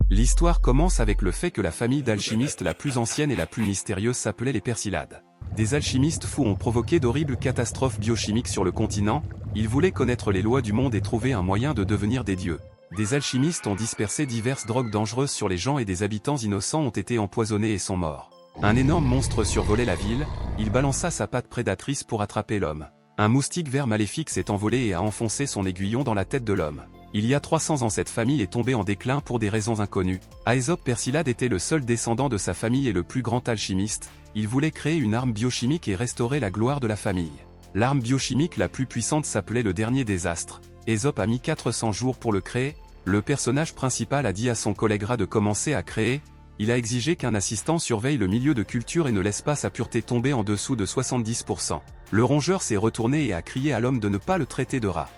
L'histoire commence avec le fait que la famille d'alchimistes la plus ancienne et la plus mystérieuse s'appelait les Persillades. Des alchimistes fous ont provoqué d'horribles catastrophes biochimiques sur le continent, ils voulaient connaître les lois du monde et trouver un moyen de devenir des dieux. Des alchimistes ont dispersé diverses drogues dangereuses sur les gens et des habitants innocents ont été empoisonnés et sont morts. Un énorme monstre survolait la ville, il balança sa patte prédatrice pour attraper l'homme. Un moustique vert maléfique s'est envolé et a enfoncé son aiguillon dans la tête de l'homme. Il y a 300 ans cette famille est tombée en déclin pour des raisons inconnues. Aesop Persillade était le seul descendant de sa famille et le plus grand alchimiste, il voulait créer une arme biochimique et restaurer la gloire de la famille. L'arme biochimique la plus puissante s'appelait le dernier des astres. Aesop a mis 400 jours pour le créer, le personnage principal a dit à son collègue Ra de commencer à créer, il a exigé qu'un assistant surveille le milieu de culture et ne laisse pas sa pureté tomber en dessous de 70%. Le rongeur s'est retourné et a crié à l'homme de ne pas le traiter de rat.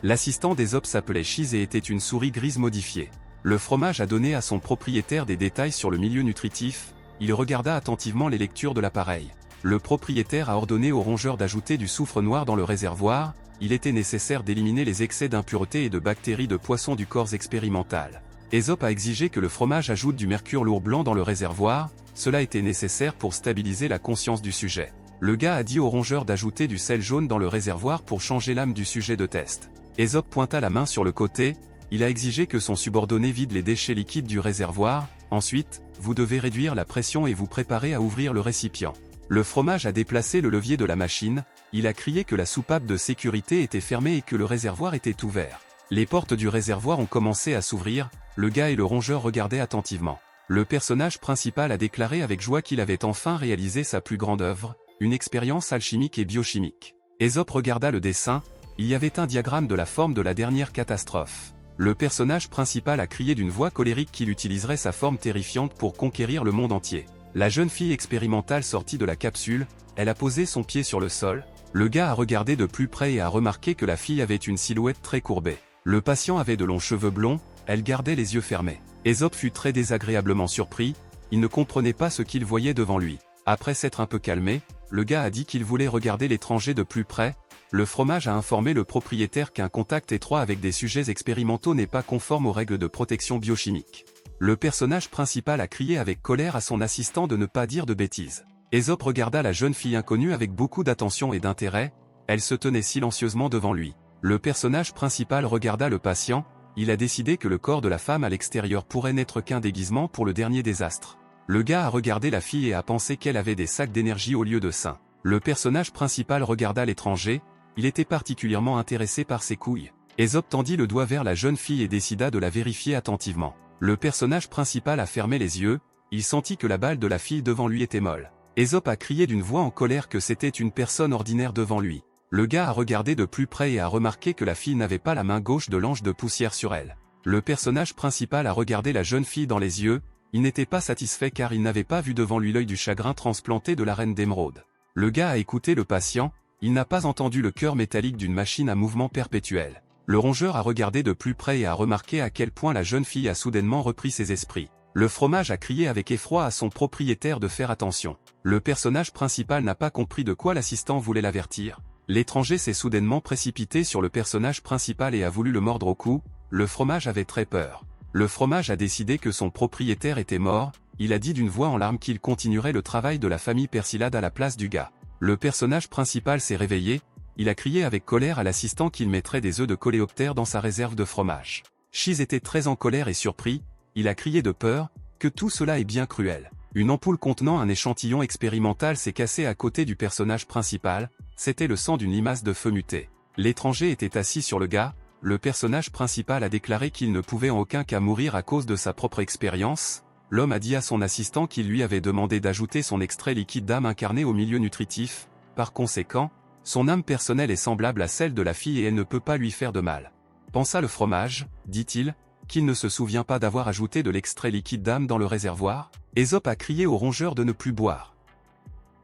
L'assistant d'Aesop s'appelait Chise et était une souris grise modifiée. Le fromage a donné à son propriétaire des détails sur le milieu nutritif, il regarda attentivement les lectures de l'appareil. Le propriétaire a ordonné au rongeur d'ajouter du soufre noir dans le réservoir, il était nécessaire d'éliminer les excès d'impuretés et de bactéries de poissons du corps expérimental. Aesop a exigé que le fromage ajoute du mercure lourd blanc dans le réservoir, cela était nécessaire pour stabiliser la conscience du sujet. Le gars a dit au rongeur d'ajouter du sel jaune dans le réservoir pour changer l'âme du sujet de test. Aesop pointa la main sur le côté, il a exigé que son subordonné vide les déchets liquides du réservoir, ensuite, vous devez réduire la pression et vous préparer à ouvrir le récipient. Le fromage a déplacé le levier de la machine, il a crié que la soupape de sécurité était fermée et que le réservoir était ouvert. Les portes du réservoir ont commencé à s'ouvrir, le gars et le rongeur regardaient attentivement. Le personnage principal a déclaré avec joie qu'il avait enfin réalisé sa plus grande œuvre, une expérience alchimique et biochimique. Aesop regarda le dessin, il y avait un diagramme de la forme de la dernière catastrophe. Le personnage principal a crié d'une voix colérique qu'il utiliserait sa forme terrifiante pour conquérir le monde entier. La jeune fille expérimentale sortit de la capsule, elle a posé son pied sur le sol, le gars a regardé de plus près et a remarqué que la fille avait une silhouette très courbée. Le patient avait de longs cheveux blonds, elle gardait les yeux fermés. Aesop fut très désagréablement surpris, il ne comprenait pas ce qu'il voyait devant lui. Après s'être un peu calmé, le gars a dit qu'il voulait regarder l'étranger de plus près. Le fromage a informé le propriétaire qu'un contact étroit avec des sujets expérimentaux n'est pas conforme aux règles de protection biochimique. Le personnage principal a crié avec colère à son assistant de ne pas dire de bêtises. Aesop regarda la jeune fille inconnue avec beaucoup d'attention et d'intérêt, elle se tenait silencieusement devant lui. Le personnage principal regarda le patient, il a décidé que le corps de la femme à l'extérieur pourrait n'être qu'un déguisement pour le dernier désastre. Le gars a regardé la fille et a pensé qu'elle avait des sacs d'énergie au lieu de seins. Le personnage principal regarda l'étranger, il était particulièrement intéressé par ses couilles. Aesop tendit le doigt vers la jeune fille et décida de la vérifier attentivement. Le personnage principal a fermé les yeux, il sentit que la balle de la fille devant lui était molle. Aesop a crié d'une voix en colère que c'était une personne ordinaire devant lui. Le gars a regardé de plus près et a remarqué que la fille n'avait pas la main gauche de l'ange de poussière sur elle. Le personnage principal a regardé la jeune fille dans les yeux, il n'était pas satisfait car il n'avait pas vu devant lui l'œil du chagrin transplanté de la reine d'émeraude. Le gars a écouté le patient, il n'a pas entendu le cœur métallique d'une machine à mouvement perpétuel. Le rongeur a regardé de plus près et a remarqué à quel point la jeune fille a soudainement repris ses esprits. Le fromage a crié avec effroi à son propriétaire de faire attention. Le personnage principal n'a pas compris de quoi l'assistant voulait l'avertir. L'étranger s'est soudainement précipité sur le personnage principal et a voulu le mordre au cou, le fromage avait très peur. Le fromage a décidé que son propriétaire était mort, il a dit d'une voix en larmes qu'il continuerait le travail de la famille Persillade à la place du gars. Le personnage principal s'est réveillé, il a crié avec colère à l'assistant qu'il mettrait des œufs de coléoptère dans sa réserve de fromage. Chise était très en colère et surpris, il a crié de peur, que tout cela est bien cruel. Une ampoule contenant un échantillon expérimental s'est cassée à côté du personnage principal, c'était le sang d'une limace de feu muté. L'étranger était assis sur le gars, le personnage principal a déclaré qu'il ne pouvait en aucun cas mourir à cause de sa propre expérience. L'homme a dit à son assistant qu'il lui avait demandé d'ajouter son extrait liquide d'âme incarné au milieu nutritif, par conséquent, son âme personnelle est semblable à celle de la fille et elle ne peut pas lui faire de mal. Pensa le fromage, dit-il, qu'il ne se souvient pas d'avoir ajouté de l'extrait liquide d'âme dans le réservoir. Aesop a crié au rongeur de ne plus boire.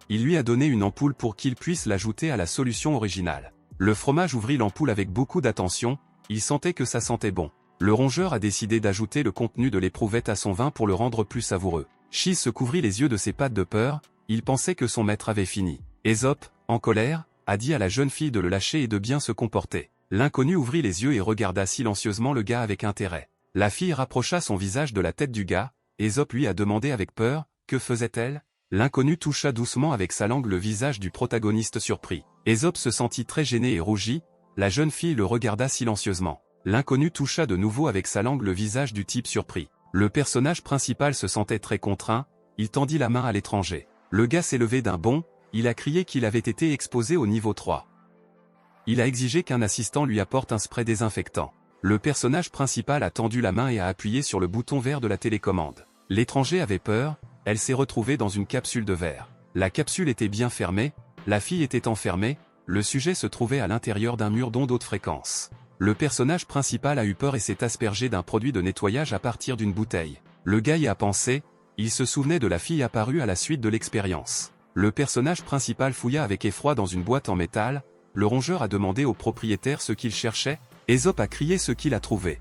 Il lui a donné une ampoule pour qu'il puisse l'ajouter à la solution originale. Le fromage ouvrit l'ampoule avec beaucoup d'attention, il sentait que ça sentait bon. Le rongeur a décidé d'ajouter le contenu de l'éprouvette à son vin pour le rendre plus savoureux. Chise se couvrit les yeux de ses pattes de peur, il pensait que son maître avait fini. Aesop, en colère, a dit à la jeune fille de le lâcher et de bien se comporter. L'inconnu ouvrit les yeux et regarda silencieusement le gars avec intérêt. La fille rapprocha son visage de la tête du gars, Ésope lui a demandé avec peur, que faisait-elle? L'inconnu toucha doucement avec sa langue le visage du protagoniste surpris. Ésope se sentit très gêné et rougit, la jeune fille le regarda silencieusement. L'inconnu toucha de nouveau avec sa langue le visage du type surpris. Le personnage principal se sentait très contraint, il tendit la main à l'étranger. Le gars s'est levé d'un bond, il a crié qu'il avait été exposé au niveau 3. Il a exigé qu'un assistant lui apporte un spray désinfectant. Le personnage principal a tendu la main et a appuyé sur le bouton vert de la télécommande. L'étranger avait peur, elle s'est retrouvée dans une capsule de verre. La capsule était bien fermée, la fille était enfermée, le sujet se trouvait à l'intérieur d'un mur d'onde haute fréquence. Le personnage principal a eu peur et s'est aspergé d'un produit de nettoyage à partir d'une bouteille. Le gars y a pensé, il se souvenait de la fille apparue à la suite de l'expérience. Le personnage principal fouilla avec effroi dans une boîte en métal, le rongeur a demandé au propriétaire ce qu'il cherchait, Ésope a crié ce qu'il a trouvé.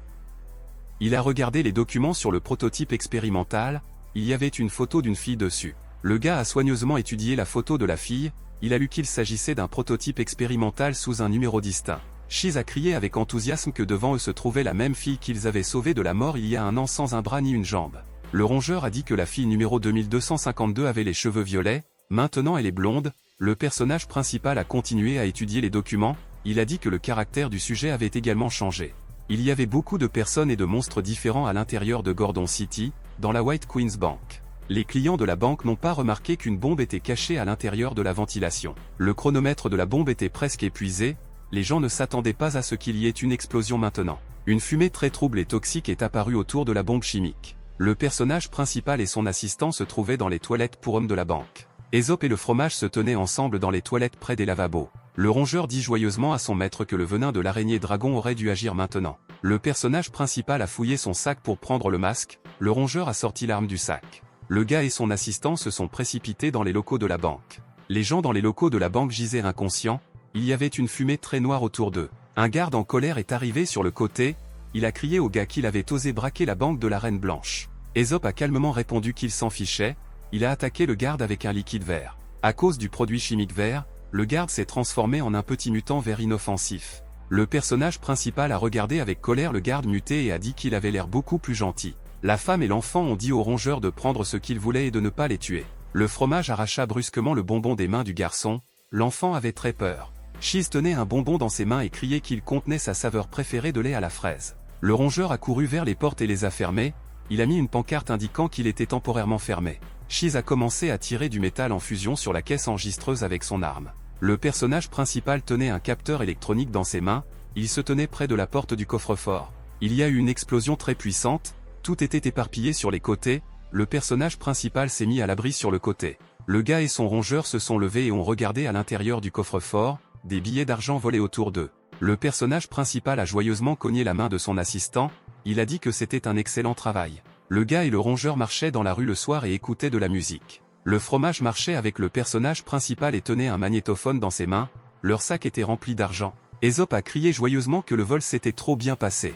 Il a regardé les documents sur le prototype expérimental, il y avait une photo d'une fille dessus. Le gars a soigneusement étudié la photo de la fille, il a lu qu'il s'agissait d'un prototype expérimental sous un numéro distinct. Shiz a crié avec enthousiasme que devant eux se trouvait la même fille qu'ils avaient sauvée de la mort il y a un an sans un bras ni une jambe. Le rongeur a dit que la fille numéro 2252 avait les cheveux violets, maintenant elle est blonde, le personnage principal a continué à étudier les documents, il a dit que le caractère du sujet avait également changé. Il y avait beaucoup de personnes et de monstres différents à l'intérieur de Gordon City, dans la White Queen's Bank. Les clients de la banque n'ont pas remarqué qu'une bombe était cachée à l'intérieur de la ventilation. Le chronomètre de la bombe était presque épuisé, les gens ne s'attendaient pas à ce qu'il y ait une explosion maintenant. Une fumée très trouble et toxique est apparue autour de la bombe chimique. Le personnage principal et son assistant se trouvaient dans les toilettes pour hommes de la banque. Ésope et le fromage se tenaient ensemble dans les toilettes près des lavabos. Le rongeur dit joyeusement à son maître que le venin de l'araignée dragon aurait dû agir maintenant. Le personnage principal a fouillé son sac pour prendre le masque, le rongeur a sorti l'arme du sac. Le gars et son assistant se sont précipités dans les locaux de la banque. Les gens dans les locaux de la banque gisaient inconscients, il y avait une fumée très noire autour d'eux. Un garde en colère est arrivé sur le côté, il a crié au gars qu'il avait osé braquer la banque de la Reine Blanche. Ésope a calmement répondu qu'il s'en fichait, il a attaqué le garde avec un liquide vert. À cause du produit chimique vert, le garde s'est transformé en un petit mutant vert inoffensif. Le personnage principal a regardé avec colère le garde muté et a dit qu'il avait l'air beaucoup plus gentil. La femme et l'enfant ont dit au rongeur de prendre ce qu'ils voulaient et de ne pas les tuer. Le fromage arracha brusquement le bonbon des mains du garçon, l'enfant avait très peur. Shiz tenait un bonbon dans ses mains et criait qu'il contenait sa saveur préférée de lait à la fraise. Le rongeur a couru vers les portes et les a fermées, il a mis une pancarte indiquant qu'il était temporairement fermé. Shiz a commencé à tirer du métal en fusion sur la caisse enregistreuse avec son arme. Le personnage principal tenait un capteur électronique dans ses mains, il se tenait près de la porte du coffre-fort. Il y a eu une explosion très puissante, tout était éparpillé sur les côtés, le personnage principal s'est mis à l'abri sur le côté. Le gars et son rongeur se sont levés et ont regardé à l'intérieur du coffre-fort, des billets d'argent volaient autour d'eux. Le personnage principal a joyeusement cogné la main de son assistant, il a dit que c'était un excellent travail. Le gars et le rongeur marchaient dans la rue le soir et écoutaient de la musique. Le fromage marchait avec le personnage principal et tenait un magnétophone dans ses mains, leur sac était rempli d'argent. Ésope a crié joyeusement que le vol s'était trop bien passé.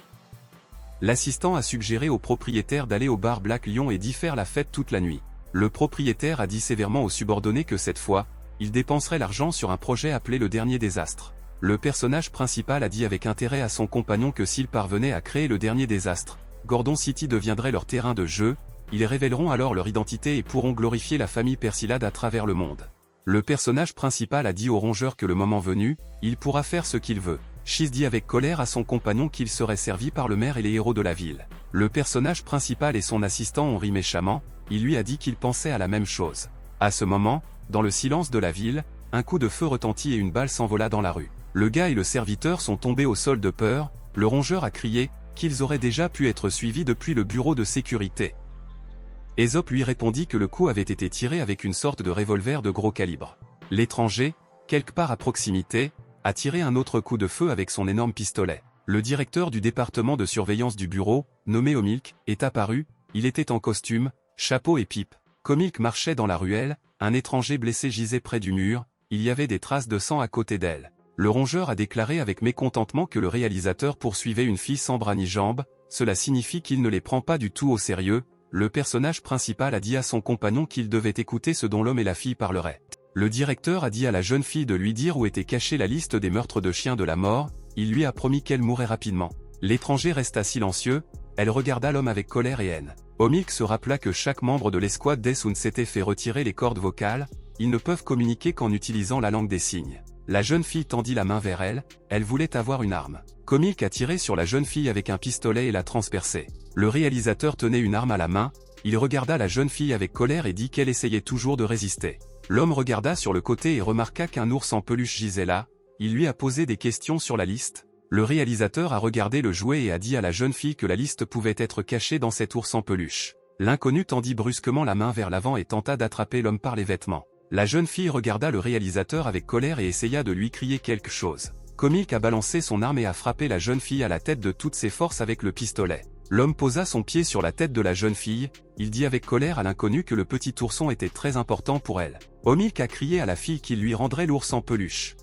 L'assistant a suggéré au propriétaire d'aller au bar Black Lion et d'y faire la fête toute la nuit. Le propriétaire a dit sévèrement aux subordonnés que cette fois, il dépenserait l'argent sur un projet appelé le dernier désastre. Le personnage principal a dit avec intérêt à son compagnon que s'il parvenait à créer le dernier désastre, Gordon City deviendrait leur terrain de jeu, ils révéleront alors leur identité et pourront glorifier la famille Persilade à travers le monde. Le personnage principal a dit au rongeur que le moment venu, il pourra faire ce qu'il veut. Shiz dit avec colère à son compagnon qu'il serait servi par le maire et les héros de la ville. Le personnage principal et son assistant ont ri méchamment, il lui a dit qu'il pensait à la même chose. À ce moment, dans le silence de la ville, un coup de feu retentit et une balle s'envola dans la rue. Le gars et le serviteur sont tombés au sol de peur, le rongeur a crié qu'ils auraient déjà pu être suivis depuis le bureau de sécurité. Ésope lui répondit que le coup avait été tiré avec une sorte de revolver de gros calibre. L'étranger, quelque part à proximité, a tiré un autre coup de feu avec son énorme pistolet. Le directeur du département de surveillance du bureau, nommé Comilk, est apparu, il était en costume, chapeau et pipe. Comilk marchait dans la ruelle, un étranger blessé gisait près du mur, il y avait des traces de sang à côté d'elle. Le rongeur a déclaré avec mécontentement que le réalisateur poursuivait une fille sans bras ni jambes, cela signifie qu'il ne les prend pas du tout au sérieux. Le personnage principal a dit à son compagnon qu'il devait écouter ce dont l'homme et la fille parleraient. Le directeur a dit à la jeune fille de lui dire où était cachée la liste des meurtres de chiens de la mort, il lui a promis qu'elle mourrait rapidement. L'étranger resta silencieux, Elle regarda l'homme avec colère et haine. Omik se rappela que chaque membre de l'escouade d'Essun s'était fait retirer les cordes vocales, ils ne peuvent communiquer qu'en utilisant la langue des signes. La jeune fille tendit la main vers elle, elle voulait avoir une arme. Omik a tiré sur la jeune fille avec un pistolet et l'a transpercée. Le réalisateur tenait une arme à la main, il regarda la jeune fille avec colère et dit qu'elle essayait toujours de résister. L'homme regarda sur le côté et remarqua qu'un ours en peluche gisait là, il lui a posé des questions sur la liste. Le réalisateur a regardé le jouet et a dit à la jeune fille que la liste pouvait être cachée dans cet ours en peluche. L'inconnu tendit brusquement la main vers l'avant et tenta d'attraper l'homme par les vêtements. La jeune fille regarda le réalisateur avec colère et essaya de lui crier quelque chose. Omik a balancé son arme et a frappé la jeune fille à la tête de toutes ses forces avec le pistolet. L'homme posa son pied sur la tête de la jeune fille, il dit avec colère à l'inconnu que le petit ourson était très important pour elle. Omik a crié à la fille qu'il lui rendrait l'ours en peluche.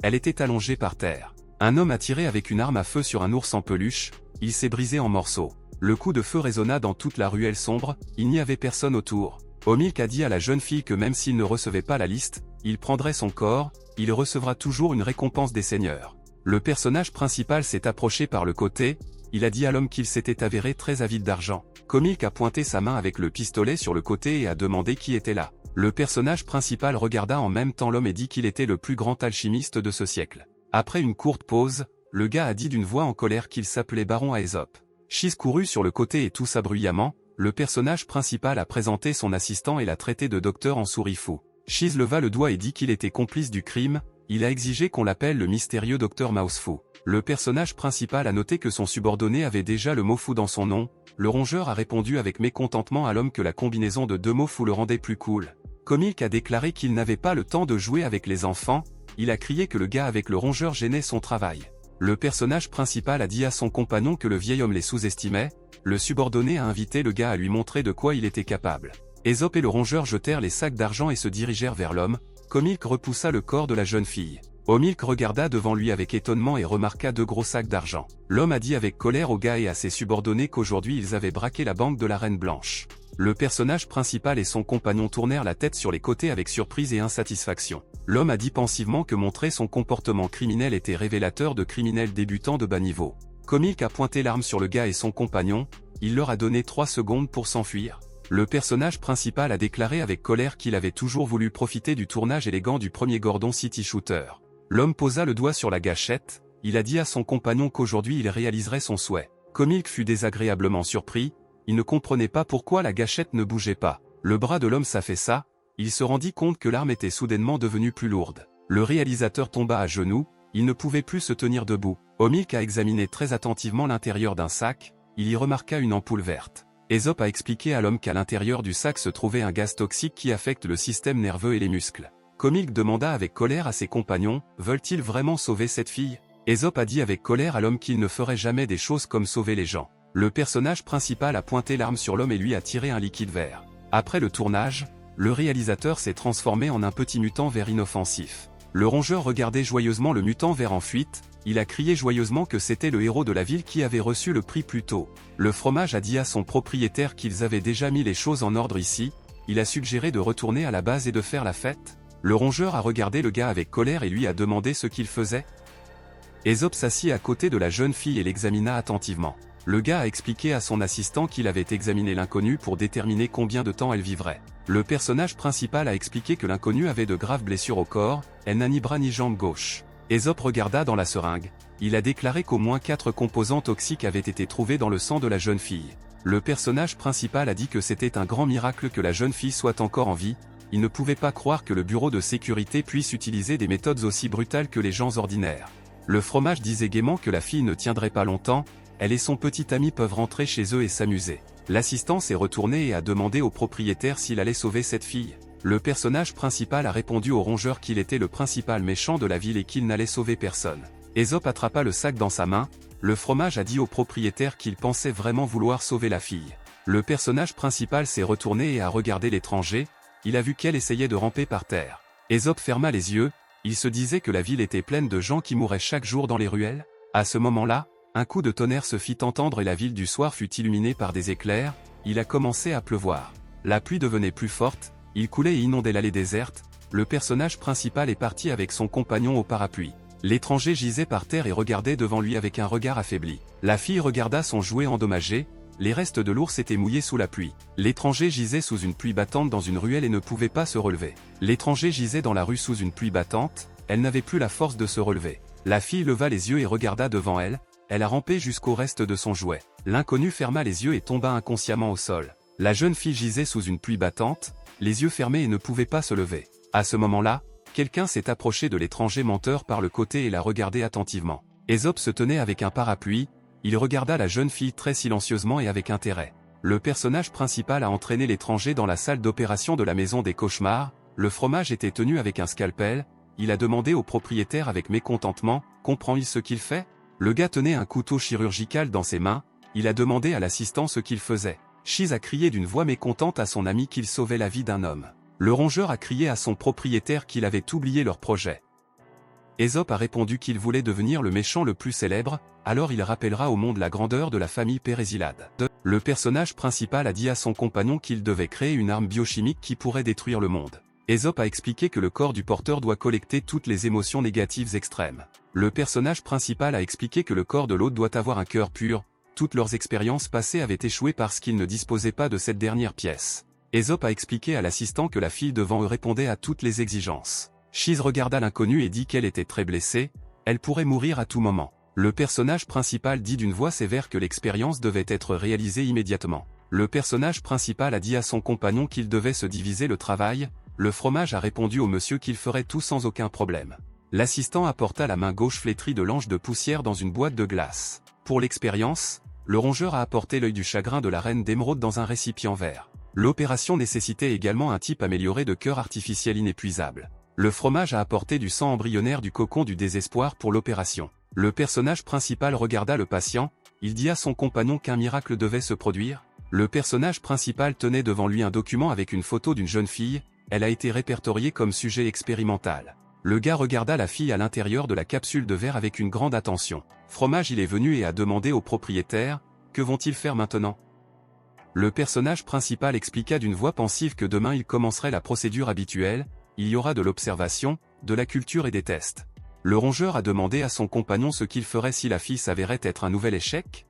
Elle était allongée par terre. Un homme a tiré avec une arme à feu sur un ours en peluche, il s'est brisé en morceaux. Le coup de feu résonna dans toute la ruelle sombre, il n'y avait personne autour. Omik a dit à la jeune fille que même s'il ne recevait pas la liste, il prendrait son corps, il recevra toujours une récompense des seigneurs. Le personnage principal s'est approché par le côté, il a dit à l'homme qu'il s'était avéré très avide d'argent. Omik a pointé sa main avec le pistolet sur le côté et a demandé qui était là. Le personnage principal regarda en même temps l'homme et dit qu'il était le plus grand alchimiste de ce siècle. Après une courte pause, le gars a dit d'une voix en colère qu'il s'appelait Baron Aesop. Shiz courut sur le côté et toussa bruyamment, le personnage principal a présenté son assistant et l'a traité de docteur en souris fou. Shiz leva le doigt et dit qu'il était complice du crime, il a exigé qu'on l'appelle le mystérieux docteur Mousefou. Le personnage principal a noté que son subordonné avait déjà le mot fou dans son nom, le rongeur a répondu avec mécontentement à l'homme que la combinaison de deux mots fou le rendait plus cool. Omik a déclaré qu'il n'avait pas le temps de jouer avec les enfants, il a crié que le gars avec le rongeur gênait son travail. Le personnage principal a dit à son compagnon que le vieil homme les sous-estimait, le subordonné a invité le gars à lui montrer de quoi il était capable. Aesop et le rongeur jetèrent les sacs d'argent et se dirigèrent vers l'homme, Omik repoussa le corps de la jeune fille. Omik regarda devant lui avec étonnement et remarqua deux gros sacs d'argent. L'homme a dit avec colère au gars et à ses subordonnés qu'aujourd'hui ils avaient braqué la banque de la Reine Blanche. Le personnage principal et son compagnon tournèrent la tête sur les côtés avec surprise et insatisfaction. L'homme a dit pensivement que montrer son comportement criminel était révélateur de criminels débutants de bas niveau. Omik a pointé l'arme sur le gars et son compagnon, il leur a donné 3 secondes pour s'enfuir. Le personnage principal a déclaré avec colère qu'il avait toujours voulu profiter du tournage élégant du premier Gordon City Shooter. L'homme posa le doigt sur la gâchette, il a dit à son compagnon qu'aujourd'hui il réaliserait son souhait. Omik fut désagréablement surpris, il ne comprenait pas pourquoi la gâchette ne bougeait pas. Le bras de l'homme s'affaissa, il se rendit compte que l'arme était soudainement devenue plus lourde. Le réalisateur tomba à genoux, il ne pouvait plus se tenir debout. Omik a examiné très attentivement l'intérieur d'un sac, il y remarqua une ampoule verte. Aesop a expliqué à l'homme qu'à l'intérieur du sac se trouvait un gaz toxique qui affecte le système nerveux et les muscles. Omik demanda avec colère à ses compagnons, veulent-ils vraiment sauver cette fille? Aesop a dit avec colère à l'homme qu'il ne ferait jamais des choses comme sauver les gens. Le personnage principal a pointé l'arme sur l'homme et lui a tiré un liquide vert. Après le tournage, le réalisateur s'est transformé en un petit mutant vert inoffensif. Le rongeur regardait joyeusement le mutant vert en fuite, il a crié joyeusement que c'était le héros de la ville qui avait reçu le prix plus tôt. Le fromage a dit à son propriétaire qu'ils avaient déjà mis les choses en ordre ici, il a suggéré de retourner à la base et de faire la fête. Le rongeur a regardé le gars avec colère et lui a demandé ce qu'il faisait. Aesop s'assit à côté de la jeune fille et l'examina attentivement. Le gars a expliqué à son assistant qu'il avait examiné l'inconnu pour déterminer combien de temps elle vivrait. Le personnage principal a expliqué que l'inconnu avait de graves blessures au corps, elle n'a ni bras ni jambe gauche. Aesop regarda dans la seringue. Il a déclaré qu'au moins 4 composants toxiques avaient été trouvés dans le sang de la jeune fille. Le personnage principal a dit que c'était un grand miracle que la jeune fille soit encore en vie, il ne pouvait pas croire que le bureau de sécurité puisse utiliser des méthodes aussi brutales que les gens ordinaires. Le fromage disait gaiement que la fille ne tiendrait pas longtemps, elle et son petit ami peuvent rentrer chez eux et s'amuser. L'assistant s'est retourné et a demandé au propriétaire s'il allait sauver cette fille. Le personnage principal a répondu au rongeur qu'il était le principal méchant de la ville et qu'il n'allait sauver personne. Aesop attrapa le sac dans sa main, le fromage a dit au propriétaire qu'il pensait vraiment vouloir sauver la fille. Le personnage principal s'est retourné et a regardé l'étranger, il a vu qu'elle essayait de ramper par terre. Aesop ferma les yeux, il se disait que la ville était pleine de gens qui mouraient chaque jour dans les ruelles. À ce moment-là, un coup de tonnerre se fit entendre et la ville du soir fut illuminée par des éclairs, il a commencé à pleuvoir. La pluie devenait plus forte, il coulait et inondait l'allée déserte, le personnage principal est parti avec son compagnon au parapluie. L'étranger gisait par terre et regardait devant lui avec un regard affaibli. La fille regarda son jouet endommagé, les restes de l'ours étaient mouillés sous la pluie. L'étranger gisait sous une pluie battante dans une ruelle et ne pouvait pas se relever. L'étranger gisait dans la rue sous une pluie battante, elle n'avait plus la force de se relever. La fille leva les yeux et regarda devant elle, elle a rampé jusqu'au reste de son jouet. L'inconnu ferma les yeux et tomba inconsciemment au sol. La jeune fille gisait sous une pluie battante, les yeux fermés et ne pouvait pas se lever. À ce moment-là, quelqu'un s'est approché de l'étranger menteur par le côté et l'a regardé attentivement. Ésope se tenait avec un parapluie, il regarda la jeune fille très silencieusement et avec intérêt. Le personnage principal a entraîné l'étranger dans la salle d'opération de la maison des cauchemars, le fromage était tenu avec un scalpel, il a demandé au propriétaire avec mécontentement, comprend-il ce qu'il fait? Le gars tenait un couteau chirurgical dans ses mains, il a demandé à l'assistant ce qu'il faisait. Chiz a crié d'une voix mécontente à son ami qu'il sauvait la vie d'un homme. Le rongeur a crié à son propriétaire qu'il avait oublié leur projet. Ésope a répondu qu'il voulait devenir le méchant le plus célèbre, alors il rappellera au monde la grandeur de la famille Pérésilade. Le personnage principal a dit à son compagnon qu'il devait créer une arme biochimique qui pourrait détruire le monde. Ésope a expliqué que le corps du porteur doit collecter toutes les émotions négatives extrêmes. Le personnage principal a expliqué que le corps de l'autre doit avoir un cœur pur, toutes leurs expériences passées avaient échoué parce qu'ils ne disposaient pas de cette dernière pièce. Ésope a expliqué à l'assistant que la fille devant eux répondait à toutes les exigences. Chiz regarda l'inconnue et dit qu'elle était très blessée, elle pourrait mourir à tout moment. Le personnage principal dit d'une voix sévère que l'expérience devait être réalisée immédiatement. Le personnage principal a dit à son compagnon qu'il devait se diviser le travail, le fromage a répondu au monsieur qu'il ferait tout sans aucun problème. L'assistant apporta la main gauche flétrie de l'ange de poussière dans une boîte de glace. Pour l'expérience, le rongeur a apporté l'œil du chagrin de la reine d'émeraude dans un récipient vert. L'opération nécessitait également un type amélioré de cœur artificiel inépuisable. Le fromage a apporté du sang embryonnaire du cocon du désespoir pour l'opération. Le personnage principal regarda le patient, il dit à son compagnon qu'un miracle devait se produire. Le personnage principal tenait devant lui un document avec une photo d'une jeune fille, elle a été répertoriée comme sujet expérimental. Le gars regarda la fille à l'intérieur de la capsule de verre avec une grande attention. Fromage il est venu et a demandé au propriétaire, que vont-ils faire maintenant? Le personnage principal expliqua d'une voix pensive que demain il commencerait la procédure habituelle, il y aura de l'observation, de la culture et des tests. Le rongeur a demandé à son compagnon ce qu'il ferait si la fille s'avérait être un nouvel échec.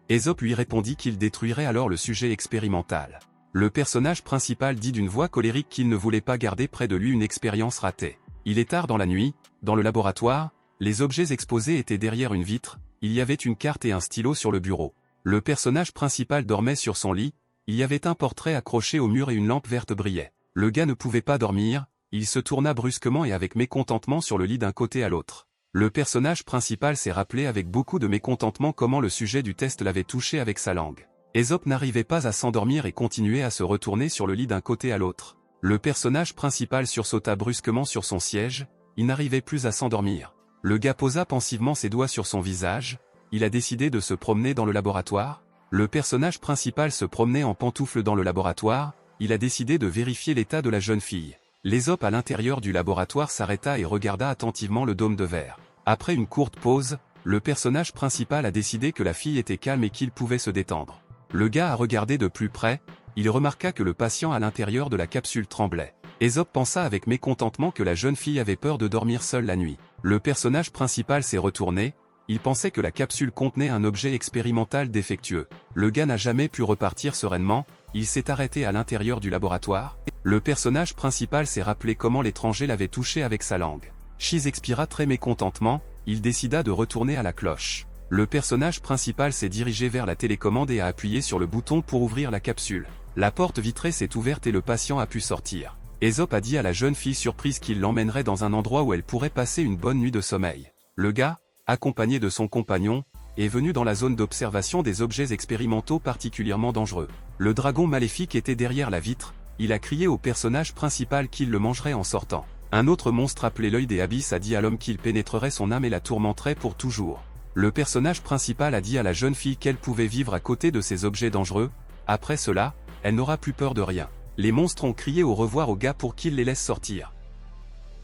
Ésope lui répondit qu'il détruirait alors le sujet expérimental. Le personnage principal dit d'une voix colérique qu'il ne voulait pas garder près de lui une expérience ratée. Il est tard dans la nuit, dans le laboratoire, les objets exposés étaient derrière une vitre, il y avait une carte et un stylo sur le bureau. Le personnage principal dormait sur son lit, il y avait un portrait accroché au mur et une lampe verte brillait. Le gars ne pouvait pas dormir, il se tourna brusquement et avec mécontentement sur le lit d'un côté à l'autre. Le personnage principal s'est rappelé avec beaucoup de mécontentement comment le sujet du test l'avait touché avec sa langue. Ésope n'arrivait pas à s'endormir et continuait à se retourner sur le lit d'un côté à l'autre. Le personnage principal sursauta brusquement sur son siège, il n'arrivait plus à s'endormir. Le gars posa pensivement ses doigts sur son visage, il a décidé de se promener dans le laboratoire. Le personnage principal se promenait en pantoufles dans le laboratoire, il a décidé de vérifier l'état de la jeune fille. L'ésope à l'intérieur du laboratoire s'arrêta et regarda attentivement le dôme de verre. Après une courte pause, le personnage principal a décidé que la fille était calme et qu'il pouvait se détendre. Le gars a regardé de plus près, il remarqua que le patient à l'intérieur de la capsule tremblait. Ésope pensa avec mécontentement que la jeune fille avait peur de dormir seule la nuit. Le personnage principal s'est retourné, il pensait que la capsule contenait un objet expérimental défectueux. Le gars n'a jamais pu repartir sereinement, il s'est arrêté à l'intérieur du laboratoire. Le personnage principal s'est rappelé comment l'étranger l'avait touché avec sa langue. Chiz expira très mécontentement, il décida de retourner à la cloche. Le personnage principal s'est dirigé vers la télécommande et a appuyé sur le bouton pour ouvrir la capsule. La porte vitrée s'est ouverte et le patient a pu sortir. Ésope a dit à la jeune fille surprise qu'il l'emmènerait dans un endroit où elle pourrait passer une bonne nuit de sommeil. Le gars, accompagné de son compagnon, est venu dans la zone d'observation des objets expérimentaux particulièrement dangereux. Le dragon maléfique était derrière la vitre, il a crié au personnage principal qu'il le mangerait en sortant. Un autre monstre appelé l'œil des abysses a dit à l'homme qu'il pénétrerait son âme et la tourmenterait pour toujours. Le personnage principal a dit à la jeune fille qu'elle pouvait vivre à côté de ces objets dangereux, après cela, elle n'aura plus peur de rien. Les monstres ont crié au revoir au gars pour qu'il les laisse sortir.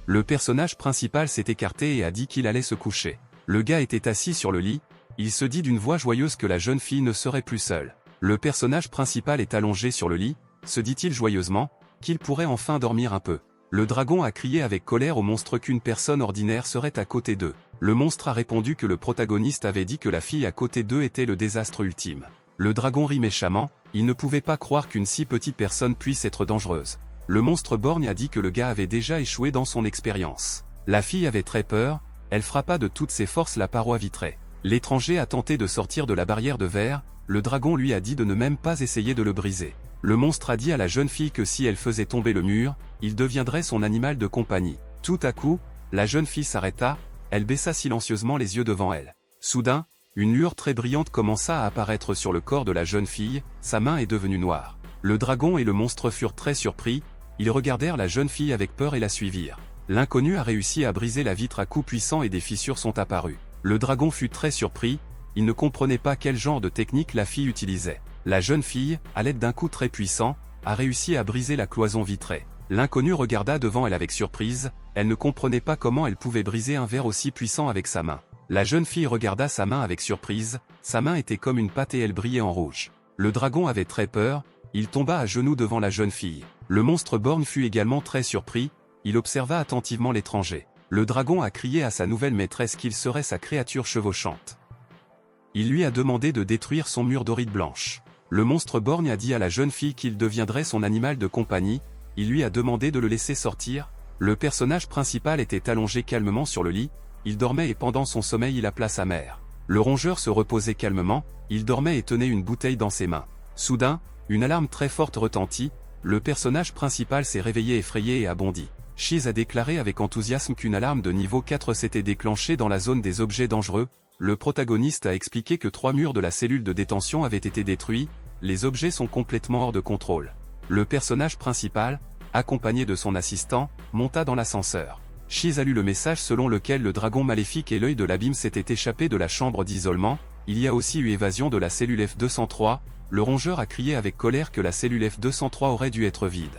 Le personnage principal s'est écarté et a dit qu'il allait se coucher. Le gars était assis sur le lit, il se dit d'une voix joyeuse que la jeune fille ne serait plus seule. Le personnage principal est allongé sur le lit, se dit-il joyeusement, qu'il pourrait enfin dormir un peu. Le dragon a crié avec colère au monstre qu'une personne ordinaire serait à côté d'eux. Le monstre a répondu que le protagoniste avait dit que la fille à côté d'eux était le désastre ultime. Le dragon rit méchamment, il ne pouvait pas croire qu'une si petite personne puisse être dangereuse. Le monstre borgne a dit que le gars avait déjà échoué dans son expérience. La fille avait très peur, elle frappa de toutes ses forces la paroi vitrée. L'étranger a tenté de sortir de la barrière de verre, le dragon lui a dit de ne même pas essayer de le briser. Le monstre a dit à la jeune fille que si elle faisait tomber le mur, il deviendrait son animal de compagnie. Tout à coup, la jeune fille s'arrêta, elle baissa silencieusement les yeux devant elle. Soudain, une lueur très brillante commença à apparaître sur le corps de la jeune fille, sa main est devenue noire. Le dragon et le monstre furent très surpris, ils regardèrent la jeune fille avec peur et la suivirent. L'inconnu a réussi à briser la vitre à coups puissants et des fissures sont apparues. Le dragon fut très surpris, il ne comprenait pas quel genre de technique la fille utilisait. La jeune fille, à l'aide d'un coup très puissant, a réussi à briser la cloison vitrée. L'inconnu regarda devant elle avec surprise, elle ne comprenait pas comment elle pouvait briser un verre aussi puissant avec sa main. La jeune fille regarda sa main avec surprise, sa main était comme une pâte et elle brillait en rouge. Le dragon avait très peur, il tomba à genoux devant la jeune fille. Le monstre borgne fut également très surpris, il observa attentivement l'étranger. Le dragon a crié à sa nouvelle maîtresse qu'il serait sa créature chevauchante. Il lui a demandé de détruire son mur d'oride blanche. Le monstre borgne a dit à la jeune fille qu'il deviendrait son animal de compagnie, il lui a demandé de le laisser sortir. Le personnage principal était allongé calmement sur le lit, il dormait et pendant son sommeil il appela sa mère. Le rongeur se reposait calmement, il dormait et tenait une bouteille dans ses mains. Soudain, une alarme très forte retentit, le personnage principal s'est réveillé effrayé et a bondi. Shiz a déclaré avec enthousiasme qu'une alarme de niveau 4 s'était déclenchée dans la zone des objets dangereux. Le protagoniste a expliqué que 3 murs de la cellule de détention avaient été détruits, les objets sont complètement hors de contrôle. Le personnage principal, accompagné de son assistant, monta dans l'ascenseur. Shiz a lu le message selon lequel le dragon maléfique et l'œil de l'abîme s'étaient échappés de la chambre d'isolement, il y a aussi eu évasion de la cellule F203, le rongeur a crié avec colère que la cellule F203 aurait dû être vide.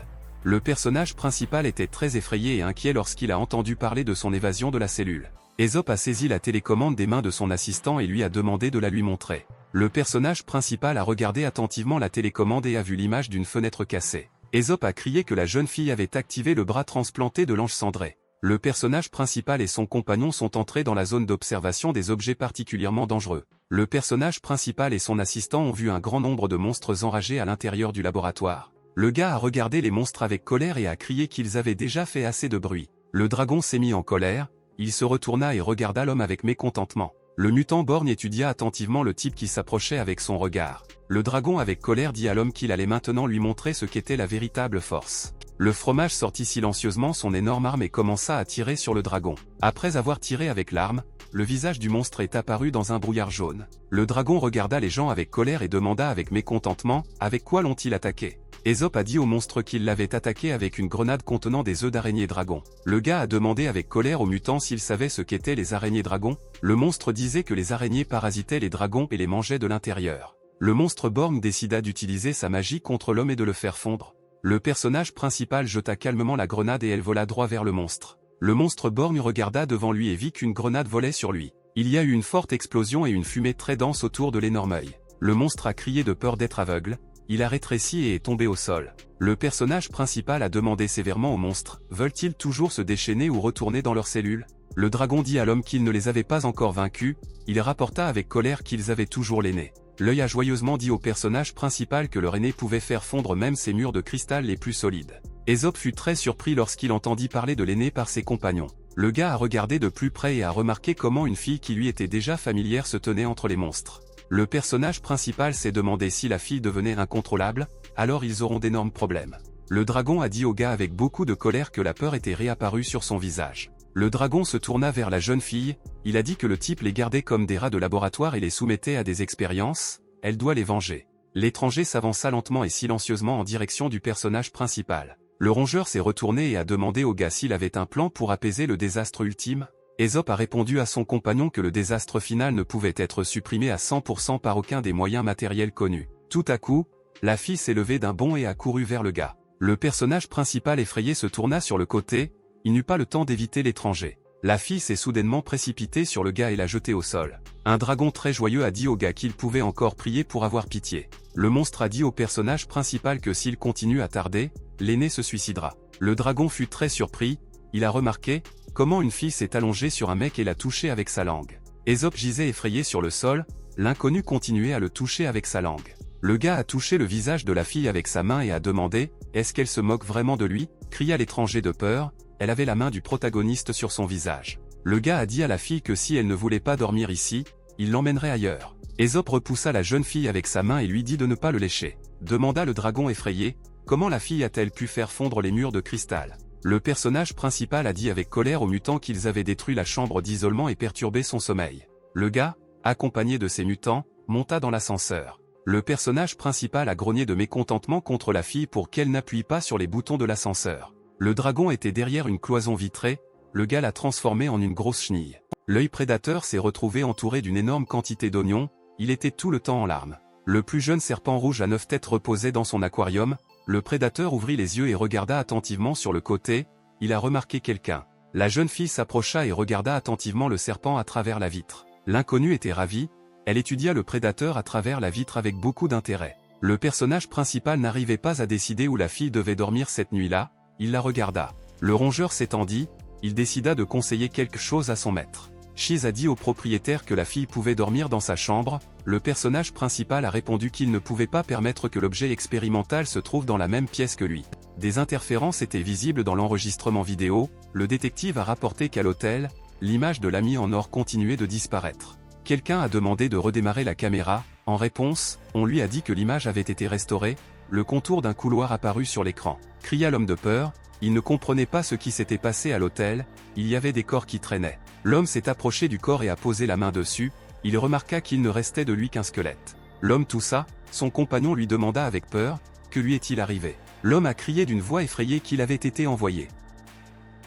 Le personnage principal était très effrayé et inquiet lorsqu'il a entendu parler de son évasion de la cellule. Aesop a saisi la télécommande des mains de son assistant et lui a demandé de la lui montrer. Le personnage principal a regardé attentivement la télécommande et a vu l'image d'une fenêtre cassée. Aesop a crié que la jeune fille avait activé le bras transplanté de l'ange cendré. Le personnage principal et son compagnon sont entrés dans la zone d'observation des objets particulièrement dangereux. Le personnage principal et son assistant ont vu un grand nombre de monstres enragés à l'intérieur du laboratoire. Le gars a regardé les monstres avec colère et a crié qu'ils avaient déjà fait assez de bruit. Le dragon s'est mis en colère, il se retourna et regarda l'homme avec mécontentement. Le mutant borgne étudia attentivement le type qui s'approchait avec son regard. Le dragon avec colère dit à l'homme qu'il allait maintenant lui montrer ce qu'était la véritable force. Le fromage sortit silencieusement son énorme arme et commença à tirer sur le dragon. Après avoir tiré avec l'arme, le visage du monstre est apparu dans un brouillard jaune. Le dragon regarda les gens avec colère et demanda avec mécontentement, avec quoi l'ont-ils attaqué? Aesop a dit au monstre qu'il l'avait attaqué avec une grenade contenant des œufs d'araignée dragon. Le gars a demandé avec colère au mutant s'il savait ce qu'étaient les araignées dragons. Le monstre disait que les araignées parasitaient les dragons et les mangeaient de l'intérieur. Le monstre borgne décida d'utiliser sa magie contre l'homme et de le faire fondre. Le personnage principal jeta calmement la grenade et elle vola droit vers le monstre. Le monstre borgne regarda devant lui et vit qu'une grenade volait sur lui. Il y a eu une forte explosion et une fumée très dense autour de l'énorme œil. Le monstre a crié de peur d'être aveugle. Il a rétréci et est tombé au sol. Le personnage principal a demandé sévèrement au monstre, veulent-ils toujours se déchaîner ou retourner dans leur cellule? Le dragon dit à l'homme qu'il ne les avait pas encore vaincus, il rapporta avec colère qu'ils avaient toujours l'aîné. L'œil a joyeusement dit au personnage principal que leur aîné pouvait faire fondre même ces murs de cristal les plus solides. Aesop fut très surpris lorsqu'il entendit parler de l'aîné par ses compagnons. Le gars a regardé de plus près et a remarqué comment une fille qui lui était déjà familière se tenait entre les monstres. Le personnage principal s'est demandé si la fille devenait incontrôlable, alors ils auront d'énormes problèmes. Le dragon a dit au gars avec beaucoup de colère que la peur était réapparue sur son visage. Le dragon se tourna vers la jeune fille, il a dit que le type les gardait comme des rats de laboratoire et les soumettait à des expériences, elle doit les venger. L'étranger s'avança lentement et silencieusement en direction du personnage principal. Le rongeur s'est retourné et a demandé au gars s'il avait un plan pour apaiser le désastre ultime. Aesop a répondu à son compagnon que le désastre final ne pouvait être supprimé à 100% par aucun des moyens matériels connus. Tout à coup, la fille s'est levée d'un bond et a couru vers le gars. Le personnage principal effrayé se tourna sur le côté, il n'eut pas le temps d'éviter l'étranger. La fille s'est soudainement précipitée sur le gars et l'a jeté au sol. Un dragon très joyeux a dit au gars qu'il pouvait encore prier pour avoir pitié. Le monstre a dit au personnage principal que s'il continue à tarder, l'aîné se suicidera. Le dragon fut très surpris, il a remarqué comment une fille s'est allongée sur un mec et l'a touché avec sa langue. Ésope gisait effrayé sur le sol, l'inconnu continuait à le toucher avec sa langue. Le gars a touché le visage de la fille avec sa main et a demandé « Est-ce qu'elle se moque vraiment de lui ?» cria l'étranger de peur, elle avait la main du protagoniste sur son visage. Le gars a dit à la fille que si elle ne voulait pas dormir ici, il l'emmènerait ailleurs. Ésope repoussa la jeune fille avec sa main et lui dit de ne pas le lécher. Demanda le dragon effrayé, comment la fille a-t-elle pu faire fondre les murs de cristal? Le personnage principal a dit avec colère aux mutants qu'ils avaient détruit la chambre d'isolement et perturbé son sommeil. Le gars, accompagné de ses mutants, monta dans l'ascenseur. Le personnage principal a grogné de mécontentement contre la fille pour qu'elle n'appuie pas sur les boutons de l'ascenseur. Le dragon était derrière une cloison vitrée, le gars l'a transformé en une grosse chenille. L'œil prédateur s'est retrouvé entouré d'une énorme quantité d'oignons, il était tout le temps en larmes. Le plus jeune serpent rouge à 9 têtes reposait dans son aquarium, le prédateur ouvrit les yeux et regarda attentivement sur le côté, il a remarqué quelqu'un. La jeune fille s'approcha et regarda attentivement le serpent à travers la vitre. L'inconnu était ravi, elle étudia le prédateur à travers la vitre avec beaucoup d'intérêt. Le personnage principal n'arrivait pas à décider où la fille devait dormir cette nuit-là, il la regarda. Le rongeur s'étendit, il décida de conseiller quelque chose à son maître. Shiz a dit au propriétaire que la fille pouvait dormir dans sa chambre, le personnage principal a répondu qu'il ne pouvait pas permettre que l'objet expérimental se trouve dans la même pièce que lui. Des interférences étaient visibles dans l'enregistrement vidéo, le détective a rapporté qu'à l'hôtel, l'image de l'ami en or continuait de disparaître. Quelqu'un a demandé de redémarrer la caméra, en réponse, on lui a dit que l'image avait été restaurée, le contour d'un couloir apparut sur l'écran. Cria l'homme de peur, il ne comprenait pas ce qui s'était passé à l'hôtel, il y avait des corps qui traînaient. L'homme s'est approché du corps et a posé la main dessus, il remarqua qu'il ne restait de lui qu'un squelette. L'homme toussa, son compagnon lui demanda avec peur, que lui est-il arrivé? L'homme a crié d'une voix effrayée qu'il avait été envoyé.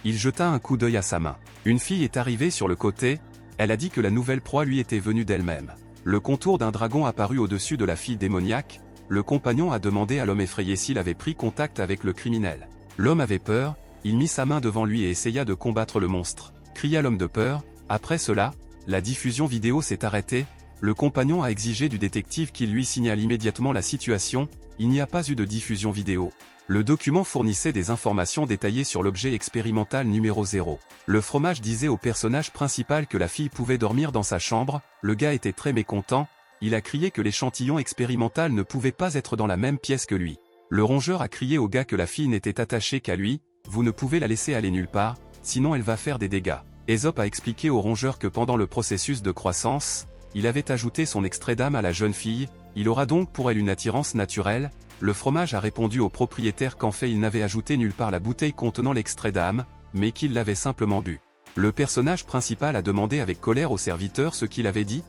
Il jeta un coup d'œil à sa main. Une fille est arrivée sur le côté, elle a dit que la nouvelle proie lui était venue d'elle-même. Le contour d'un dragon apparut au-dessus de la fille démoniaque, le compagnon a demandé à l'homme effrayé s'il avait pris contact avec le criminel. L'homme avait peur, il mit sa main devant lui et essaya de combattre le monstre. Cria l'homme de peur, après cela, la diffusion vidéo s'est arrêtée, le compagnon a exigé du détective qu'il lui signale immédiatement la situation, il n'y a pas eu de diffusion vidéo. Le document fournissait des informations détaillées sur l'objet expérimental numéro 0. Le fromage disait au personnage principal que la fille pouvait dormir dans sa chambre, le gars était très mécontent, il a crié que l'échantillon expérimental ne pouvait pas être dans la même pièce que lui. Le rongeur a crié au gars que la fille n'était attachée qu'à lui, vous ne pouvez la laisser aller nulle part, sinon elle va faire des dégâts. Ésope a expliqué au rongeur que pendant le processus de croissance, il avait ajouté son extrait d'âme à la jeune fille, il aura donc pour elle une attirance naturelle. Le fromage a répondu au propriétaire qu'en fait il n'avait ajouté nulle part la bouteille contenant l'extrait d'âme, mais qu'il l'avait simplement bu. Le personnage principal a demandé avec colère au serviteur ce qu'il avait dit.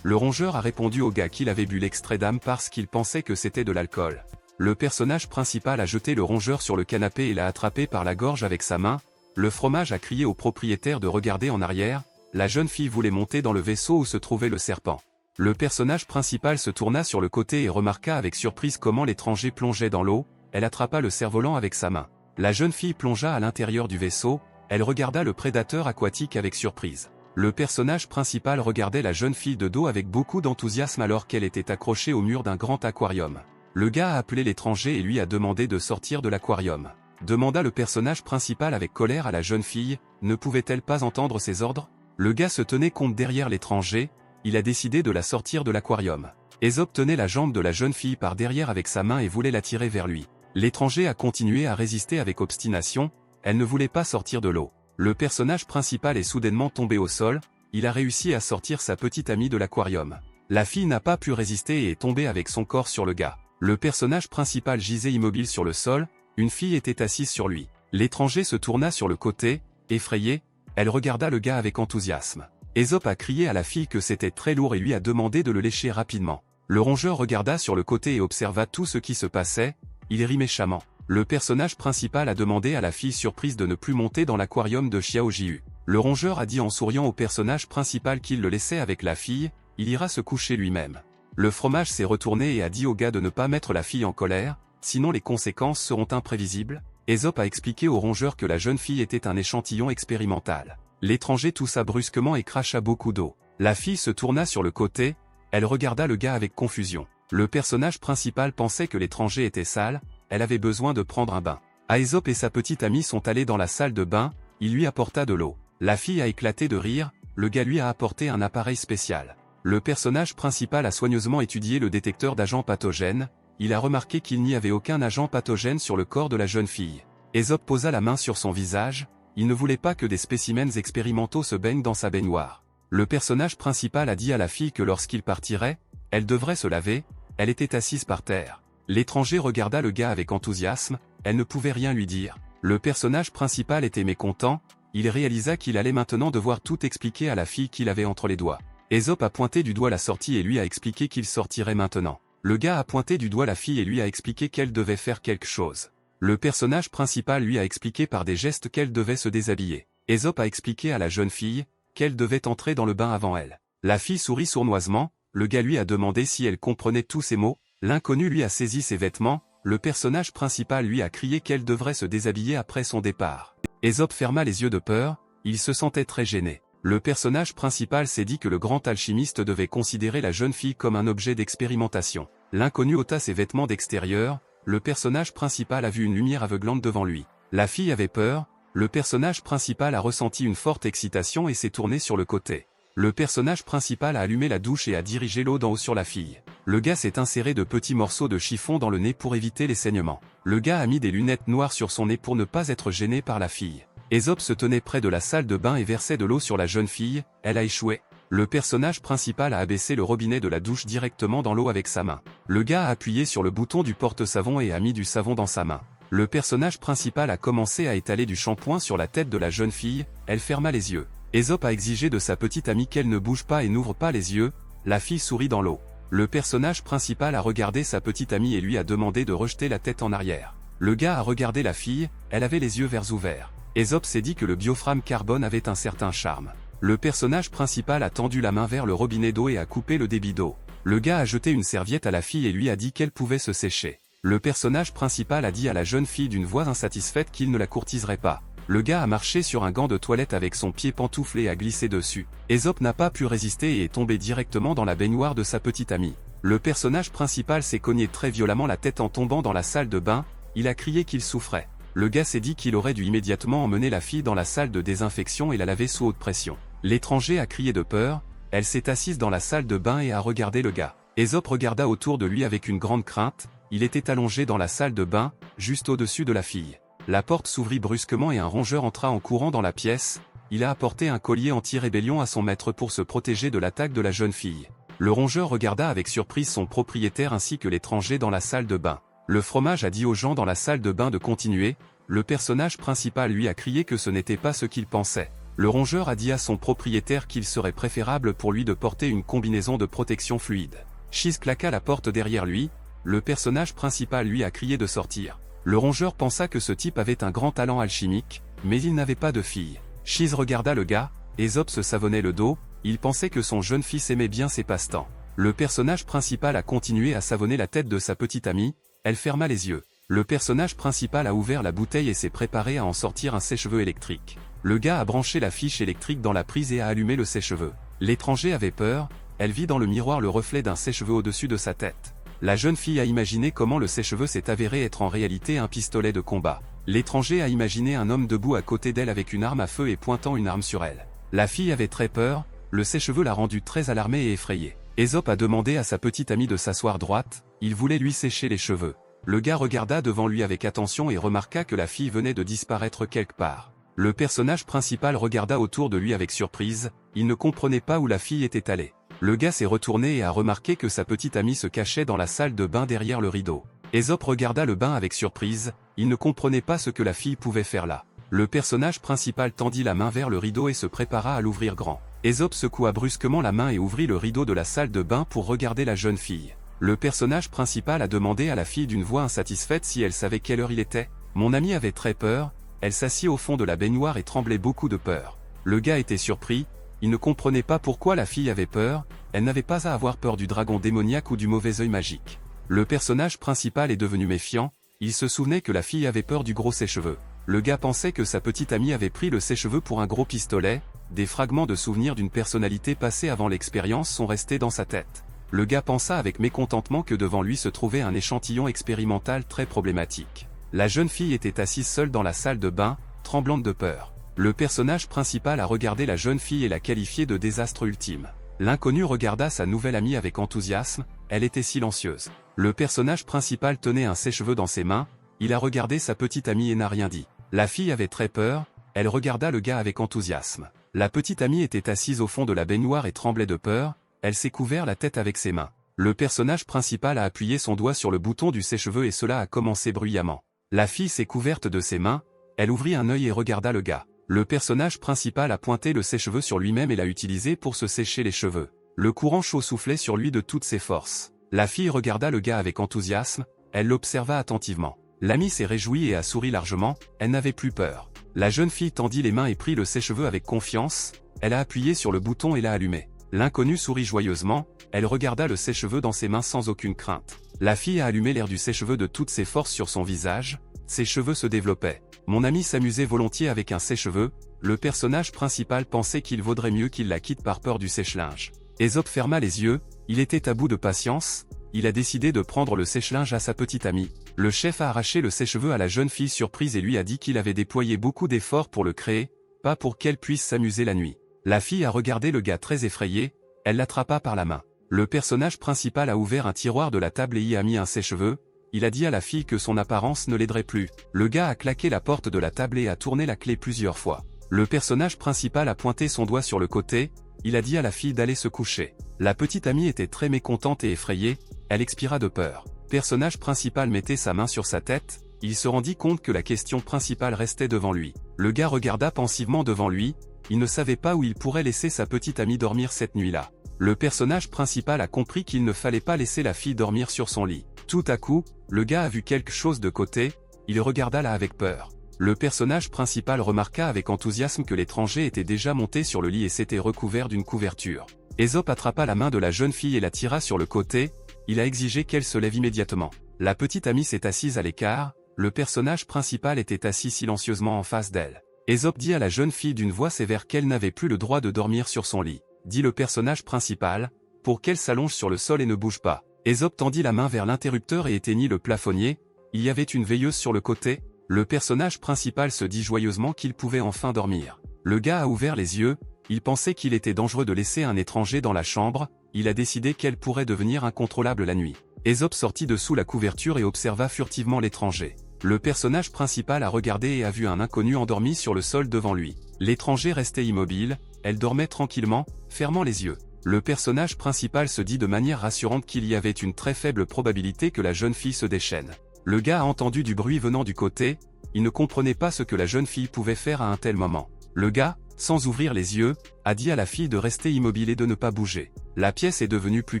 Le rongeur a répondu au gars qu'il avait bu l'extrait d'âme parce qu'il pensait que c'était de l'alcool. Le personnage principal a jeté le rongeur sur le canapé et l'a attrapé par la gorge avec sa main. Le fromage a crié au propriétaire de regarder en arrière, la jeune fille voulait monter dans le vaisseau où se trouvait le serpent. Le personnage principal se tourna sur le côté et remarqua avec surprise comment l'étranger plongeait dans l'eau, elle attrapa le cerf-volant avec sa main. La jeune fille plongea à l'intérieur du vaisseau, elle regarda le prédateur aquatique avec surprise. Le personnage principal regardait la jeune fille de dos avec beaucoup d'enthousiasme alors qu'elle était accrochée au mur d'un grand aquarium. Le gars a appelé l'étranger et lui a demandé de sortir de l'aquarium. Demanda le personnage principal avec colère à la jeune fille, ne pouvait-elle pas entendre ses ordres? Le gars se tenait compte derrière l'étranger, il a décidé de la sortir de l'aquarium. Ésope tenait la jambe de la jeune fille par derrière avec sa main et voulait la tirer vers lui. L'étranger a continué à résister avec obstination, elle ne voulait pas sortir de l'eau. Le personnage principal est soudainement tombé au sol, il a réussi à sortir sa petite amie de l'aquarium. La fille n'a pas pu résister et est tombée avec son corps sur le gars. Le personnage principal gisait immobile sur le sol, une fille était assise sur lui. L'étranger se tourna sur le côté, effrayée, elle regarda le gars avec enthousiasme. Ésope a crié à la fille que c'était très lourd et lui a demandé de le lécher rapidement. Le rongeur regarda sur le côté et observa tout ce qui se passait, il rit méchamment. Le personnage principal a demandé à la fille surprise de ne plus monter dans l'aquarium de Xiaojiu. Le rongeur a dit en souriant au personnage principal qu'il le laissait avec la fille, il ira se coucher lui-même. Le fromage s'est retourné et a dit au gars de ne pas mettre la fille en colère, sinon les conséquences seront imprévisibles. Ésope a expliqué au rongeur que la jeune fille était un échantillon expérimental. L'étranger toussa brusquement et cracha beaucoup d'eau. La fille se tourna sur le côté, elle regarda le gars avec confusion. Le personnage principal pensait que l'étranger était sale, elle avait besoin de prendre un bain. Aesop et sa petite amie sont allés dans la salle de bain, il lui apporta de l'eau. La fille a éclaté de rire, le gars lui a apporté un appareil spécial. Le personnage principal a soigneusement étudié le détecteur d'agents pathogènes, il a remarqué qu'il n'y avait aucun agent pathogène sur le corps de la jeune fille. Aesop posa la main sur son visage, il ne voulait pas que des spécimens expérimentaux se baignent dans sa baignoire. Le personnage principal a dit à la fille que lorsqu'il partirait, elle devrait se laver, elle était assise par terre. L'étranger regarda le gars avec enthousiasme, elle ne pouvait rien lui dire. Le personnage principal était mécontent, il réalisa qu'il allait maintenant devoir tout expliquer à la fille qu'il avait entre les doigts. Aesop a pointé du doigt la sortie et lui a expliqué qu'il sortirait maintenant. Le gars a pointé du doigt la fille et lui a expliqué qu'elle devait faire quelque chose. Le personnage principal lui a expliqué par des gestes qu'elle devait se déshabiller. Aesop a expliqué à la jeune fille qu'elle devait entrer dans le bain avant elle. La fille sourit sournoisement, le gars lui a demandé si elle comprenait tous ces mots, l'inconnu lui a saisi ses vêtements, le personnage principal lui a crié qu'elle devrait se déshabiller après son départ. Aesop ferma les yeux de peur, il se sentait très gêné. Le personnage principal s'est dit que le grand alchimiste devait considérer la jeune fille comme un objet d'expérimentation. L'inconnu ôta ses vêtements d'extérieur, le personnage principal a vu une lumière aveuglante devant lui. La fille avait peur, le personnage principal a ressenti une forte excitation et s'est tourné sur le côté. Le personnage principal a allumé la douche et a dirigé l'eau d'en haut sur la fille. Le gars s'est inséré de petits morceaux de chiffon dans le nez pour éviter les saignements. Le gars a mis des lunettes noires sur son nez pour ne pas être gêné par la fille. Aesop se tenait près de la salle de bain et versait de l'eau sur la jeune fille, elle a échoué. Le personnage principal a abaissé le robinet de la douche directement dans l'eau avec sa main. Le gars a appuyé sur le bouton du porte-savon et a mis du savon dans sa main. Le personnage principal a commencé à étaler du shampoing sur la tête de la jeune fille, elle ferma les yeux. Aesop a exigé de sa petite amie qu'elle ne bouge pas et n'ouvre pas les yeux, la fille sourit dans l'eau. Le personnage principal a regardé sa petite amie et lui a demandé de rejeter la tête en arrière. Le gars a regardé la fille, elle avait les yeux verts ouverts. Aesop s'est dit que le bioframe carbone avait un certain charme. Le personnage principal a tendu la main vers le robinet d'eau et a coupé le débit d'eau. Le gars a jeté une serviette à la fille et lui a dit qu'elle pouvait se sécher. Le personnage principal a dit à la jeune fille d'une voix insatisfaite qu'il ne la courtiserait pas. Le gars a marché sur un gant de toilette avec son pied pantouflé et a glissé dessus. Aesop n'a pas pu résister et est tombé directement dans la baignoire de sa petite amie. Le personnage principal s'est cogné très violemment la tête en tombant dans la salle de bain, il a crié qu'il souffrait. Le gars s'est dit qu'il aurait dû immédiatement emmener la fille dans la salle de désinfection et la laver sous haute pression. L'étranger a crié de peur, elle s'est assise dans la salle de bain et a regardé le gars. Aesop regarda autour de lui avec une grande crainte, il était allongé dans la salle de bain, juste au-dessus de la fille. La porte s'ouvrit brusquement et un rongeur entra en courant dans la pièce, il a apporté un collier anti-rébellion à son maître pour se protéger de l'attaque de la jeune fille. Le rongeur regarda avec surprise son propriétaire ainsi que l'étranger dans la salle de bain. Le fromage a dit aux gens dans la salle de bain de continuer, le personnage principal lui a crié que ce n'était pas ce qu'il pensait. Le rongeur a dit à son propriétaire qu'il serait préférable pour lui de porter une combinaison de protection fluide. Chiz claqua la porte derrière lui, le personnage principal lui a crié de sortir. Le rongeur pensa que ce type avait un grand talent alchimique, mais il n'avait pas de fille. Chiz regarda le gars, Aesop se savonnait le dos, il pensait que son jeune fils aimait bien ses passe-temps. Le personnage principal a continué à savonner la tête de sa petite amie, elle ferma les yeux. Le personnage principal a ouvert la bouteille et s'est préparé à en sortir un sèche-cheveux électrique. Le gars a branché la fiche électrique dans la prise et a allumé le sèche-cheveux. L'étranger avait peur, elle vit dans le miroir le reflet d'un sèche-cheveux au-dessus de sa tête. La jeune fille a imaginé comment le sèche-cheveux s'est avéré être en réalité un pistolet de combat. L'étranger a imaginé un homme debout à côté d'elle avec une arme à feu et pointant une arme sur elle. La fille avait très peur, le sèche-cheveux l'a rendue très alarmée et effrayée. Aesop a demandé à sa petite amie de s'asseoir droite, il voulait lui sécher les cheveux. Le gars regarda devant lui avec attention et remarqua que la fille venait de disparaître quelque part. Le personnage principal regarda autour de lui avec surprise, il ne comprenait pas où la fille était allée. Le gars s'est retourné et a remarqué que sa petite amie se cachait dans la salle de bain derrière le rideau. Aesop regarda le bain avec surprise, il ne comprenait pas ce que la fille pouvait faire là. Le personnage principal tendit la main vers le rideau et se prépara à l'ouvrir grand. Aesop secoua brusquement la main et ouvrit le rideau de la salle de bain pour regarder la jeune fille. Le personnage principal a demandé à la fille d'une voix insatisfaite si elle savait quelle heure il était. Mon amie avait très peur, elle s'assit au fond de la baignoire et tremblait beaucoup de peur. Le gars était surpris, il ne comprenait pas pourquoi la fille avait peur, elle n'avait pas à avoir peur du dragon démoniaque ou du mauvais œil magique. Le personnage principal est devenu méfiant, il se souvenait que la fille avait peur du gros sèche-cheveux. Le gars pensait que sa petite amie avait pris le sèche-cheveux pour un gros pistolet, des fragments de souvenirs d'une personnalité passée avant l'expérience sont restés dans sa tête. Le gars pensa avec mécontentement que devant lui se trouvait un échantillon expérimental très problématique. La jeune fille était assise seule dans la salle de bain, tremblante de peur. Le personnage principal a regardé la jeune fille et l'a qualifiée de désastre ultime. L'inconnu regarda sa nouvelle amie avec enthousiasme, elle était silencieuse. Le personnage principal tenait un sèche-cheveux dans ses mains, il a regardé sa petite amie et n'a rien dit. La fille avait très peur, elle regarda le gars avec enthousiasme. La petite amie était assise au fond de la baignoire et tremblait de peur, elle s'est couvert la tête avec ses mains. Le personnage principal a appuyé son doigt sur le bouton du sèche-cheveux et cela a commencé bruyamment. La fille s'est couverte de ses mains, elle ouvrit un œil et regarda le gars. Le personnage principal a pointé le sèche-cheveux sur lui-même et l'a utilisé pour se sécher les cheveux. Le courant chaud soufflait sur lui de toutes ses forces. La fille regarda le gars avec enthousiasme, elle l'observa attentivement. L'amie s'est réjouie et a souri largement, elle n'avait plus peur. La jeune fille tendit les mains et prit le sèche-cheveux avec confiance, elle a appuyé sur le bouton et l'a allumé. L'inconnu sourit joyeusement, elle regarda le sèche-cheveux dans ses mains sans aucune crainte. La fille a allumé l'air du sèche-cheveux de toutes ses forces sur son visage, ses cheveux se développaient. Mon ami s'amusait volontiers avec un sèche-cheveux, le personnage principal pensait qu'il vaudrait mieux qu'il la quitte par peur du sèche-linge. Ésope ferma les yeux, il était à bout de patience, il a décidé de prendre le sèche-linge à sa petite amie. Le chef a arraché le sèche-cheveux à la jeune fille surprise et lui a dit qu'il avait déployé beaucoup d'efforts pour le créer, pas pour qu'elle puisse s'amuser la nuit. La fille a regardé le gars très effrayée, elle l'attrapa par la main. Le personnage principal a ouvert un tiroir de la table et y a mis un sèche-cheveux, il a dit à la fille que son apparence ne l'aiderait plus. Le gars a claqué la porte de la table et a tourné la clé plusieurs fois. Le personnage principal a pointé son doigt sur le côté, il a dit à la fille d'aller se coucher. La petite amie était très mécontente et effrayée, elle expira de peur. Personnage principal mettait sa main sur sa tête, il se rendit compte que la question principale restait devant lui. Le gars regarda pensivement devant lui, il ne savait pas où il pourrait laisser sa petite amie dormir cette nuit-là. Le personnage principal a compris qu'il ne fallait pas laisser la fille dormir sur son lit. Tout à coup, le gars a vu quelque chose de côté, il regarda là avec peur. Le personnage principal remarqua avec enthousiasme que l'étranger était déjà monté sur le lit et s'était recouvert d'une couverture. Ésope attrapa la main de la jeune fille et la tira sur le côté, il a exigé qu'elle se lève immédiatement. La petite amie s'est assise à l'écart, le personnage principal était assis silencieusement en face d'elle. Ésope dit à la jeune fille d'une voix sévère qu'elle n'avait plus le droit de dormir sur son lit. Dit le personnage principal, pour qu'elle s'allonge sur le sol et ne bouge pas. Ésope tendit la main vers l'interrupteur et éteignit le plafonnier, il y avait une veilleuse sur le côté, le personnage principal se dit joyeusement qu'il pouvait enfin dormir. Le gars a ouvert les yeux, il pensait qu'il était dangereux de laisser un étranger dans la chambre, il a décidé qu'elle pourrait devenir incontrôlable la nuit. Ésope sortit de sous la couverture et observa furtivement l'étranger. Le personnage principal a regardé et a vu un inconnu endormi sur le sol devant lui. L'étranger restait immobile, elle dormait tranquillement, fermant les yeux. Le personnage principal se dit de manière rassurante qu'il y avait une très faible probabilité que la jeune fille se déchaîne. Le gars a entendu du bruit venant du côté, il ne comprenait pas ce que la jeune fille pouvait faire à un tel moment. Le gars, sans ouvrir les yeux, a dit à la fille de rester immobile et de ne pas bouger. La pièce est devenue plus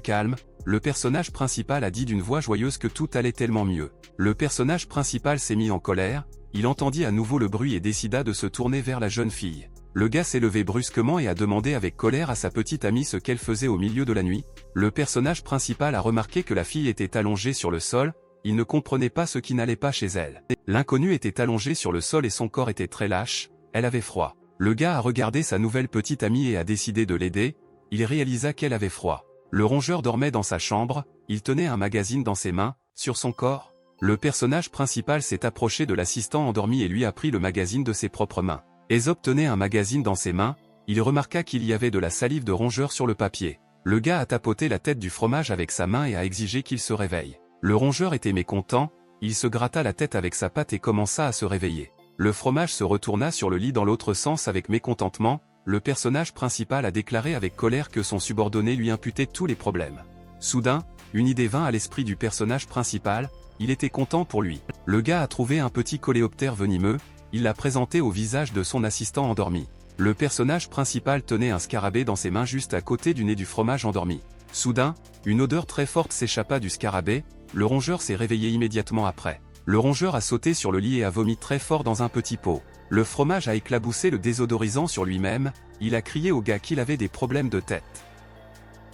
calme, le personnage principal a dit d'une voix joyeuse que tout allait tellement mieux. Le personnage principal s'est mis en colère, il entendit à nouveau le bruit et décida de se tourner vers la jeune fille. Le gars s'est levé brusquement et a demandé avec colère à sa petite amie ce qu'elle faisait au milieu de la nuit. Le personnage principal a remarqué que la fille était allongée sur le sol, il ne comprenait pas ce qui n'allait pas chez elle. L'inconnue était allongée sur le sol et son corps était très lâche, elle avait froid. Le gars a regardé sa nouvelle petite amie et a décidé de l'aider, il réalisa qu'elle avait froid. Le rongeur dormait dans sa chambre, il tenait un magazine dans ses mains, sur son corps. Le personnage principal s'est approché de l'assistant endormi et lui a pris le magazine de ses propres mains. Ésope tenait un magazine dans ses mains, il remarqua qu'il y avait de la salive de rongeur sur le papier. Le gars a tapoté la tête du fromage avec sa main et a exigé qu'il se réveille. Le rongeur était mécontent, il se gratta la tête avec sa patte et commença à se réveiller. Le fromage se retourna sur le lit dans l'autre sens avec mécontentement, le personnage principal a déclaré avec colère que son subordonné lui imputait tous les problèmes. Soudain, une idée vint à l'esprit du personnage principal, il était content pour lui. Le gars a trouvé un petit coléoptère venimeux, il l'a présenté au visage de son assistant endormi. Le personnage principal tenait un scarabée dans ses mains juste à côté du nez du fromage endormi. Soudain, une odeur très forte s'échappa du scarabée, le rongeur s'est réveillé immédiatement après. Le rongeur a sauté sur le lit et a vomi très fort dans un petit pot. Le fromage a éclaboussé le désodorisant sur lui-même, il a crié au gars qu'il avait des problèmes de tête.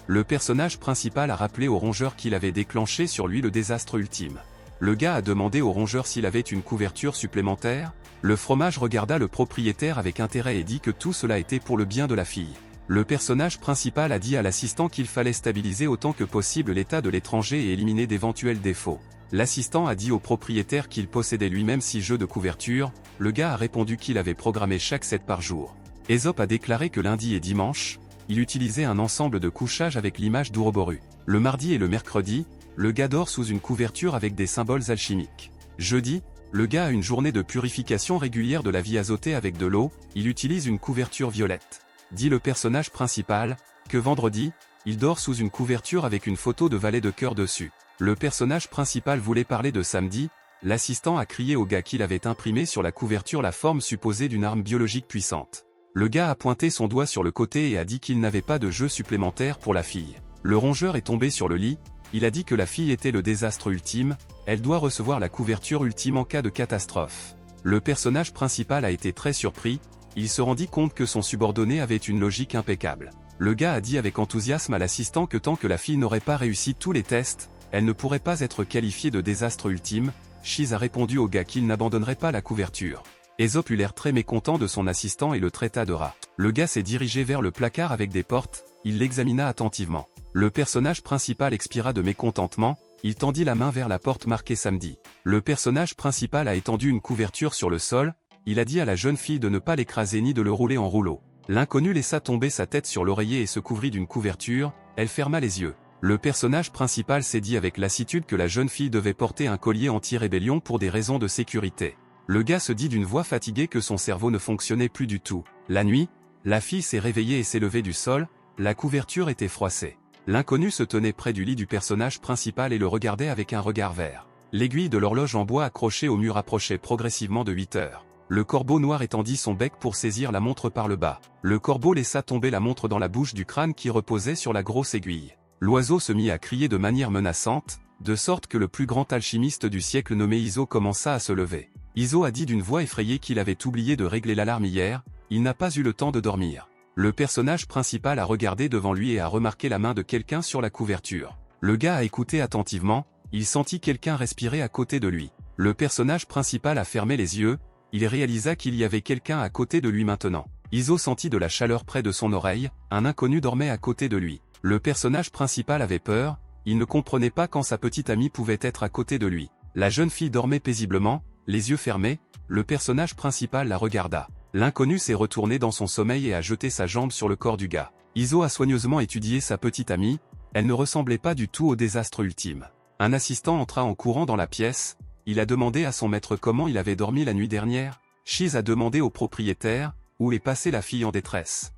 Le personnage principal a rappelé au rongeur qu'il avait déclenché sur lui le désastre ultime. Le gars a demandé au rongeur s'il avait une couverture supplémentaire, Le fromage regarda le propriétaire avec intérêt et dit que tout cela était pour le bien de la fille. Le personnage principal a dit à l'assistant qu'il fallait stabiliser autant que possible l'état de l'étranger et éliminer d'éventuels défauts. L'assistant a dit au propriétaire qu'il possédait lui-même 6 jeux de couverture, le gars a répondu qu'il avait programmé chaque 7 par jour. Ésope a déclaré que lundi et dimanche, il utilisait un ensemble de couchage avec l'image d'Ouroboros. Le mardi et le mercredi, le gars dort sous une couverture avec des symboles alchimiques. Jeudi, le gars a une journée de purification régulière de la vie azotée avec de l'eau, il utilise une couverture violette. Dit le personnage principal, que vendredi, il dort sous une couverture avec une photo de valet de cœur dessus. Le personnage principal voulait parler de samedi, l'assistant a crié au gars qu'il avait imprimé sur la couverture la forme supposée d'une arme biologique puissante. Le gars a pointé son doigt sur le côté et a dit qu'il n'avait pas de jeu supplémentaire pour la fille. Le rongeur est tombé sur le lit, il a dit que la fille était le désastre ultime, elle doit recevoir la couverture ultime en cas de catastrophe. Le personnage principal a été très surpris, il se rendit compte que son subordonné avait une logique impeccable. Le gars a dit avec enthousiasme à l'assistant que tant que la fille n'aurait pas réussi tous les tests, elle ne pourrait pas être qualifiée de désastre ultime. Shiz a répondu au gars qu'il n'abandonnerait pas la couverture. Ésope eut l'air très mécontent de son assistant et le traita de rat. Le gars s'est dirigé vers le placard avec des portes, il l'examina attentivement. Le personnage principal expira de mécontentement, il tendit la main vers la porte marquée samedi. Le personnage principal a étendu une couverture sur le sol, il a dit à la jeune fille de ne pas l'écraser ni de le rouler en rouleau. L'inconnu laissa tomber sa tête sur l'oreiller et se couvrit d'une couverture, elle ferma les yeux. Le personnage principal s'est dit avec lassitude que la jeune fille devait porter un collier anti-rébellion pour des raisons de sécurité. Le gars se dit d'une voix fatiguée que son cerveau ne fonctionnait plus du tout. La nuit, la fille s'est réveillée et s'est levée du sol, la couverture était froissée. L'inconnu se tenait près du lit du personnage principal et le regardait avec un regard vert. L'aiguille de l'horloge en bois accrochée au mur approchait progressivement de 8 heures. Le corbeau noir étendit son bec pour saisir la montre par le bas. Le corbeau laissa tomber la montre dans la bouche du crâne qui reposait sur la grosse aiguille. L'oiseau se mit à crier de manière menaçante, de sorte que le plus grand alchimiste du siècle nommé Iso commença à se lever. Iso a dit d'une voix effrayée qu'il avait oublié de régler l'alarme hier, il n'a pas eu le temps de dormir. Le personnage principal a regardé devant lui et a remarqué la main de quelqu'un sur la couverture. Le gars a écouté attentivement, il sentit quelqu'un respirer à côté de lui. Le personnage principal a fermé les yeux, il réalisa qu'il y avait quelqu'un à côté de lui maintenant. Iso sentit de la chaleur près de son oreille, un inconnu dormait à côté de lui. Le personnage principal avait peur, il ne comprenait pas quand sa petite amie pouvait être à côté de lui. La jeune fille dormait paisiblement, les yeux fermés, le personnage principal la regarda. L'inconnu s'est retourné dans son sommeil et a jeté sa jambe sur le corps du gars. Iso a soigneusement étudié sa petite amie, elle ne ressemblait pas du tout au désastre ultime. Un assistant entra en courant dans la pièce, il a demandé à son maître comment il avait dormi la nuit dernière. Shiz a demandé au propriétaire, où est passée la fille en détresse.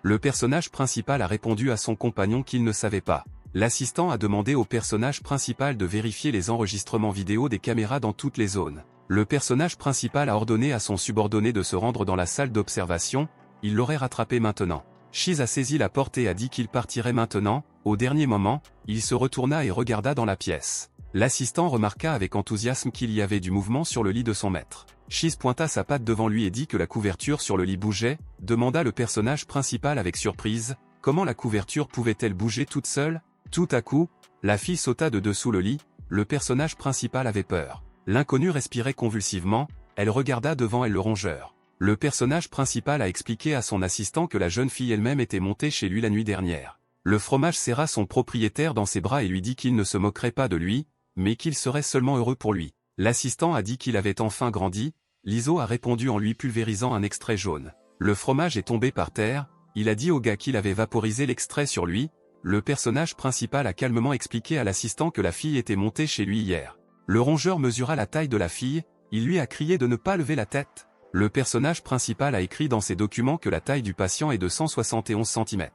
Le personnage principal a répondu à son compagnon qu'il ne savait pas. L'assistant a demandé au personnage principal de vérifier les enregistrements vidéo des caméras dans toutes les zones. Le personnage principal a ordonné à son subordonné de se rendre dans la salle d'observation, il l'aurait rattrapé maintenant. Shiz a saisi la porte et a dit qu'il partirait maintenant, au dernier moment, il se retourna et regarda dans la pièce. L'assistant remarqua avec enthousiasme qu'il y avait du mouvement sur le lit de son maître. Shiz pointa sa patte devant lui et dit que la couverture sur le lit bougeait, demanda le personnage principal avec surprise, comment la couverture pouvait-elle bouger toute seule? Tout à coup, la fille sauta de dessous le lit, le personnage principal avait peur. L'inconnu respirait convulsivement, elle regarda devant elle le rongeur. Le personnage principal a expliqué à son assistant que la jeune fille elle-même était montée chez lui la nuit dernière. Le fromage serra son propriétaire dans ses bras et lui dit qu'il ne se moquerait pas de lui, mais qu'il serait seulement heureux pour lui. L'assistant a dit qu'il avait enfin grandi, l'Iso a répondu en lui pulvérisant un extrait jaune. Le fromage est tombé par terre, il a dit au gars qu'il avait vaporisé l'extrait sur lui, le personnage principal a calmement expliqué à l'assistant que la fille était montée chez lui hier. Le rongeur mesura la taille de la fille, il lui a crié de ne pas lever la tête. Le personnage principal a écrit dans ses documents que la taille du patient est de 171 cm.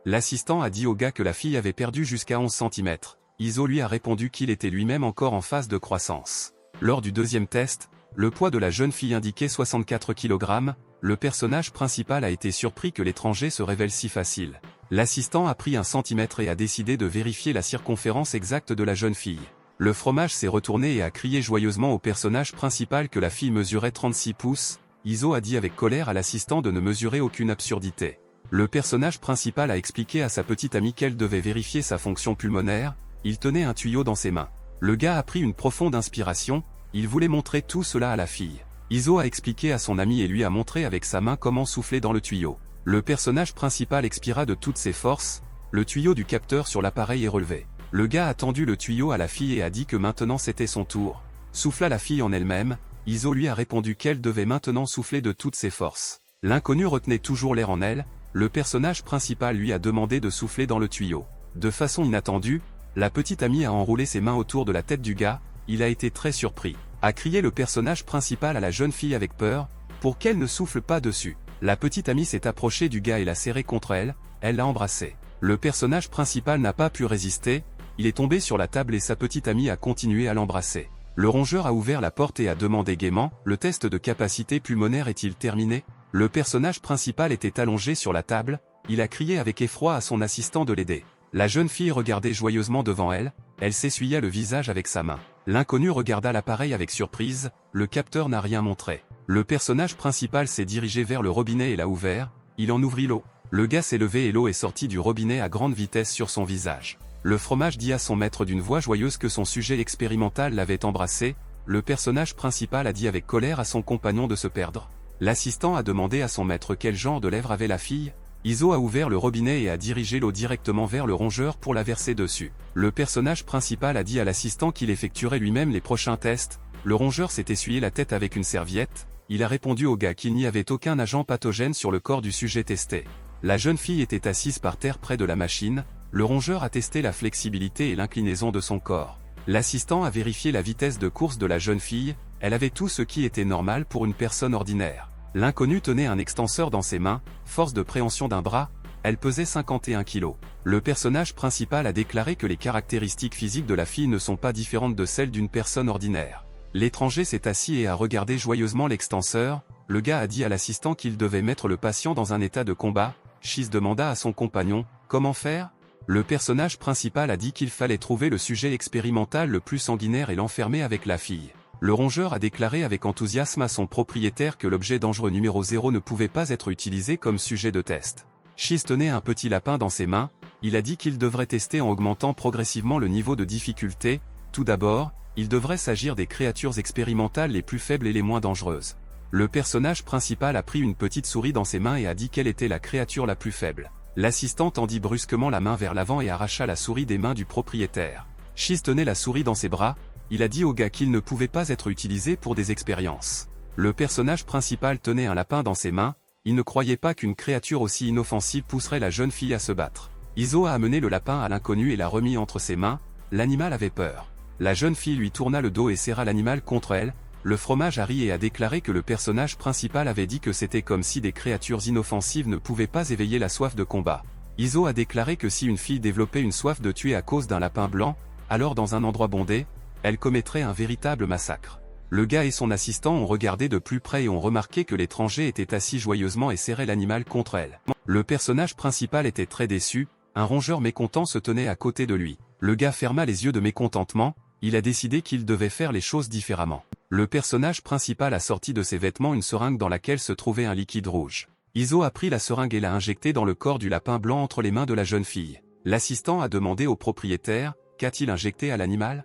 L'assistant a dit au gars que la fille avait perdu jusqu'à 11 cm. Iso lui a répondu qu'il était lui-même encore en phase de croissance. Lors du deuxième test, le poids de la jeune fille indiquait 64 kg, le personnage principal a été surpris que l'étranger se révèle si facile. L'assistant a pris 1 cm et a décidé de vérifier la circonférence exacte de la jeune fille. Le fromage s'est retourné et a crié joyeusement au personnage principal que la fille mesurait 36 pouces, Iso a dit avec colère à l'assistant de ne mesurer aucune absurdité. Le personnage principal a expliqué à sa petite amie qu'elle devait vérifier sa fonction pulmonaire, il tenait un tuyau dans ses mains. Le gars a pris une profonde inspiration, il voulait montrer tout cela à la fille. Iso a expliqué à son ami et lui a montré avec sa main comment souffler dans le tuyau. Le personnage principal expira de toutes ses forces, le tuyau du capteur sur l'appareil est relevé. Le gars a tendu le tuyau à la fille et a dit que maintenant c'était son tour. Souffla la fille en elle-même, Iso lui a répondu qu'elle devait maintenant souffler de toutes ses forces. L'inconnu retenait toujours l'air en elle, le personnage principal lui a demandé de souffler dans le tuyau. De façon inattendue, la petite amie a enroulé ses mains autour de la tête du gars, il a été très surpris. A crié le personnage principal à la jeune fille avec peur, pour qu'elle ne souffle pas dessus. La petite amie s'est approchée du gars et l'a serré contre elle l'a embrassé. Le personnage principal n'a pas pu résister, il est tombé sur la table et sa petite amie a continué à l'embrasser. Le rongeur a ouvert la porte et a demandé gaiement, le test de capacité pulmonaire est-il terminé? Le personnage principal était allongé sur la table, il a crié avec effroi à son assistant de l'aider. La jeune fille regardait joyeusement devant elle, elle s'essuya le visage avec sa main. L'inconnu regarda l'appareil avec surprise, le capteur n'a rien montré. Le personnage principal s'est dirigé vers le robinet et l'a ouvert, il en ouvrit l'eau. Le gars s'est levé et l'eau est sortie du robinet à grande vitesse sur son visage. Le fromage dit à son maître d'une voix joyeuse que son sujet expérimental l'avait embrassé, le personnage principal a dit avec colère à son compagnon de se perdre. L'assistant a demandé à son maître quel genre de lèvres avait la fille. Iso a ouvert le robinet et a dirigé l'eau directement vers le rongeur pour la verser dessus. Le personnage principal a dit à l'assistant qu'il effectuerait lui-même les prochains tests, le rongeur s'est essuyé la tête avec une serviette, il a répondu au gars qu'il n'y avait aucun agent pathogène sur le corps du sujet testé. La jeune fille était assise par terre près de la machine, le rongeur a testé la flexibilité et l'inclinaison de son corps. L'assistant a vérifié la vitesse de course de la jeune fille, elle avait tout ce qui était normal pour une personne ordinaire. L'inconnu tenait un extenseur dans ses mains, force de préhension d'un bras, elle pesait 51 kg. Le personnage principal a déclaré que les caractéristiques physiques de la fille ne sont pas différentes de celles d'une personne ordinaire. L'étranger s'est assis et a regardé joyeusement l'extenseur, le gars a dit à l'assistant qu'il devait mettre le patient dans un état de combat, Shiz demanda à son compagnon, comment faire? Le personnage principal a dit qu'il fallait trouver le sujet expérimental le plus sanguinaire et l'enfermer avec la fille. Le rongeur a déclaré avec enthousiasme à son propriétaire que l'objet dangereux numéro 0 ne pouvait pas être utilisé comme sujet de test. Shiz tenait un petit lapin dans ses mains, il a dit qu'il devrait tester en augmentant progressivement le niveau de difficulté, tout d'abord, il devrait s'agir des créatures expérimentales les plus faibles et les moins dangereuses. Le personnage principal a pris une petite souris dans ses mains et a dit quelle était la créature la plus faible. L'assistant tendit brusquement la main vers l'avant et arracha la souris des mains du propriétaire. Shiz tenait la souris dans ses bras, il a dit au gars qu'il ne pouvait pas être utilisé pour des expériences. Le personnage principal tenait un lapin dans ses mains, il ne croyait pas qu'une créature aussi inoffensive pousserait la jeune fille à se battre. Iso a amené le lapin à l'inconnu et l'a remis entre ses mains, l'animal avait peur. La jeune fille lui tourna le dos et serra l'animal contre elle, le fromage a ri et a déclaré que le personnage principal avait dit que c'était comme si des créatures inoffensives ne pouvaient pas éveiller la soif de combat. Iso a déclaré que si une fille développait une soif de tuer à cause d'un lapin blanc, alors dans un endroit bondé, elle commettrait un véritable massacre. Le gars et son assistant ont regardé de plus près et ont remarqué que l'étranger était assis joyeusement et serrait l'animal contre elle. Le personnage principal était très déçu, un rongeur mécontent se tenait à côté de lui. Le gars ferma les yeux de mécontentement, il a décidé qu'il devait faire les choses différemment. Le personnage principal a sorti de ses vêtements une seringue dans laquelle se trouvait un liquide rouge. Iso a pris la seringue et l'a injectée dans le corps du lapin blanc entre les mains de la jeune fille. L'assistant a demandé au propriétaire, qu'a-t-il injecté à l'animal?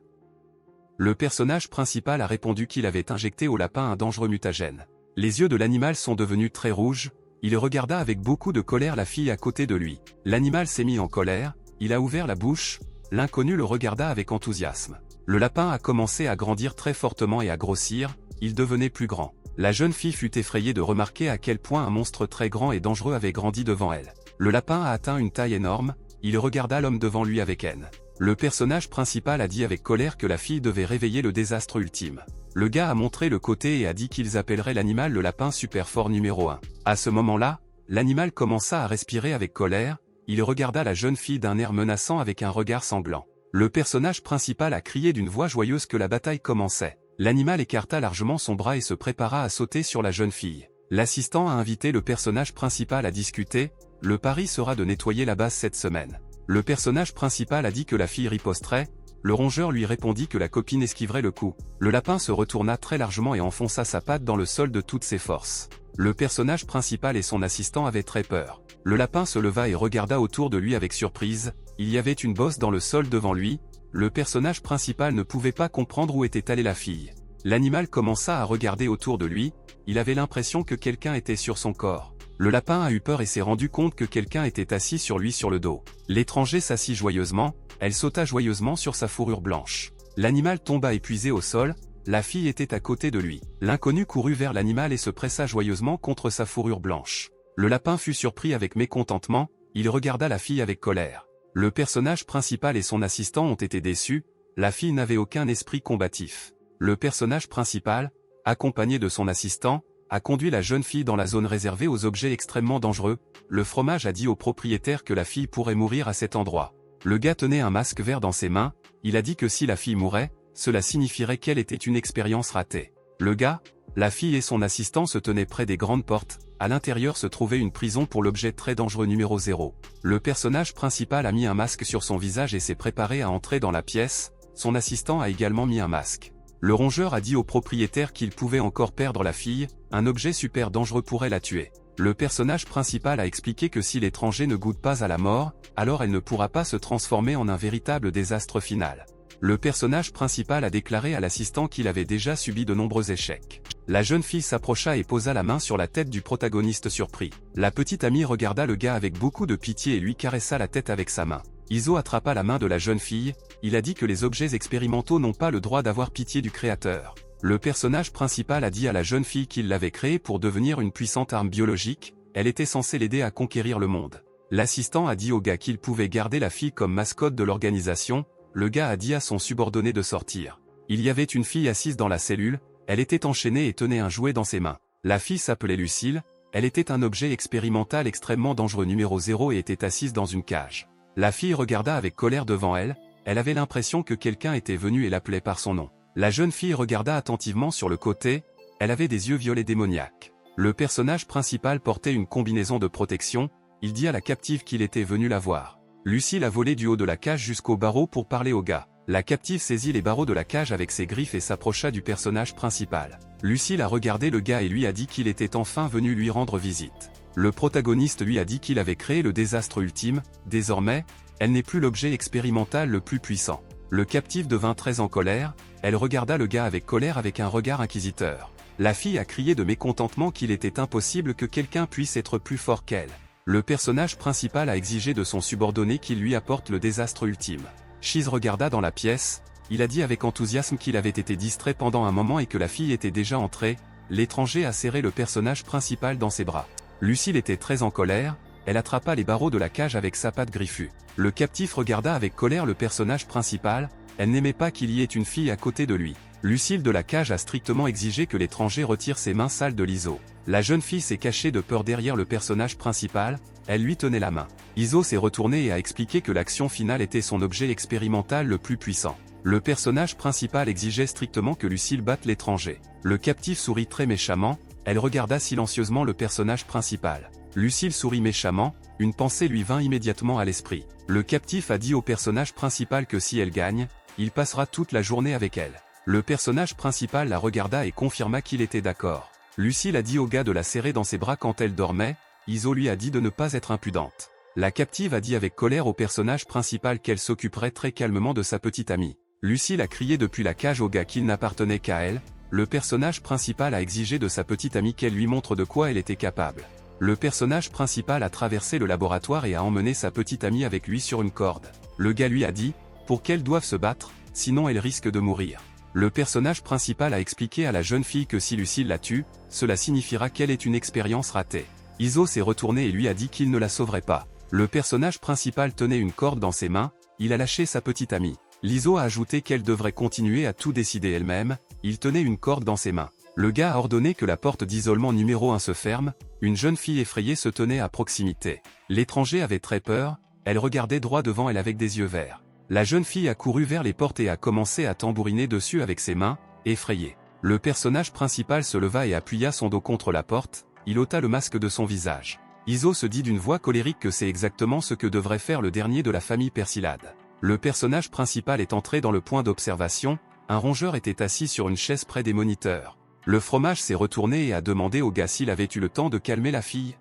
Le personnage principal a répondu qu'il avait injecté au lapin un dangereux mutagène. Les yeux de l'animal sont devenus très rouges, il regarda avec beaucoup de colère la fille à côté de lui. L'animal s'est mis en colère, il a ouvert la bouche, l'inconnu le regarda avec enthousiasme. Le lapin a commencé à grandir très fortement et à grossir, il devenait plus grand. La jeune fille fut effrayée de remarquer à quel point un monstre très grand et dangereux avait grandi devant elle. Le lapin a atteint une taille énorme, il regarda l'homme devant lui avec haine. Le personnage principal a dit avec colère que la fille devait réveiller le désastre ultime. Le gars a montré le côté et a dit qu'ils appelleraient l'animal le lapin super fort numéro 1. À ce moment-là, l'animal commença à respirer avec colère, il regarda la jeune fille d'un air menaçant avec un regard sanglant. Le personnage principal a crié d'une voix joyeuse que la bataille commençait. L'animal écarta largement son bras et se prépara à sauter sur la jeune fille. L'assistant a invité le personnage principal à discuter, le pari sera de nettoyer la base cette semaine. Le personnage principal a dit que la fille riposterait, le rongeur lui répondit que la copine esquiverait le coup. Le lapin se retourna très largement et enfonça sa patte dans le sol de toutes ses forces. Le personnage principal et son assistant avaient très peur. Le lapin se leva et regarda autour de lui avec surprise, il y avait une bosse dans le sol devant lui, le personnage principal ne pouvait pas comprendre où était allée la fille. L'animal commença à regarder autour de lui, il avait l'impression que quelqu'un était sur son corps. Le lapin a eu peur et s'est rendu compte que quelqu'un était assis sur lui sur le dos. L'étranger s'assit joyeusement, elle sauta joyeusement sur sa fourrure blanche. L'animal tomba épuisé au sol, la fille était à côté de lui. L'inconnu courut vers l'animal et se pressa joyeusement contre sa fourrure blanche. Le lapin fut surpris avec mécontentement, il regarda la fille avec colère. Le personnage principal et son assistant ont été déçus, la fille n'avait aucun esprit combatif. Le personnage principal, accompagné de son assistant, a conduit la jeune fille dans la zone réservée aux objets extrêmement dangereux. Le fromage a dit au propriétaire que la fille pourrait mourir à cet endroit. Le gars tenait un masque vert dans ses mains, il a dit que si la fille mourait, cela signifierait qu'elle était une expérience ratée. Le gars, la fille et son assistant se tenaient près des grandes portes, à l'intérieur se trouvait une prison pour l'objet très dangereux numéro 0. Le personnage principal a mis un masque sur son visage et s'est préparé à entrer dans la pièce, son assistant a également mis un masque. Le rongeur a dit au propriétaire qu'il pouvait encore perdre la fille, un objet super dangereux pourrait la tuer. Le personnage principal a expliqué que si l'étranger ne goûte pas à la mort, alors elle ne pourra pas se transformer en un véritable désastre final. Le personnage principal a déclaré à l'assistant qu'il avait déjà subi de nombreux échecs. La jeune fille s'approcha et posa la main sur la tête du protagoniste surpris. La petite amie regarda le gars avec beaucoup de pitié et lui caressa la tête avec sa main. Iso attrapa la main de la jeune fille, il a dit que les objets expérimentaux n'ont pas le droit d'avoir pitié du créateur. Le personnage principal a dit à la jeune fille qu'il l'avait créée pour devenir une puissante arme biologique, elle était censée l'aider à conquérir le monde. L'assistant a dit au gars qu'il pouvait garder la fille comme mascotte de l'organisation, le gars a dit à son subordonné de sortir. Il y avait une fille assise dans la cellule, elle était enchaînée et tenait un jouet dans ses mains. La fille s'appelait Lucille, elle était un objet expérimental extrêmement dangereux numéro 0 et était assise dans une cage. La fille regarda avec colère devant elle, elle avait l'impression que quelqu'un était venu et l'appelait par son nom. La jeune fille regarda attentivement sur le côté, elle avait des yeux violets démoniaques. Le personnage principal portait une combinaison de protection, il dit à la captive qu'il était venu la voir. Lucille a volé du haut de la cage jusqu'au barreau pour parler au gars. La captive saisit les barreaux de la cage avec ses griffes et s'approcha du personnage principal. Lucille a regardé le gars et lui a dit qu'il était enfin venu lui rendre visite. Le protagoniste lui a dit qu'il avait créé le désastre ultime, désormais, elle n'est plus l'objet expérimental le plus puissant. Le captif devint très en colère, elle regarda le gars avec colère avec un regard inquisiteur. La fille a crié de mécontentement qu'il était impossible que quelqu'un puisse être plus fort qu'elle. Le personnage principal a exigé de son subordonné qu'il lui apporte le désastre ultime. Shiz regarda dans la pièce, il a dit avec enthousiasme qu'il avait été distrait pendant un moment et que la fille était déjà entrée, l'étranger a serré le personnage principal dans ses bras. Lucille était très en colère, elle attrapa les barreaux de la cage avec sa patte griffue. Le captif regarda avec colère le personnage principal, elle n'aimait pas qu'il y ait une fille à côté de lui. Lucille de la cage a strictement exigé que l'étranger retire ses mains sales de l'Iso. La jeune fille s'est cachée de peur derrière le personnage principal, elle lui tenait la main. Iso s'est retourné et a expliqué que l'action finale était son objet expérimental le plus puissant. Le personnage principal exigeait strictement que Lucille batte l'étranger. Le captif sourit très méchamment, elle regarda silencieusement le personnage principal. Lucille sourit méchamment, une pensée lui vint immédiatement à l'esprit. Le captif a dit au personnage principal que si elle gagne, il passera toute la journée avec elle. Le personnage principal la regarda et confirma qu'il était d'accord. Lucille a dit au gars de la serrer dans ses bras quand elle dormait, Iso lui a dit de ne pas être impudente. La captive a dit avec colère au personnage principal qu'elle s'occuperait très calmement de sa petite amie. Lucille a crié depuis la cage au gars qu'il n'appartenait qu'à elle, le personnage principal a exigé de sa petite amie qu'elle lui montre de quoi elle était capable. Le personnage principal a traversé le laboratoire et a emmené sa petite amie avec lui sur une corde. Le gars lui a dit, pour qu'elles doivent se battre, sinon elle risque de mourir. Le personnage principal a expliqué à la jeune fille que si Lucille la tue, cela signifiera qu'elle est une expérience ratée. Iso s'est retourné et lui a dit qu'il ne la sauverait pas. Le personnage principal tenait une corde dans ses mains, il a lâché sa petite amie. L'Iso a ajouté qu'elle devrait continuer à tout décider elle-même, il tenait une corde dans ses mains. Le gars a ordonné que la porte d'isolement numéro 1 se ferme, une jeune fille effrayée se tenait à proximité. L'étranger avait très peur, elle regardait droit devant elle avec des yeux verts. La jeune fille a couru vers les portes et a commencé à tambouriner dessus avec ses mains, effrayée. Le personnage principal se leva et appuya son dos contre la porte, il ôta le masque de son visage. Iso se dit d'une voix colérique que c'est exactement ce que devrait faire le dernier de la famille Persillade. Le personnage principal est entré dans le point d'observation, un rongeur était assis sur une chaise près des moniteurs. Le fromage s'est retourné et a demandé au gars s'il avait eu le temps de calmer la fille.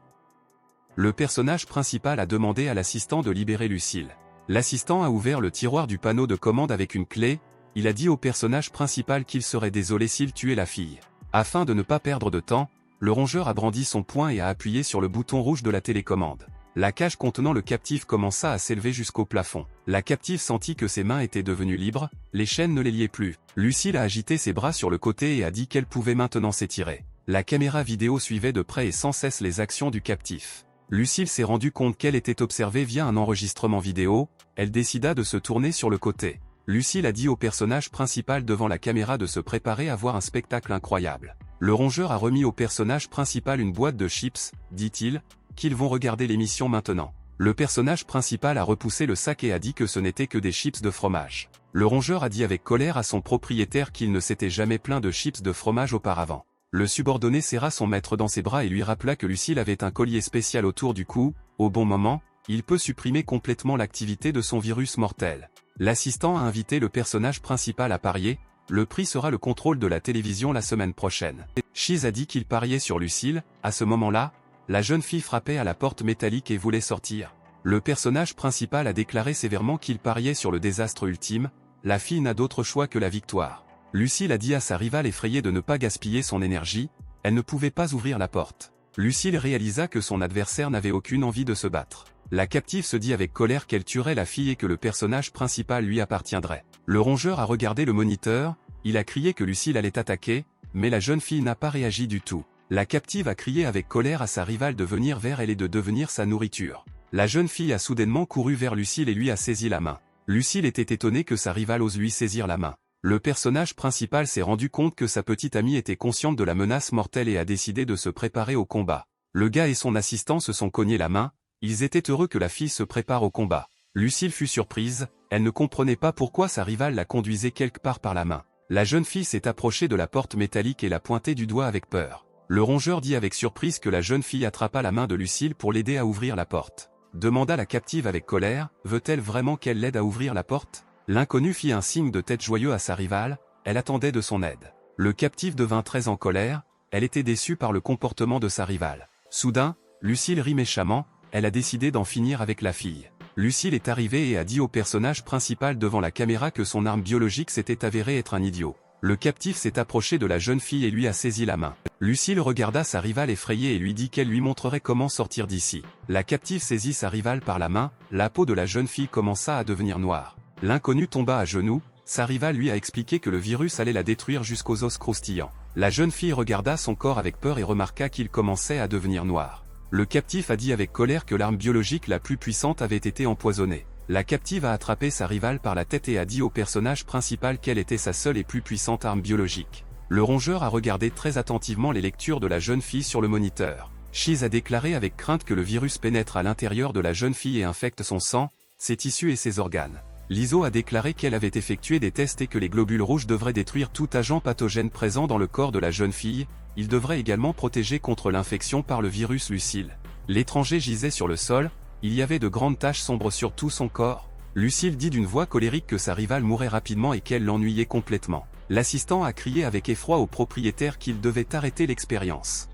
Le personnage principal a demandé à l'assistant de libérer Lucille. L'assistant a ouvert le tiroir du panneau de commande avec une clé, il a dit au personnage principal qu'il serait désolé s'il tuait la fille. Afin de ne pas perdre de temps, le rongeur a brandi son poing et a appuyé sur le bouton rouge de la télécommande. La cage contenant le captif commença à s'élever jusqu'au plafond. La captive sentit que ses mains étaient devenues libres, les chaînes ne les liaient plus. Lucille a agité ses bras sur le côté et a dit qu'elle pouvait maintenant s'étirer. La caméra vidéo suivait de près et sans cesse les actions du captif. Lucille s'est rendue compte qu'elle était observée via un enregistrement vidéo, elle décida de se tourner sur le côté. Lucille a dit au personnage principal devant la caméra de se préparer à voir un spectacle incroyable. Le rongeur a remis au personnage principal une boîte de chips, dit-il, qu'ils vont regarder l'émission maintenant. Le personnage principal a repoussé le sac et a dit que ce n'était que des chips de fromage. Le rongeur a dit avec colère à son propriétaire qu'il ne s'était jamais plaint de chips de fromage auparavant. Le subordonné serra son maître dans ses bras et lui rappela que Lucille avait un collier spécial autour du cou, au bon moment, il peut supprimer complètement l'activité de son virus mortel. L'assistant a invité le personnage principal à parier, le prix sera le contrôle de la télévision la semaine prochaine. Shiz a dit qu'il pariait sur Lucille, à ce moment-là, la jeune fille frappait à la porte métallique et voulait sortir. Le personnage principal a déclaré sévèrement qu'il pariait sur le désastre ultime, la fille n'a d'autre choix que la victoire. Lucille a dit à sa rivale effrayée de ne pas gaspiller son énergie, elle ne pouvait pas ouvrir la porte. Lucille réalisa que son adversaire n'avait aucune envie de se battre. La captive se dit avec colère qu'elle tuerait la fille et que le personnage principal lui appartiendrait. Le rongeur a regardé le moniteur, il a crié que Lucille allait attaquer, mais la jeune fille n'a pas réagi du tout. La captive a crié avec colère à sa rivale de venir vers elle et de devenir sa nourriture. La jeune fille a soudainement couru vers Lucille et lui a saisi la main. Lucille était étonnée que sa rivale ose lui saisir la main. Le personnage principal s'est rendu compte que sa petite amie était consciente de la menace mortelle et a décidé de se préparer au combat. Le gars et son assistant se sont cognés la main, ils étaient heureux que la fille se prépare au combat. Lucille fut surprise, elle ne comprenait pas pourquoi sa rivale la conduisait quelque part par la main. La jeune fille s'est approchée de la porte métallique et l'a pointée du doigt avec peur. Le rongeur dit avec surprise que la jeune fille attrapa la main de Lucille pour l'aider à ouvrir la porte. Demanda la captive avec colère, veut-elle vraiment qu'elle l'aide à ouvrir la porte ? L'inconnu fit un signe de tête joyeux à sa rivale, elle attendait de son aide. Le captif devint très en colère, elle était déçue par le comportement de sa rivale. Soudain, Lucille rit méchamment, elle a décidé d'en finir avec la fille. Lucille est arrivée et a dit au personnage principal devant la caméra que son arme biologique s'était avérée être un idiot. Le captif s'est approché de la jeune fille et lui a saisi la main. Lucille regarda sa rivale effrayée et lui dit qu'elle lui montrerait comment sortir d'ici. La captive saisit sa rivale par la main, la peau de la jeune fille commença à devenir noire. L'inconnu tomba à genoux, sa rivale lui a expliqué que le virus allait la détruire jusqu'aux os croustillants. La jeune fille regarda son corps avec peur et remarqua qu'il commençait à devenir noir. Le captif a dit avec colère que l'arme biologique la plus puissante avait été empoisonnée. La captive a attrapé sa rivale par la tête et a dit au personnage principal quelle était sa seule et plus puissante arme biologique. Le rongeur a regardé très attentivement les lectures de la jeune fille sur le moniteur. Shiz a déclaré avec crainte que le virus pénètre à l'intérieur de la jeune fille et infecte son sang, ses tissus et ses organes. L'ISO a déclaré qu'elle avait effectué des tests et que les globules rouges devraient détruire tout agent pathogène présent dans le corps de la jeune fille, ils devraient également protéger contre l'infection par le virus Lucille. L'étranger gisait sur le sol, il y avait de grandes taches sombres sur tout son corps. Lucille dit d'une voix colérique que sa rivale mourait rapidement et qu'elle l'ennuyait complètement. L'assistant a crié avec effroi au propriétaire qu'il devait arrêter l'expérience.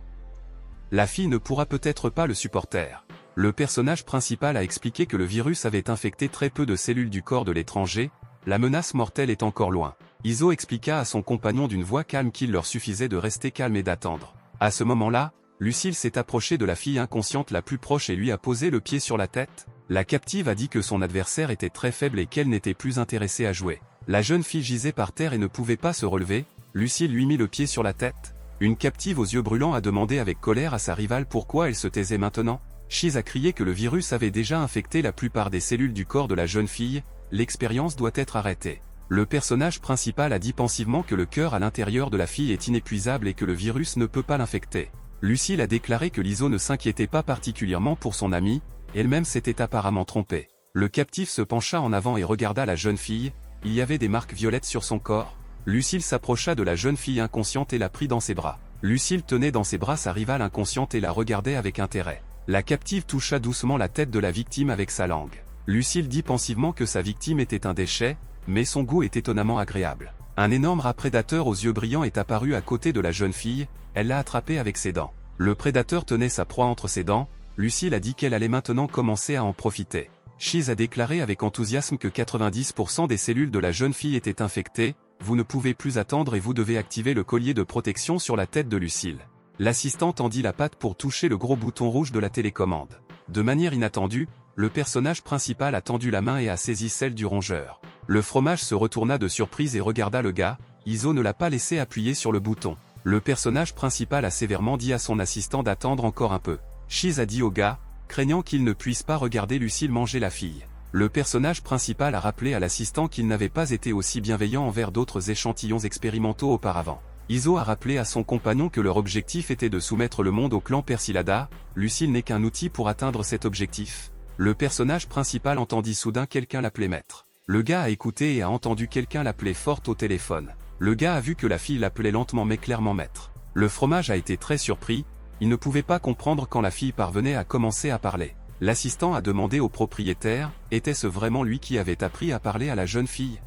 La fille ne pourra peut-être pas le supporter. Le personnage principal a expliqué que le virus avait infecté très peu de cellules du corps de l'étranger, la menace mortelle est encore loin. Iso expliqua à son compagnon d'une voix calme qu'il leur suffisait de rester calme et d'attendre. À ce moment-là, Lucille s'est approchée de la fille inconsciente la plus proche et lui a posé le pied sur la tête. La captive a dit que son adversaire était très faible et qu'elle n'était plus intéressée à jouer. La jeune fille gisait par terre et ne pouvait pas se relever, Lucille lui mit le pied sur la tête. Une captive aux yeux brûlants a demandé avec colère à sa rivale pourquoi elle se taisait maintenant. Shiz a crié que le virus avait déjà infecté la plupart des cellules du corps de la jeune fille, l'expérience doit être arrêtée. Le personnage principal a dit pensivement que le cœur à l'intérieur de la fille est inépuisable et que le virus ne peut pas l'infecter. Lucille a déclaré que l'ISO ne s'inquiétait pas particulièrement pour son amie, elle-même s'était apparemment trompée. Le captif se pencha en avant et regarda la jeune fille, il y avait des marques violettes sur son corps. Lucille s'approcha de la jeune fille inconsciente et la prit dans ses bras. Lucille tenait dans ses bras sa rivale inconsciente et la regardait avec intérêt. La captive toucha doucement la tête de la victime avec sa langue. Lucille dit pensivement que sa victime était un déchet, mais son goût est étonnamment agréable. Un énorme rat prédateur aux yeux brillants est apparu à côté de la jeune fille, elle l'a attrapé avec ses dents. Le prédateur tenait sa proie entre ses dents, Lucille a dit qu'elle allait maintenant commencer à en profiter. Shees a déclaré avec enthousiasme que 90% des cellules de la jeune fille étaient infectées. Vous ne pouvez plus attendre et vous devez activer le collier de protection sur la tête de Lucille. L'assistant tendit la patte pour toucher le gros bouton rouge de la télécommande. De manière inattendue, le personnage principal a tendu la main et a saisi celle du rongeur. Le fromage se retourna de surprise et regarda le gars. Iso ne l'a pas laissé appuyer sur le bouton. Le personnage principal a sévèrement dit à son assistant d'attendre encore un peu. Shees a dit au gars, craignant qu'il ne puisse pas regarder Lucille manger la fille. Le personnage principal a rappelé à l'assistant qu'il n'avait pas été aussi bienveillant envers d'autres échantillons expérimentaux auparavant. Iso a rappelé à son compagnon que leur objectif était de soumettre le monde au clan Persilada. Lucille n'est qu'un outil pour atteindre cet objectif. Le personnage principal entendit soudain quelqu'un l'appeler maître. Le gars a écouté et a entendu quelqu'un l'appeler forte au téléphone. Le gars a vu que la fille l'appelait lentement mais clairement maître. Le fromage a été très surpris, il ne pouvait pas comprendre quand la fille parvenait à commencer à parler. L'assistant a demandé au propriétaire, était-ce vraiment lui qui avait appris à parler à la jeune fille?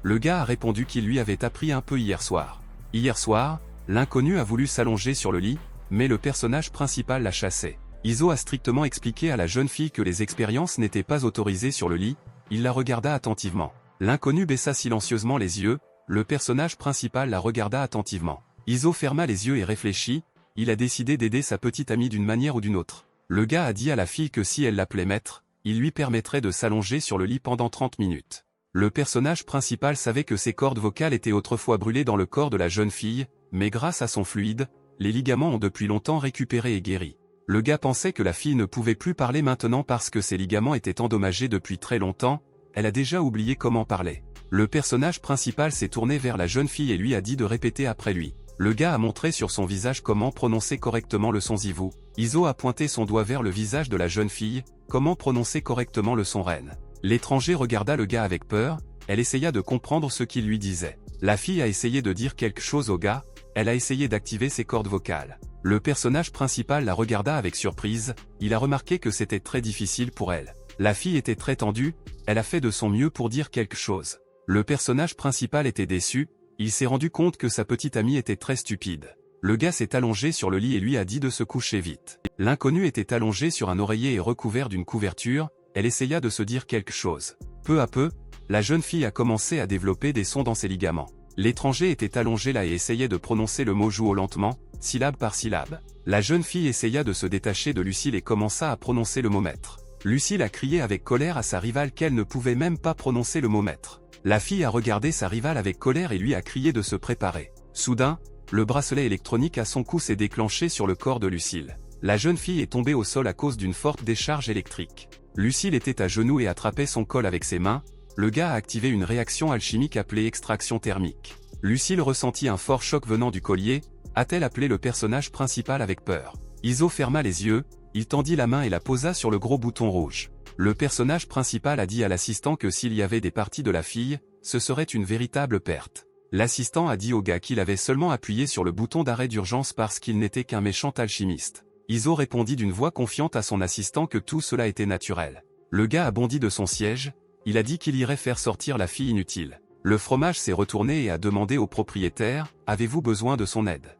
Le gars a répondu qu'il lui avait appris un peu hier soir. Hier soir, l'inconnu a voulu s'allonger sur le lit, mais le personnage principal l'a chassé. Iso a strictement expliqué à la jeune fille que les expériences n'étaient pas autorisées sur le lit, il la regarda attentivement. L'inconnu baissa silencieusement les yeux, le personnage principal la regarda attentivement. Iso ferma les yeux et réfléchit, il a décidé d'aider sa petite amie d'une manière ou d'une autre. Le gars a dit à la fille que si elle l'appelait maître, il lui permettrait de s'allonger sur le lit pendant 30 minutes. Le personnage principal savait que ses cordes vocales étaient autrefois brûlées dans le corps de la jeune fille, mais grâce à son fluide, les ligaments ont depuis longtemps récupéré et guéri. Le gars pensait que la fille ne pouvait plus parler maintenant parce que ses ligaments étaient endommagés depuis très longtemps, elle a déjà oublié comment parler. Le personnage principal s'est tourné vers la jeune fille et lui a dit de répéter après lui. Le gars a montré sur son visage comment prononcer correctement le son zivou. Iso a pointé son doigt vers le visage de la jeune fille, comment prononcer correctement le son ren. L'étranger regarda le gars avec peur, elle essaya de comprendre ce qu'il lui disait. La fille a essayé de dire quelque chose au gars, elle a essayé d'activer ses cordes vocales. Le personnage principal la regarda avec surprise, il a remarqué que c'était très difficile pour elle. La fille était très tendue, elle a fait de son mieux pour dire quelque chose. Le personnage principal était déçu, il s'est rendu compte que sa petite amie était très stupide. Le gars s'est allongé sur le lit et lui a dit de se coucher vite. L'inconnu était allongé sur un oreiller et recouvert d'une couverture, elle essaya de se dire quelque chose. Peu à peu, la jeune fille a commencé à développer des sons dans ses ligaments. L'étranger était allongé là et essayait de prononcer le mot jouot lentement, syllabe par syllabe. La jeune fille essaya de se détacher de Lucille et commença à prononcer le mot maître. Lucille a crié avec colère à sa rivale qu'elle ne pouvait même pas prononcer le mot maître. La fille a regardé sa rivale avec colère et lui a crié de se préparer. Soudain, le bracelet électronique à son cou s'est déclenché sur le corps de Lucille. La jeune fille est tombée au sol à cause d'une forte décharge électrique. Lucille était à genoux et attrapait son col avec ses mains. Le gars a activé une réaction alchimique appelée extraction thermique. Lucille ressentit un fort choc venant du collier, a-t-elle appelé le personnage principal avec peur. Iso ferma les yeux, il tendit la main et la posa sur le gros bouton rouge. Le personnage principal a dit à l'assistant que s'il y avait des parties de la fille, ce serait une véritable perte. L'assistant a dit au gars qu'il avait seulement appuyé sur le bouton d'arrêt d'urgence parce qu'il n'était qu'un méchant alchimiste. Iso répondit d'une voix confiante à son assistant que tout cela était naturel. Le gars a bondi de son siège, il a dit qu'il irait faire sortir la fille inutile. Le fromage s'est retourné et a demandé au propriétaire, « Avez-vous besoin de son aide ?»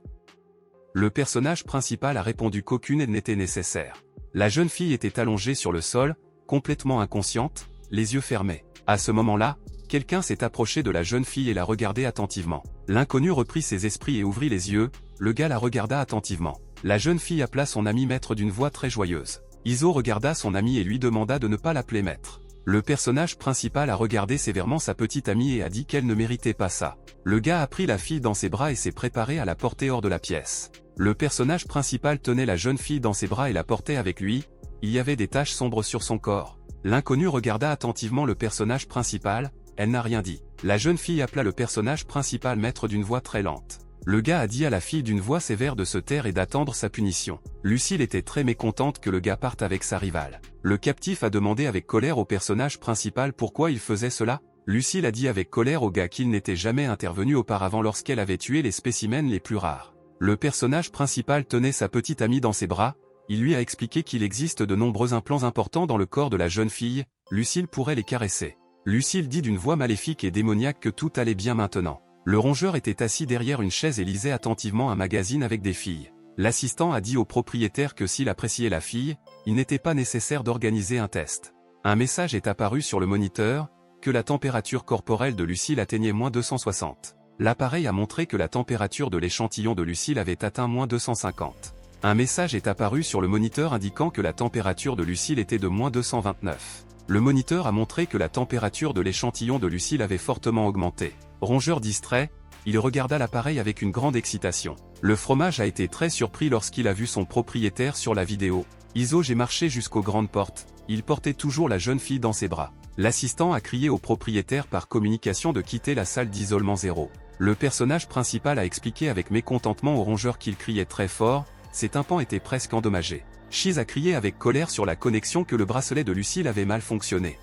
Le personnage principal a répondu qu'aucune aide n'était nécessaire. La jeune fille était allongée sur le sol, complètement inconsciente, les yeux fermés. À ce moment-là, quelqu'un s'est approché de la jeune fille et l'a regardée attentivement. L'inconnu reprit ses esprits et ouvrit les yeux, le gars la regarda attentivement. La jeune fille appela son ami maître d'une voix très joyeuse. Iso regarda son ami et lui demanda de ne pas l'appeler maître. Le personnage principal a regardé sévèrement sa petite amie et a dit qu'elle ne méritait pas ça. Le gars a pris la fille dans ses bras et s'est préparé à la porter hors de la pièce. Le personnage principal tenait la jeune fille dans ses bras et la portait avec lui, il y avait des taches sombres sur son corps. L'inconnu regarda attentivement le personnage principal, elle n'a rien dit. La jeune fille appela le personnage principal maître d'une voix très lente. Le gars a dit à la fille d'une voix sévère de se taire et d'attendre sa punition. Lucille était très mécontente que le gars parte avec sa rivale. Le captif a demandé avec colère au personnage principal pourquoi il faisait cela. Lucille a dit avec colère au gars qu'il n'était jamais intervenu auparavant lorsqu'elle avait tué les spécimens les plus rares. Le personnage principal tenait sa petite amie dans ses bras, il lui a expliqué qu'il existe de nombreux implants importants dans le corps de la jeune fille, Lucille pourrait les caresser. Lucille dit d'une voix maléfique et démoniaque que tout allait bien maintenant. Le rongeur était assis derrière une chaise et lisait attentivement un magazine avec des filles. L'assistant a dit au propriétaire que s'il appréciait la fille, il n'était pas nécessaire d'organiser un test. Un message est apparu sur le moniteur, que la température corporelle de Lucille atteignait -260. L'appareil a montré que la température de l'échantillon de Lucille avait atteint -250. Un message est apparu sur le moniteur indiquant que la température de Lucille était de -229. Le moniteur a montré que la température de l'échantillon de Lucille avait fortement augmenté. Rongeur distrait, il regarda l'appareil avec une grande excitation. Le fromage a été très surpris lorsqu'il a vu son propriétaire sur la vidéo. Iso, j'ai marché jusqu'aux grandes portes, il portait toujours la jeune fille dans ses bras. L'assistant a crié au propriétaire par communication de quitter la salle d'isolement 0. Le personnage principal a expliqué avec mécontentement au rongeur qu'il criait très fort, ses tympans étaient presque endommagés. Shiz a crié avec colère sur la connexion que le bracelet de Lucille avait mal fonctionné.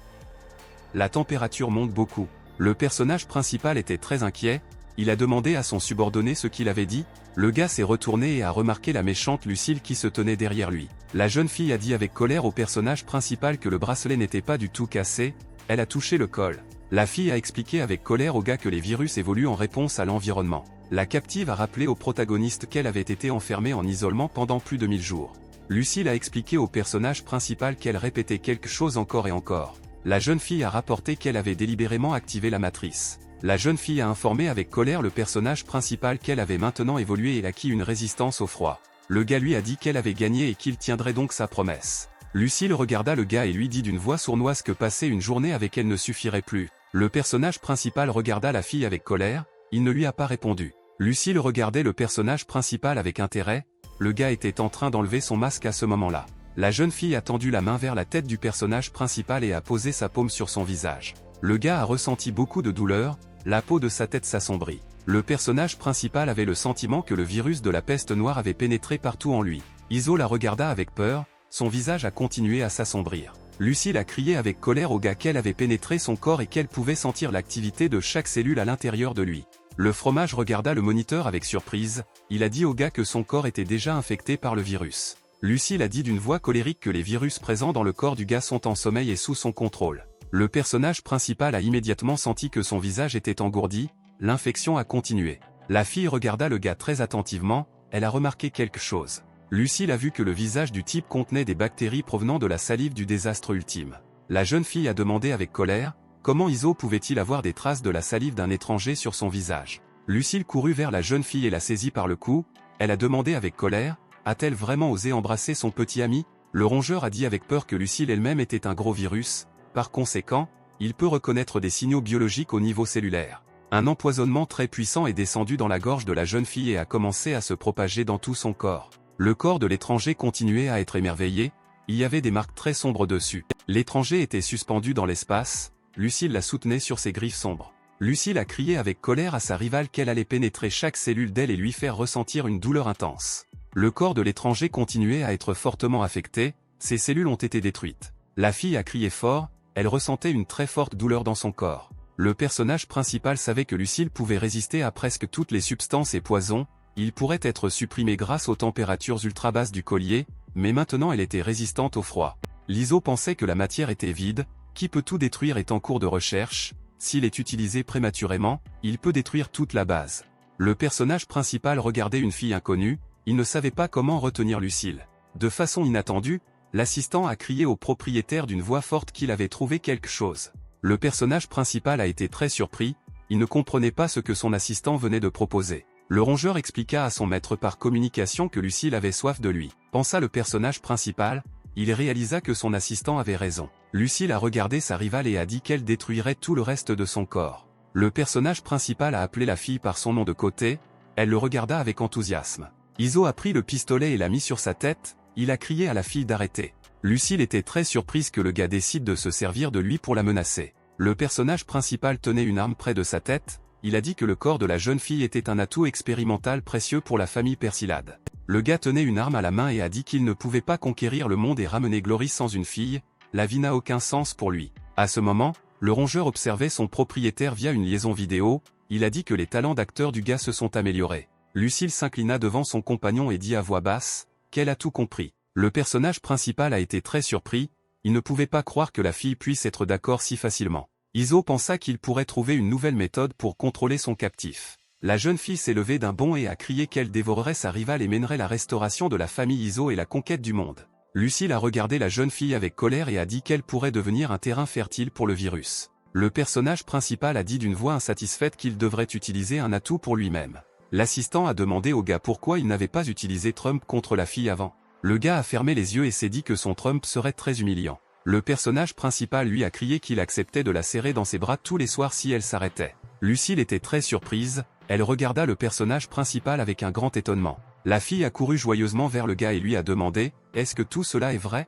La température monte beaucoup. Le personnage principal était très inquiet, il a demandé à son subordonné ce qu'il avait dit, le gars s'est retourné et a remarqué la méchante Lucille qui se tenait derrière lui. La jeune fille a dit avec colère au personnage principal que le bracelet n'était pas du tout cassé, elle a touché le col. La fille a expliqué avec colère au gars que les virus évoluent en réponse à l'environnement. La captive a rappelé au protagoniste qu'elle avait été enfermée en isolement pendant plus de 1000 jours. Lucille a expliqué au personnage principal qu'elle répétait quelque chose encore et encore. La jeune fille a rapporté qu'elle avait délibérément activé la matrice. La jeune fille a informé avec colère le personnage principal qu'elle avait maintenant évolué et acquis une résistance au froid. Le gars lui a dit qu'elle avait gagné et qu'il tiendrait donc sa promesse. Lucille regarda le gars et lui dit d'une voix sournoise que passer une journée avec elle ne suffirait plus. Le personnage principal regarda la fille avec colère, il ne lui a pas répondu. Lucille regardait le personnage principal avec intérêt, le gars était en train d'enlever son masque à ce moment-là. La jeune fille a tendu la main vers la tête du personnage principal et a posé sa paume sur son visage. Le gars a ressenti beaucoup de douleur, la peau de sa tête s'assombrit. Le personnage principal avait le sentiment que le virus de la peste noire avait pénétré partout en lui. Iso la regarda avec peur, son visage a continué à s'assombrir. Lucille a crié avec colère au gars qu'elle avait pénétré son corps et qu'elle pouvait sentir l'activité de chaque cellule à l'intérieur de lui. Le fromage regarda le moniteur avec surprise, il a dit au gars que son corps était déjà infecté par le virus. Lucille a dit d'une voix colérique que les virus présents dans le corps du gars sont en sommeil et sous son contrôle. Le personnage principal a immédiatement senti que son visage était engourdi, l'infection a continué. La fille regarda le gars très attentivement, elle a remarqué quelque chose. Lucille a vu que le visage du type contenait des bactéries provenant de la salive du désastre ultime. La jeune fille a demandé avec colère, comment Iso pouvait-il avoir des traces de la salive d'un étranger sur son visage? Lucille courut vers la jeune fille et la saisit par le cou, elle a demandé avec colère, a-t-elle vraiment osé embrasser son petit ami? Le rongeur a dit avec peur que Lucille elle-même était un gros virus, par conséquent, il peut reconnaître des signaux biologiques au niveau cellulaire. Un empoisonnement très puissant est descendu dans la gorge de la jeune fille et a commencé à se propager dans tout son corps. Le corps de l'étranger continuait à être émerveillé, il y avait des marques très sombres dessus. L'étranger était suspendu dans l'espace, Lucille la soutenait sur ses griffes sombres. Lucille a crié avec colère à sa rivale qu'elle allait pénétrer chaque cellule d'elle et lui faire ressentir une douleur intense. Le corps de l'étranger continuait à être fortement affecté, ses cellules ont été détruites. La fille a crié fort, elle ressentait une très forte douleur dans son corps. Le personnage principal savait que Lucille pouvait résister à presque toutes les substances et poisons, il pourrait être supprimé grâce aux températures ultra basses du collier, mais maintenant elle était résistante au froid. L'ISO pensait que la matière était vide, qui peut tout détruire est en cours de recherche, s'il est utilisé prématurément, il peut détruire toute la base. Le personnage principal regardait une fille inconnue, il ne savait pas comment retenir Lucille. De façon inattendue, l'assistant a crié au propriétaire d'une voix forte qu'il avait trouvé quelque chose. Le personnage principal a été très surpris, il ne comprenait pas ce que son assistant venait de proposer. Le rongeur expliqua à son maître par communication que Lucille avait soif de lui. Pensa le personnage principal, il réalisa que son assistant avait raison. Lucille a regardé sa rivale et a dit qu'elle détruirait tout le reste de son corps. Le personnage principal a appelé la fille par son nom de côté, elle le regarda avec enthousiasme. Iso a pris le pistolet et l'a mis sur sa tête, il a crié à la fille d'arrêter. Lucille était très surprise que le gars décide de se servir de lui pour la menacer. Le personnage principal tenait une arme près de sa tête, il a dit que le corps de la jeune fille était un atout expérimental précieux pour la famille Persillade. Le gars tenait une arme à la main et a dit qu'il ne pouvait pas conquérir le monde et ramener Glory sans une fille, la vie n'a aucun sens pour lui. À ce moment, le rongeur observait son propriétaire via une liaison vidéo, il a dit que les talents d'acteur du gars se sont améliorés. Lucille s'inclina devant son compagnon et dit à voix basse, qu'elle a tout compris. Le personnage principal a été très surpris, il ne pouvait pas croire que la fille puisse être d'accord si facilement. Iso pensa qu'il pourrait trouver une nouvelle méthode pour contrôler son captif. La jeune fille s'est levée d'un bond et a crié qu'elle dévorerait sa rivale et mènerait la restauration de la famille Iso et la conquête du monde. Lucille a regardé la jeune fille avec colère et a dit qu'elle pourrait devenir un terrain fertile pour le virus. Le personnage principal a dit d'une voix insatisfaite qu'il devrait utiliser un atout pour lui-même. L'assistant a demandé au gars pourquoi il n'avait pas utilisé Trump contre la fille avant. Le gars a fermé les yeux et s'est dit que son Trump serait très humiliant. Le personnage principal lui a crié qu'il acceptait de la serrer dans ses bras tous les soirs si elle s'arrêtait. Lucille était très surprise, elle regarda le personnage principal avec un grand étonnement. La fille a couru joyeusement vers le gars et lui a demandé « Est-ce que tout cela est vrai ?»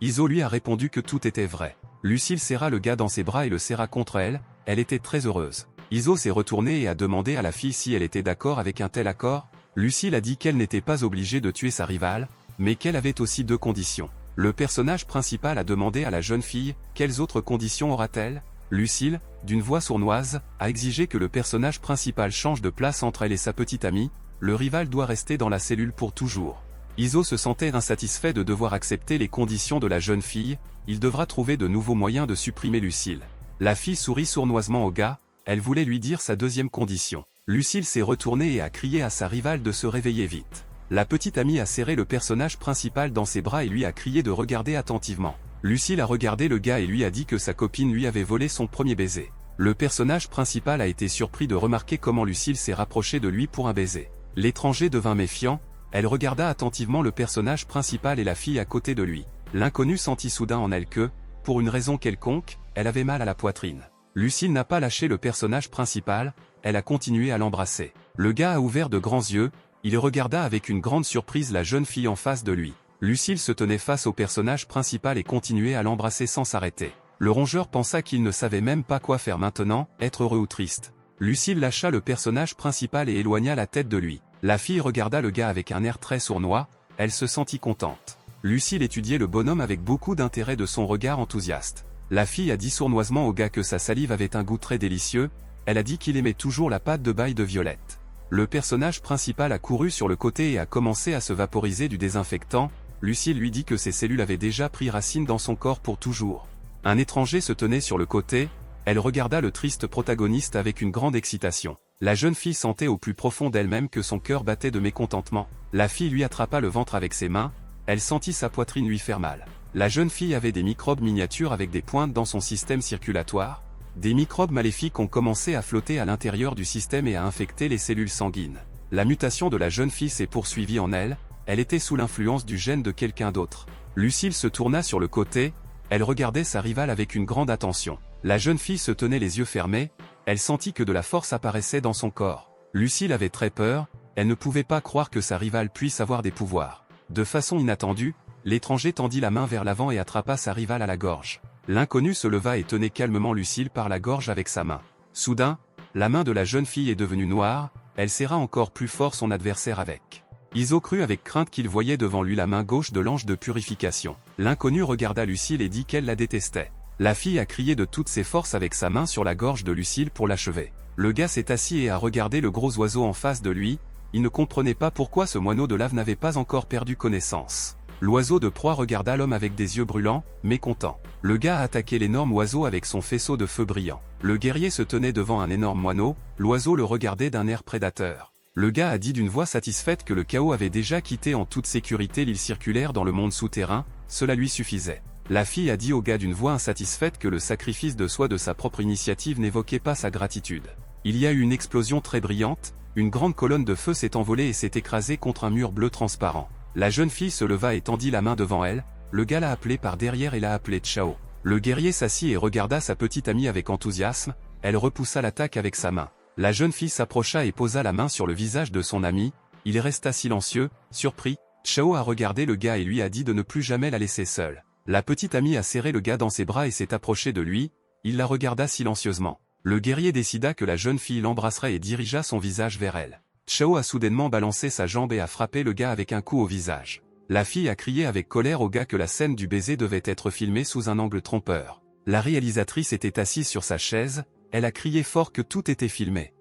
Iso lui a répondu que tout était vrai. Lucille serra le gars dans ses bras et le serra contre elle, elle était très heureuse. Iso s'est retournée et a demandé à la fille si elle était d'accord avec un tel accord. Lucille a dit qu'elle n'était pas obligée de tuer sa rivale, mais qu'elle avait aussi 2 conditions. Le personnage principal a demandé à la jeune fille « Quelles autres conditions aura-t-elle » Lucille, d'une voix sournoise, a exigé que le personnage principal change de place entre elle et sa petite amie. Le rival doit rester dans la cellule pour toujours. Iso se sentait insatisfait de devoir accepter les conditions de la jeune fille, il devra trouver de nouveaux moyens de supprimer Lucille. La fille sourit sournoisement au gars, elle voulait lui dire sa 2e condition. Lucille s'est retournée et a crié à sa rivale de se réveiller vite. La petite amie a serré le personnage principal dans ses bras et lui a crié de regarder attentivement. Lucille a regardé le gars et lui a dit que sa copine lui avait volé son premier baiser. Le personnage principal a été surpris de remarquer comment Lucille s'est rapprochée de lui pour un baiser. L'étranger devint méfiant, elle regarda attentivement le personnage principal et la fille à côté de lui. L'inconnu sentit soudain en elle que, pour une raison quelconque, elle avait mal à la poitrine. Lucille n'a pas lâché le personnage principal, elle a continué à l'embrasser. Le gars a ouvert de grands yeux, il regarda avec une grande surprise la jeune fille en face de lui. Lucille se tenait face au personnage principal et continuait à l'embrasser sans s'arrêter. Le rongeur pensa qu'il ne savait même pas quoi faire maintenant, être heureux ou triste. Lucille lâcha le personnage principal et éloigna la tête de lui. La fille regarda le gars avec un air très sournois, elle se sentit contente. Lucille étudiait le bonhomme avec beaucoup d'intérêt de son regard enthousiaste. La fille a dit sournoisement au gars que sa salive avait un goût très délicieux, elle a dit qu'il aimait toujours la pâte de bail de Violette. Le personnage principal a couru sur le côté et a commencé à se vaporiser du désinfectant. Lucille lui dit que ses cellules avaient déjà pris racine dans son corps pour toujours. Un étranger se tenait sur le côté, elle regarda le triste protagoniste avec une grande excitation. La jeune fille sentait au plus profond d'elle-même que son cœur battait de mécontentement. La fille lui attrapa le ventre avec ses mains, elle sentit sa poitrine lui faire mal. La jeune fille avait des microbes miniatures avec des pointes dans son système circulatoire. Des microbes maléfiques ont commencé à flotter à l'intérieur du système et à infecter les cellules sanguines. La mutation de la jeune fille s'est poursuivie en elle, elle était sous l'influence du gène de quelqu'un d'autre. Lucille se tourna sur le côté, elle regardait sa rivale avec une grande attention. La jeune fille se tenait les yeux fermés, elle sentit que de la force apparaissait dans son corps. Lucille avait très peur, elle ne pouvait pas croire que sa rivale puisse avoir des pouvoirs. De façon inattendue, l'étranger tendit la main vers l'avant et attrapa sa rivale à la gorge. L'inconnu se leva et tenait calmement Lucille par la gorge avec sa main. Soudain, la main de la jeune fille est devenue noire, elle serra encore plus fort son adversaire avec. Iso crut avec crainte qu'il voyait devant lui la main gauche de l'ange de purification. L'inconnu regarda Lucille et dit qu'elle la détestait. La fille a crié de toutes ses forces avec sa main sur la gorge de Lucille pour l'achever. Le gars s'est assis et a regardé le gros oiseau en face de lui, il ne comprenait pas pourquoi ce moineau de lave n'avait pas encore perdu connaissance. L'oiseau de proie regarda l'homme avec des yeux brûlants, mécontent. Le gars a attaqué l'énorme oiseau avec son faisceau de feu brillant. Le guerrier se tenait devant un énorme moineau, l'oiseau le regardait d'un air prédateur. Le gars a dit d'une voix satisfaite que le chaos avait déjà quitté en toute sécurité l'île circulaire dans le monde souterrain, cela lui suffisait. La fille a dit au gars d'une voix insatisfaite que le sacrifice de soi de sa propre initiative n'évoquait pas sa gratitude. Il y a eu une explosion très brillante, une grande colonne de feu s'est envolée et s'est écrasée contre un mur bleu transparent. La jeune fille se leva et tendit la main devant elle, le gars l'a appelée par derrière et l'a appelée Chao. Le guerrier s'assit et regarda sa petite amie avec enthousiasme, elle repoussa l'attaque avec sa main. La jeune fille s'approcha et posa la main sur le visage de son ami, il resta silencieux, surpris. Chao a regardé le gars et lui a dit de ne plus jamais la laisser seule. La petite amie a serré le gars dans ses bras et s'est approchée de lui, il la regarda silencieusement. Le guerrier décida que la jeune fille l'embrasserait et dirigea son visage vers elle. Chao a soudainement balancé sa jambe et a frappé le gars avec un coup au visage. La fille a crié avec colère au gars que la scène du baiser devait être filmée sous un angle trompeur. La réalisatrice était assise sur sa chaise, elle a crié fort que tout était filmé.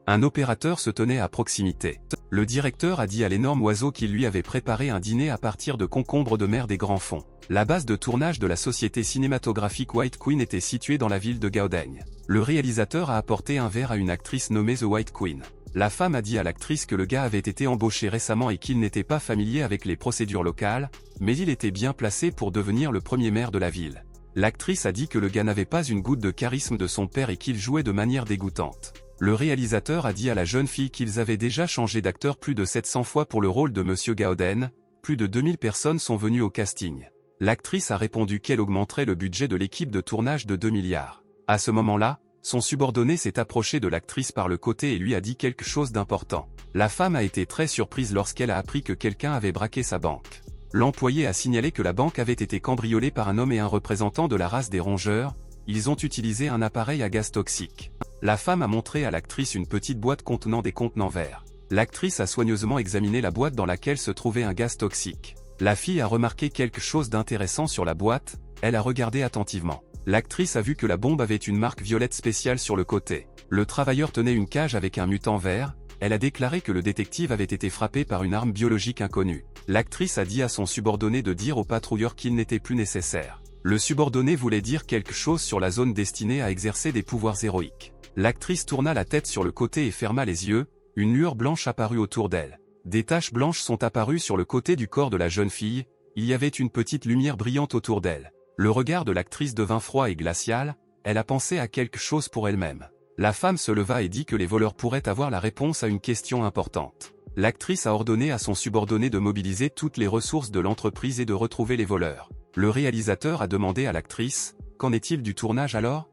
Un opérateur se tenait à proximité. Le directeur a dit à l'énorme oiseau qu'il lui avait préparé un dîner à partir de concombres de mer des grands fonds. La base de tournage de la société cinématographique White Queen était située dans la ville de Gaodeng. Le réalisateur a apporté un verre à une actrice nommée The White Queen. La femme a dit à l'actrice que le gars avait été embauché récemment et qu'il n'était pas familier avec les procédures locales, mais il était bien placé pour devenir le premier maire de la ville. L'actrice a dit que le gars n'avait pas une goutte de charisme de son père et qu'il jouait de manière dégoûtante. Le réalisateur a dit à la jeune fille qu'ils avaient déjà changé d'acteur plus de 700 fois pour le rôle de Monsieur Gaoden, plus de 2000 personnes sont venues au casting. L'actrice a répondu qu'elle augmenterait le budget de l'équipe de tournage de 2 milliards. À ce moment-là, son subordonné s'est approché de l'actrice par le côté et lui a dit quelque chose d'important. La femme a été très surprise lorsqu'elle a appris que quelqu'un avait braqué sa banque. L'employé a signalé que la banque avait été cambriolée par un homme et un représentant de la race des rongeurs. Ils ont utilisé un appareil à gaz toxique. La femme a montré à l'actrice une petite boîte contenant des contenants verts. L'actrice a soigneusement examiné la boîte dans laquelle se trouvait un gaz toxique. La fille a remarqué quelque chose d'intéressant sur la boîte, elle a regardé attentivement. L'actrice a vu que la bombe avait une marque violette spéciale sur le côté. Le travailleur tenait une cage avec un mutant vert, elle a déclaré que le détective avait été frappé par une arme biologique inconnue. L'actrice a dit à son subordonné de dire au patrouilleur qu'il n'était plus nécessaire. Le subordonné voulait dire quelque chose sur la zone destinée à exercer des pouvoirs héroïques. L'actrice tourna la tête sur le côté et ferma les yeux, une lueur blanche apparut autour d'elle. Des taches blanches sont apparues sur le côté du corps de la jeune fille, il y avait une petite lumière brillante autour d'elle. Le regard de l'actrice devint froid et glacial, elle a pensé à quelque chose pour elle-même. La femme se leva et dit que les voleurs pourraient avoir la réponse à une question importante. L'actrice a ordonné à son subordonné de mobiliser toutes les ressources de l'entreprise et de retrouver les voleurs. Le réalisateur a demandé à l'actrice, « Qu'en est-il du tournage alors ?»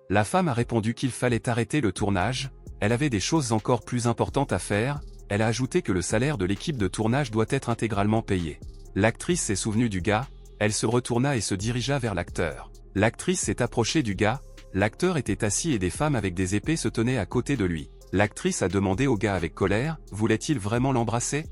La femme a répondu qu'il fallait arrêter le tournage, elle avait des choses encore plus importantes à faire, elle a ajouté que le salaire de l'équipe de tournage doit être intégralement payé. L'actrice s'est souvenue du gars, elle se retourna et se dirigea vers l'acteur. L'actrice s'est approchée du gars, l'acteur était assis et des femmes avec des épées se tenaient à côté de lui. L'actrice a demandé au gars avec colère, voulait-il vraiment l'embrasser?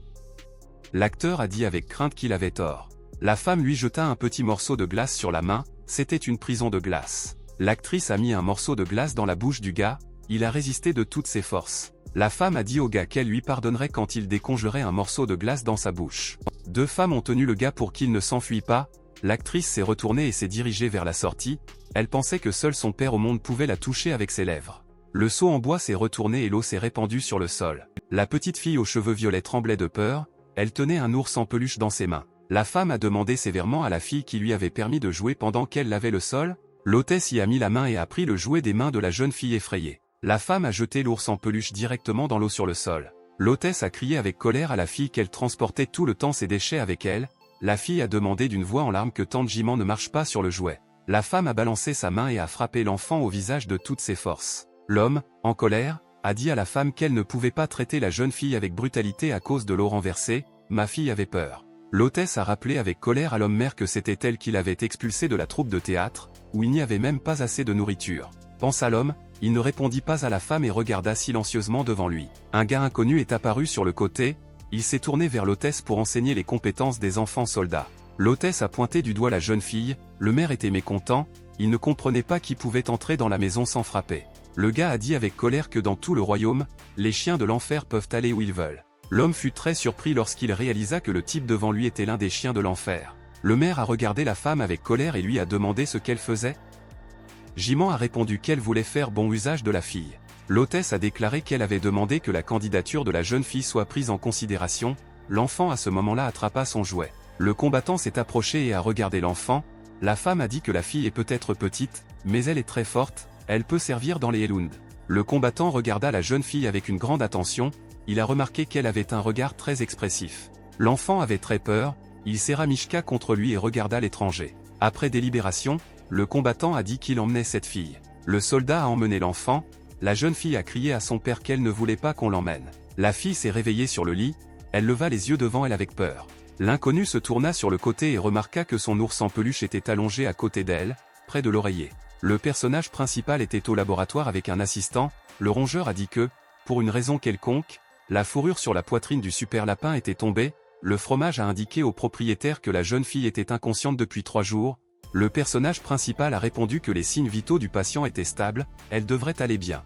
L'acteur a dit avec crainte qu'il avait tort. La femme lui jeta un petit morceau de glace sur la main, c'était une prison de glace. L'actrice a mis un morceau de glace dans la bouche du gars, il a résisté de toutes ses forces. La femme a dit au gars qu'elle lui pardonnerait quand il décongerait un morceau de glace dans sa bouche. 2 femmes ont tenu le gars pour qu'il ne s'enfuit pas, l'actrice s'est retournée et s'est dirigée vers la sortie, elle pensait que seul son père au monde pouvait la toucher avec ses lèvres. Le seau en bois s'est retourné et l'eau s'est répandue sur le sol. La petite fille aux cheveux violets tremblait de peur, elle tenait un ours en peluche dans ses mains. La femme a demandé sévèrement à la fille qui lui avait permis de jouer pendant qu'elle lavait le sol, l'hôtesse y a mis la main et a pris le jouet des mains de la jeune fille effrayée. La femme a jeté l'ours en peluche directement dans l'eau sur le sol. L'hôtesse a crié avec colère à la fille qu'elle transportait tout le temps ses déchets avec elle, la fille a demandé d'une voix en larmes que Tante Jiman ne marche pas sur le jouet. La femme a balancé sa main et a frappé l'enfant au visage de toutes ses forces. L'homme, en colère, a dit à la femme qu'elle ne pouvait pas traiter la jeune fille avec brutalité à cause de l'eau renversée, ma fille avait peur. L'hôtesse a rappelé avec colère à l'homme-mère que c'était elle qui l'avait expulsé de la troupe de théâtre, où il n'y avait même pas assez de nourriture. Pensa l'homme, il ne répondit pas à la femme et regarda silencieusement devant lui. Un gars inconnu est apparu sur le côté, il s'est tourné vers l'hôtesse pour enseigner les compétences des enfants soldats. L'hôtesse a pointé du doigt la jeune fille, le maire était mécontent, il ne comprenait pas qui pouvait entrer dans la maison sans frapper. Le gars a dit avec colère que dans tout le royaume, les chiens de l'enfer peuvent aller où ils veulent. L'homme fut très surpris lorsqu'il réalisa que le type devant lui était l'un des chiens de l'enfer. Le maire a regardé la femme avec colère et lui a demandé ce qu'elle faisait. Jiman a répondu qu'elle voulait faire bon usage de la fille. L'hôtesse a déclaré qu'elle avait demandé que la candidature de la jeune fille soit prise en considération, l'enfant à ce moment-là attrapa son jouet. Le combattant s'est approché et a regardé l'enfant, la femme a dit que la fille est peut-être petite, mais elle est très forte, elle peut servir dans les Elund. Le combattant regarda la jeune fille avec une grande attention, il a remarqué qu'elle avait un regard très expressif. L'enfant avait très peur, il serra Mishka contre lui et regarda l'étranger. Après délibération, le combattant a dit qu'il emmenait cette fille. Le soldat a emmené l'enfant, la jeune fille a crié à son père qu'elle ne voulait pas qu'on l'emmène. La fille s'est réveillée sur le lit, elle leva les yeux devant elle avec peur. L'inconnu se tourna sur le côté et remarqua que son ours en peluche était allongé à côté d'elle, près de l'oreiller. Le personnage principal était au laboratoire avec un assistant, le rongeur a dit que, pour une raison quelconque, la fourrure sur la poitrine du super lapin était tombée, le fromage a indiqué au propriétaire que la jeune fille était inconsciente depuis 3 jours, le personnage principal a répondu que les signes vitaux du patient étaient stables, elle devrait aller bien.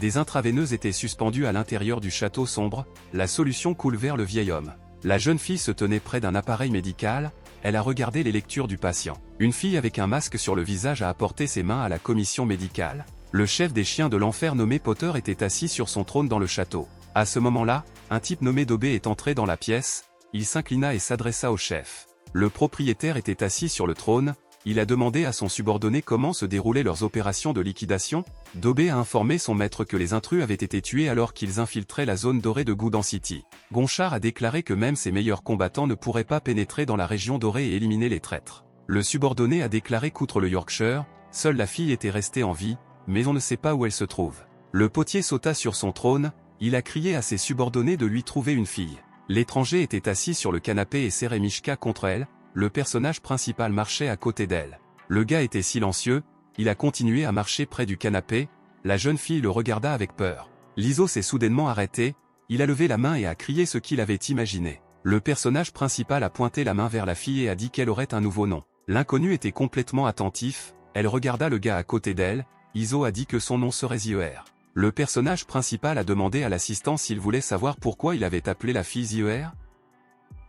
Des intraveineuses étaient suspendues à l'intérieur du château sombre, la solution coule vers le vieil homme. La jeune fille se tenait près d'un appareil médical, elle a regardé les lectures du patient. Une fille avec un masque sur le visage a apporté ses mains à la commission médicale. Le chef des chiens de l'enfer nommé Potter était assis sur son trône dans le château. À ce moment-là, un type nommé Dobé est entré dans la pièce, il s'inclina et s'adressa au chef. Le propriétaire était assis sur le trône, il a demandé à son subordonné comment se déroulaient leurs opérations de liquidation. Dobé a informé son maître que les intrus avaient été tués alors qu'ils infiltraient la zone dorée de Goudan City. Gonchar a déclaré que même ses meilleurs combattants ne pourraient pas pénétrer dans la région dorée et éliminer les traîtres. Le subordonné a déclaré qu'outre le Yorkshire, seule la fille était restée en vie, mais on ne sait pas où elle se trouve. Le potier sauta sur son trône, il a crié à ses subordonnés de lui trouver une fille. L'étranger était assis sur le canapé et serrait Mishka contre elle, le personnage principal marchait à côté d'elle. Le gars était silencieux, il a continué à marcher près du canapé, la jeune fille le regarda avec peur. Lizo s'est soudainement arrêté, il a levé la main et a crié ce qu'il avait imaginé. Le personnage principal a pointé la main vers la fille et a dit qu'elle aurait un nouveau nom. L'inconnu était complètement attentif, elle regarda le gars à côté d'elle, Izo a dit que son nom serait Zieer. Le personnage principal a demandé à l'assistant s'il voulait savoir pourquoi il avait appelé la fille Zieer.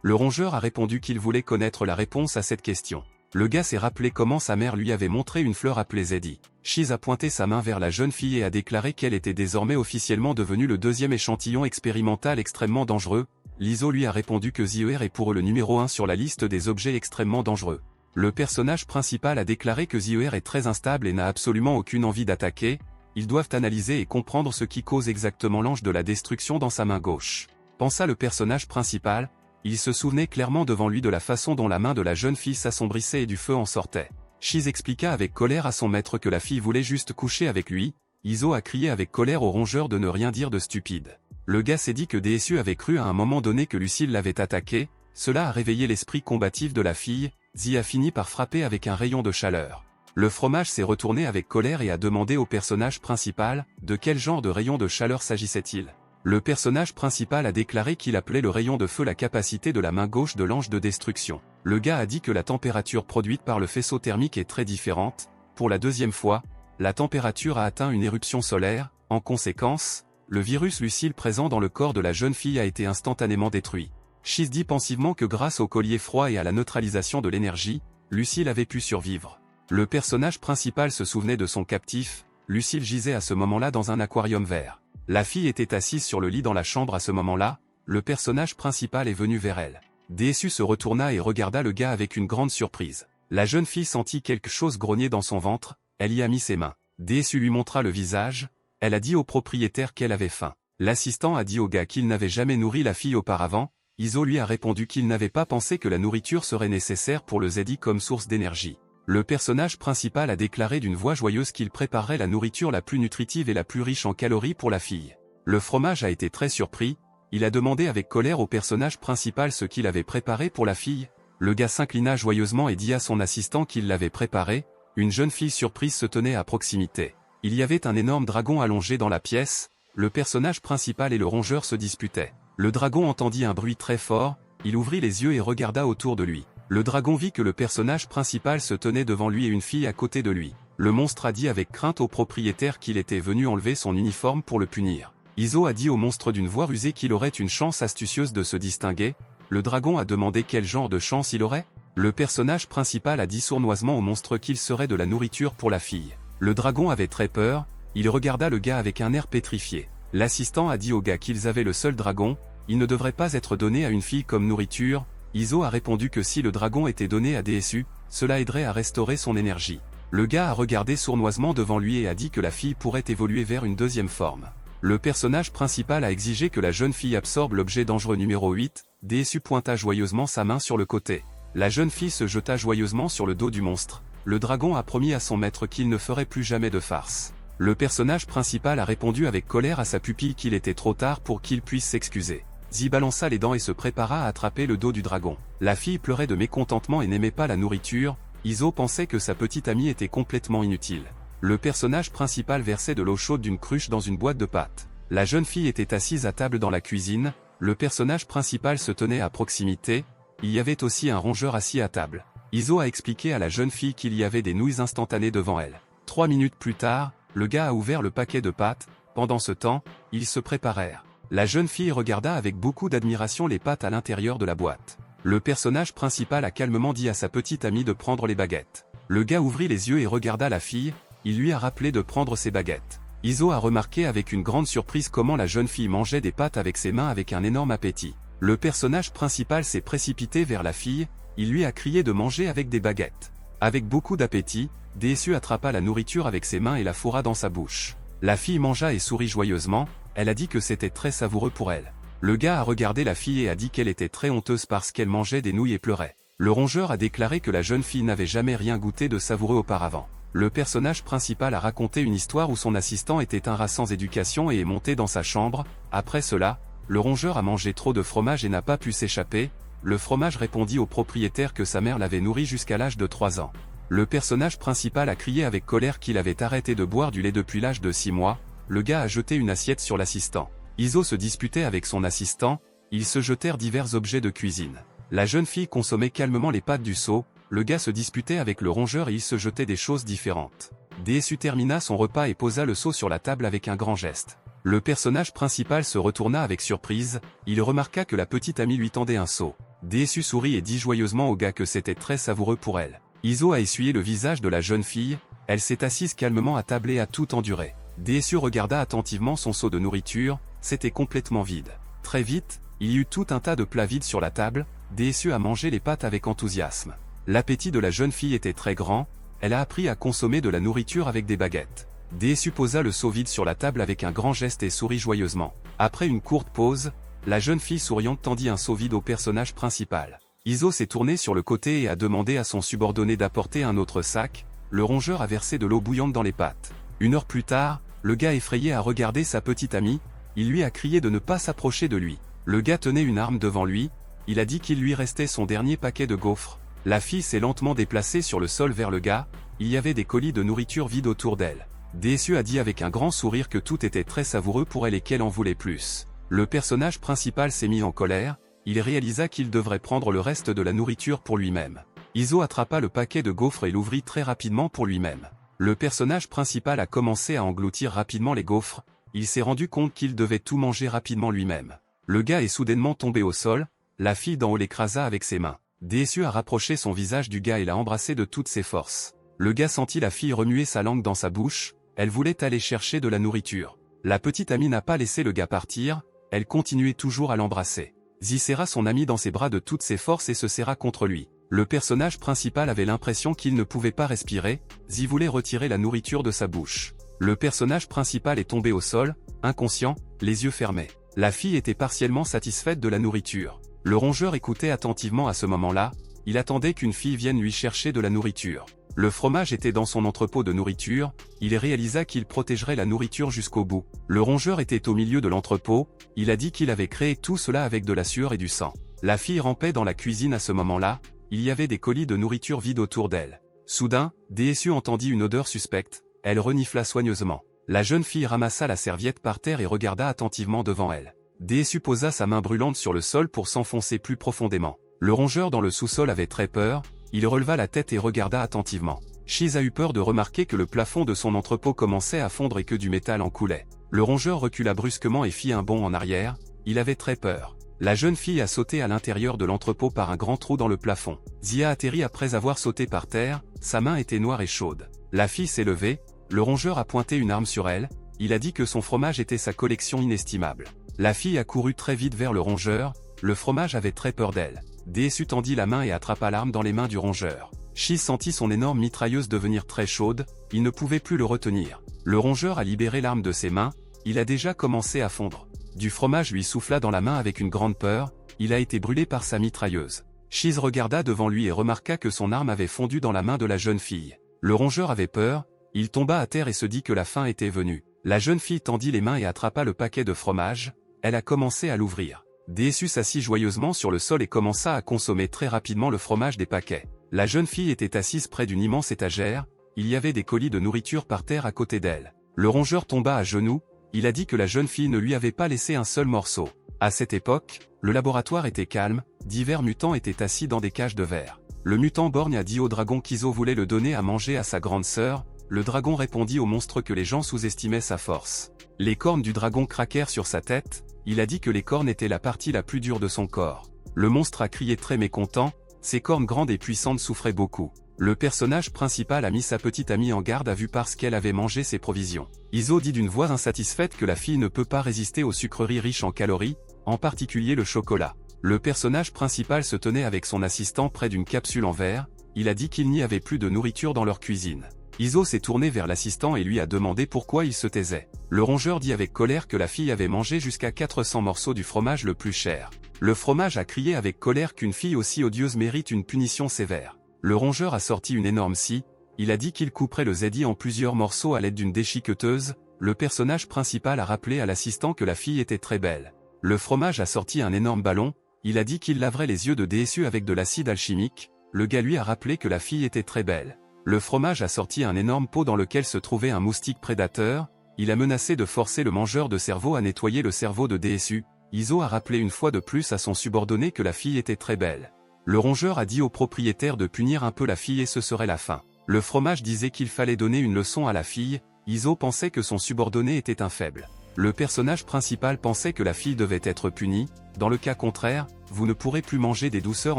Le rongeur a répondu qu'il voulait connaître la réponse à cette question. Le gars s'est rappelé comment sa mère lui avait montré une fleur appelée Zeddy. Shiz a pointé sa main vers la jeune fille et a déclaré qu'elle était désormais officiellement devenue le deuxième échantillon expérimental extrêmement dangereux. Lizo lui a répondu que Zieer est pour eux le numéro 1 sur la liste des objets extrêmement dangereux. Le personnage principal a déclaré que Zieer est très instable et n'a absolument aucune envie d'attaquer. Ils doivent analyser et comprendre ce qui cause exactement l'ange de la destruction dans sa main gauche. Pensa le personnage principal, il se souvenait clairement devant lui de la façon dont la main de la jeune fille s'assombrissait et du feu en sortait. Shiz expliqua avec colère à son maître que la fille voulait juste coucher avec lui, Izo a crié avec colère au rongeur de ne rien dire de stupide. Le gars s'est dit que DSU avait cru à un moment donné que Lucille l'avait attaqué, cela a réveillé l'esprit combatif de la fille, Zi a fini par frapper avec un rayon de chaleur. Le fromage s'est retourné avec colère et a demandé au personnage principal, de quel genre de rayon de chaleur s'agissait-il. Le personnage principal a déclaré qu'il appelait le rayon de feu la capacité de la main gauche de l'ange de destruction. Le gars a dit que la température produite par le faisceau thermique est très différente. Pour la deuxième fois, la température a atteint une éruption solaire. En conséquence, le virus Lucille présent dans le corps de la jeune fille a été instantanément détruit. Shiz dit pensivement que grâce au collier froid et à la neutralisation de l'énergie, Lucille avait pu survivre. Le personnage principal se souvenait de son captif, Lucille gisait à ce moment-là dans un aquarium vert. La fille était assise sur le lit dans la chambre à ce moment-là, le personnage principal est venu vers elle. DSU se retourna et regarda le gars avec une grande surprise. La jeune fille sentit quelque chose grogner dans son ventre, elle y a mis ses mains. DSU lui montra le visage, elle a dit au propriétaire qu'elle avait faim. L'assistant a dit au gars qu'il n'avait jamais nourri la fille auparavant, Izo lui a répondu qu'il n'avait pas pensé que la nourriture serait nécessaire pour le Zeddy comme source d'énergie. Le personnage principal a déclaré d'une voix joyeuse qu'il préparerait la nourriture la plus nutritive et la plus riche en calories pour la fille. Le fromage a été très surpris, il a demandé avec colère au personnage principal ce qu'il avait préparé pour la fille. Le gars s'inclina joyeusement et dit à son assistant qu'il l'avait préparé. Une jeune fille surprise se tenait à proximité. Il y avait un énorme dragon allongé dans la pièce, le personnage principal et le rongeur se disputaient. Le dragon entendit un bruit très fort, il ouvrit les yeux et regarda autour de lui. Le dragon vit que le personnage principal se tenait devant lui et une fille à côté de lui. Le monstre a dit avec crainte au propriétaire qu'il était venu enlever son uniforme pour le punir. Izo a dit au monstre d'une voix rusée qu'il aurait une chance astucieuse de se distinguer. Le dragon a demandé quel genre de chance il aurait. Le personnage principal a dit sournoisement au monstre qu'il serait de la nourriture pour la fille. Le dragon avait très peur, il regarda le gars avec un air pétrifié. L'assistant a dit au gars qu'ils avaient le seul dragon, il ne devrait pas être donné à une fille comme nourriture. Izo a répondu que si le dragon était donné à DSU, cela aiderait à restaurer son énergie. Le gars a regardé sournoisement devant lui et a dit que la fille pourrait évoluer vers une deuxième forme. Le personnage principal a exigé que la jeune fille absorbe l'objet dangereux numéro 8, DSU pointa joyeusement sa main sur le côté. La jeune fille se jeta joyeusement sur le dos du monstre. Le dragon a promis à son maître qu'il ne ferait plus jamais de farce. Le personnage principal a répondu avec colère à sa pupille qu'il était trop tard pour qu'il puisse s'excuser. Zi balança les dents et se prépara à attraper le dos du dragon. La fille pleurait de mécontentement et n'aimait pas la nourriture. Izo pensait que sa petite amie était complètement inutile. Le personnage principal versait de l'eau chaude d'une cruche dans une boîte de pâtes. La jeune fille était assise à table dans la cuisine. Le personnage principal se tenait à proximité. Il y avait aussi un rongeur assis à table. Izo a expliqué à la jeune fille qu'il y avait des nouilles instantanées devant elle. 3 minutes plus tard, le gars a ouvert le paquet de pâtes. Pendant ce temps, ils se préparèrent. La jeune fille regarda avec beaucoup d'admiration les pâtes à l'intérieur de la boîte. Le personnage principal a calmement dit à sa petite amie de prendre les baguettes. Le gars ouvrit les yeux et regarda la fille, il lui a rappelé de prendre ses baguettes. Iso a remarqué avec une grande surprise comment la jeune fille mangeait des pâtes avec ses mains avec un énorme appétit. Le personnage principal s'est précipité vers la fille, il lui a crié de manger avec des baguettes. Avec beaucoup d'appétit, Desu attrapa la nourriture avec ses mains et la fourra dans sa bouche. La fille mangea et sourit joyeusement, elle a dit que c'était très savoureux pour elle. Le gars a regardé la fille et a dit qu'elle était très honteuse parce qu'elle mangeait des nouilles et pleurait. Le rongeur a déclaré que la jeune fille n'avait jamais rien goûté de savoureux auparavant. Le personnage principal a raconté une histoire où son assistant était un rat sans éducation et est monté dans sa chambre. Après cela, le rongeur a mangé trop de fromage et n'a pas pu s'échapper. Le fromage répondit au propriétaire que sa mère l'avait nourri jusqu'à l'âge de 3 ans. Le personnage principal a crié avec colère qu'il avait arrêté de boire du lait depuis l'âge de 6 mois. Le gars a jeté une assiette sur l'assistant. Iso se disputait avec son assistant, ils se jetèrent divers objets de cuisine. La jeune fille consommait calmement les pâtes du seau, le gars se disputait avec le rongeur et ils se jetaient des choses différentes. Desu termina son repas et posa le seau sur la table avec un grand geste. Le personnage principal se retourna avec surprise, il remarqua que la petite amie lui tendait un seau. Desu sourit et dit joyeusement au gars que c'était très savoureux pour elle. Iso a essuyé le visage de la jeune fille, elle s'est assise calmement à table et a tout enduré. Desu regarda attentivement son seau de nourriture, c'était complètement vide. Très vite, il y eut tout un tas de plats vides sur la table, Desu a mangé les pâtes avec enthousiasme. L'appétit de la jeune fille était très grand, elle a appris à consommer de la nourriture avec des baguettes. Desu posa le seau vide sur la table avec un grand geste et sourit joyeusement. Après une courte pause, la jeune fille souriante tendit un seau vide au personnage principal. Iso s'est tourné sur le côté et a demandé à son subordonné d'apporter un autre sac, le rongeur a versé de l'eau bouillante dans les pâtes. Une heure plus tard, le gars effrayé a regardé sa petite amie, il lui a crié de ne pas s'approcher de lui. Le gars tenait une arme devant lui, il a dit qu'il lui restait son dernier paquet de gaufres. La fille s'est lentement déplacée sur le sol vers le gars, il y avait des colis de nourriture vides autour d'elle. Desu a dit avec un grand sourire que tout était très savoureux pour elle et qu'elle en voulait plus. Le personnage principal s'est mis en colère, il réalisa qu'il devrait prendre le reste de la nourriture pour lui-même. Iso attrapa le paquet de gaufres et l'ouvrit très rapidement pour lui-même. Le personnage principal a commencé à engloutir rapidement les gaufres, il s'est rendu compte qu'il devait tout manger rapidement lui-même. Le gars est soudainement tombé au sol, la fille d'en haut l'écrasa avec ses mains. Desu a rapproché son visage du gars et l'a embrassé de toutes ses forces. Le gars sentit la fille remuer sa langue dans sa bouche, elle voulait aller chercher de la nourriture. La petite amie n'a pas laissé le gars partir, elle continuait toujours à l'embrasser. Zi serra son ami dans ses bras de toutes ses forces et se serra contre lui. Le personnage principal avait l'impression qu'il ne pouvait pas respirer, Zi voulait retirer la nourriture de sa bouche. Le personnage principal est tombé au sol, inconscient, les yeux fermés. La fille était partiellement satisfaite de la nourriture. Le rongeur écoutait attentivement à ce moment-là, il attendait qu'une fille vienne lui chercher de la nourriture. Le fromage était dans son entrepôt de nourriture, il réalisa qu'il protégerait la nourriture jusqu'au bout. Le rongeur était au milieu de l'entrepôt, il a dit qu'il avait créé tout cela avec de la sueur et du sang. La fille rampait dans la cuisine à ce moment-là, il y avait des colis de nourriture vides autour d'elle. Soudain, Desu entendit une odeur suspecte, elle renifla soigneusement. La jeune fille ramassa la serviette par terre et regarda attentivement devant elle. Desu posa sa main brûlante sur le sol pour s'enfoncer plus profondément. Le rongeur dans le sous-sol avait très peur, il releva la tête et regarda attentivement. Shiz a eu peur de remarquer que le plafond de son entrepôt commençait à fondre et que du métal en coulait. Le rongeur recula brusquement et fit un bond en arrière, il avait très peur. La jeune fille a sauté à l'intérieur de l'entrepôt par un grand trou dans le plafond. Zia atterrit après avoir sauté par terre, sa main était noire et chaude. La fille s'est levée, le rongeur a pointé une arme sur elle, il a dit que son fromage était sa collection inestimable. La fille a couru très vite vers le rongeur, le fromage avait très peur d'elle. Desu tendit la main et attrapa l'arme dans les mains du rongeur. Shiz sentit son énorme mitrailleuse devenir très chaude, il ne pouvait plus le retenir. Le rongeur a libéré l'arme de ses mains, il a déjà commencé à fondre. Du fromage lui souffla dans la main avec une grande peur, il a été brûlé par sa mitrailleuse. Shiz regarda devant lui et remarqua que son arme avait fondu dans la main de la jeune fille. Le rongeur avait peur, il tomba à terre et se dit que la fin était venue. La jeune fille tendit les mains et attrapa le paquet de fromage, elle a commencé à l'ouvrir. Desu s'assit joyeusement sur le sol et commença à consommer très rapidement le fromage des paquets. La jeune fille était assise près d'une immense étagère, il y avait des colis de nourriture par terre à côté d'elle. Le rongeur tomba à genoux, il a dit que la jeune fille ne lui avait pas laissé un seul morceau. À cette époque, le laboratoire était calme, divers mutants étaient assis dans des cages de verre. Le mutant borgne a dit au dragon qu'Iso voulait le donner à manger à sa grande sœur, le dragon répondit au monstre que les gens sous-estimaient sa force. Les cornes du dragon craquèrent sur sa tête, il a dit que les cornes étaient la partie la plus dure de son corps. Le monstre a crié très mécontent, ses cornes grandes et puissantes souffraient beaucoup. Le personnage principal a mis sa petite amie en garde à vue parce qu'elle avait mangé ses provisions. Iso dit d'une voix insatisfaite que la fille ne peut pas résister aux sucreries riches en calories, en particulier le chocolat. Le personnage principal se tenait avec son assistant près d'une capsule en verre, il a dit qu'il n'y avait plus de nourriture dans leur cuisine. Iso s'est tourné vers l'assistant et lui a demandé pourquoi il se taisait. Le rongeur dit avec colère que la fille avait mangé jusqu'à 400 morceaux du fromage le plus cher. Le fromage a crié avec colère qu'une fille aussi odieuse mérite une punition sévère. Le rongeur a sorti une énorme scie, il a dit qu'il couperait le zedi en plusieurs morceaux à l'aide d'une déchiqueteuse. Le personnage principal a rappelé à l'assistant que la fille était très belle. Le fromage a sorti un énorme ballon, il a dit qu'il laverait les yeux de DSU avec de l'acide alchimique. Le gars lui a rappelé que la fille était très belle. Le fromage a sorti un énorme pot dans lequel se trouvait un moustique prédateur, il a menacé de forcer le mangeur de cerveau à nettoyer le cerveau de DSU. Iso a rappelé une fois de plus à son subordonné que la fille était très belle. Le rongeur a dit au propriétaire de punir un peu la fille et ce serait la fin. Le fromage disait qu'il fallait donner une leçon à la fille, Iso pensait que son subordonné était un faible. Le personnage principal pensait que la fille devait être punie, dans le cas contraire, vous ne pourrez plus manger des douceurs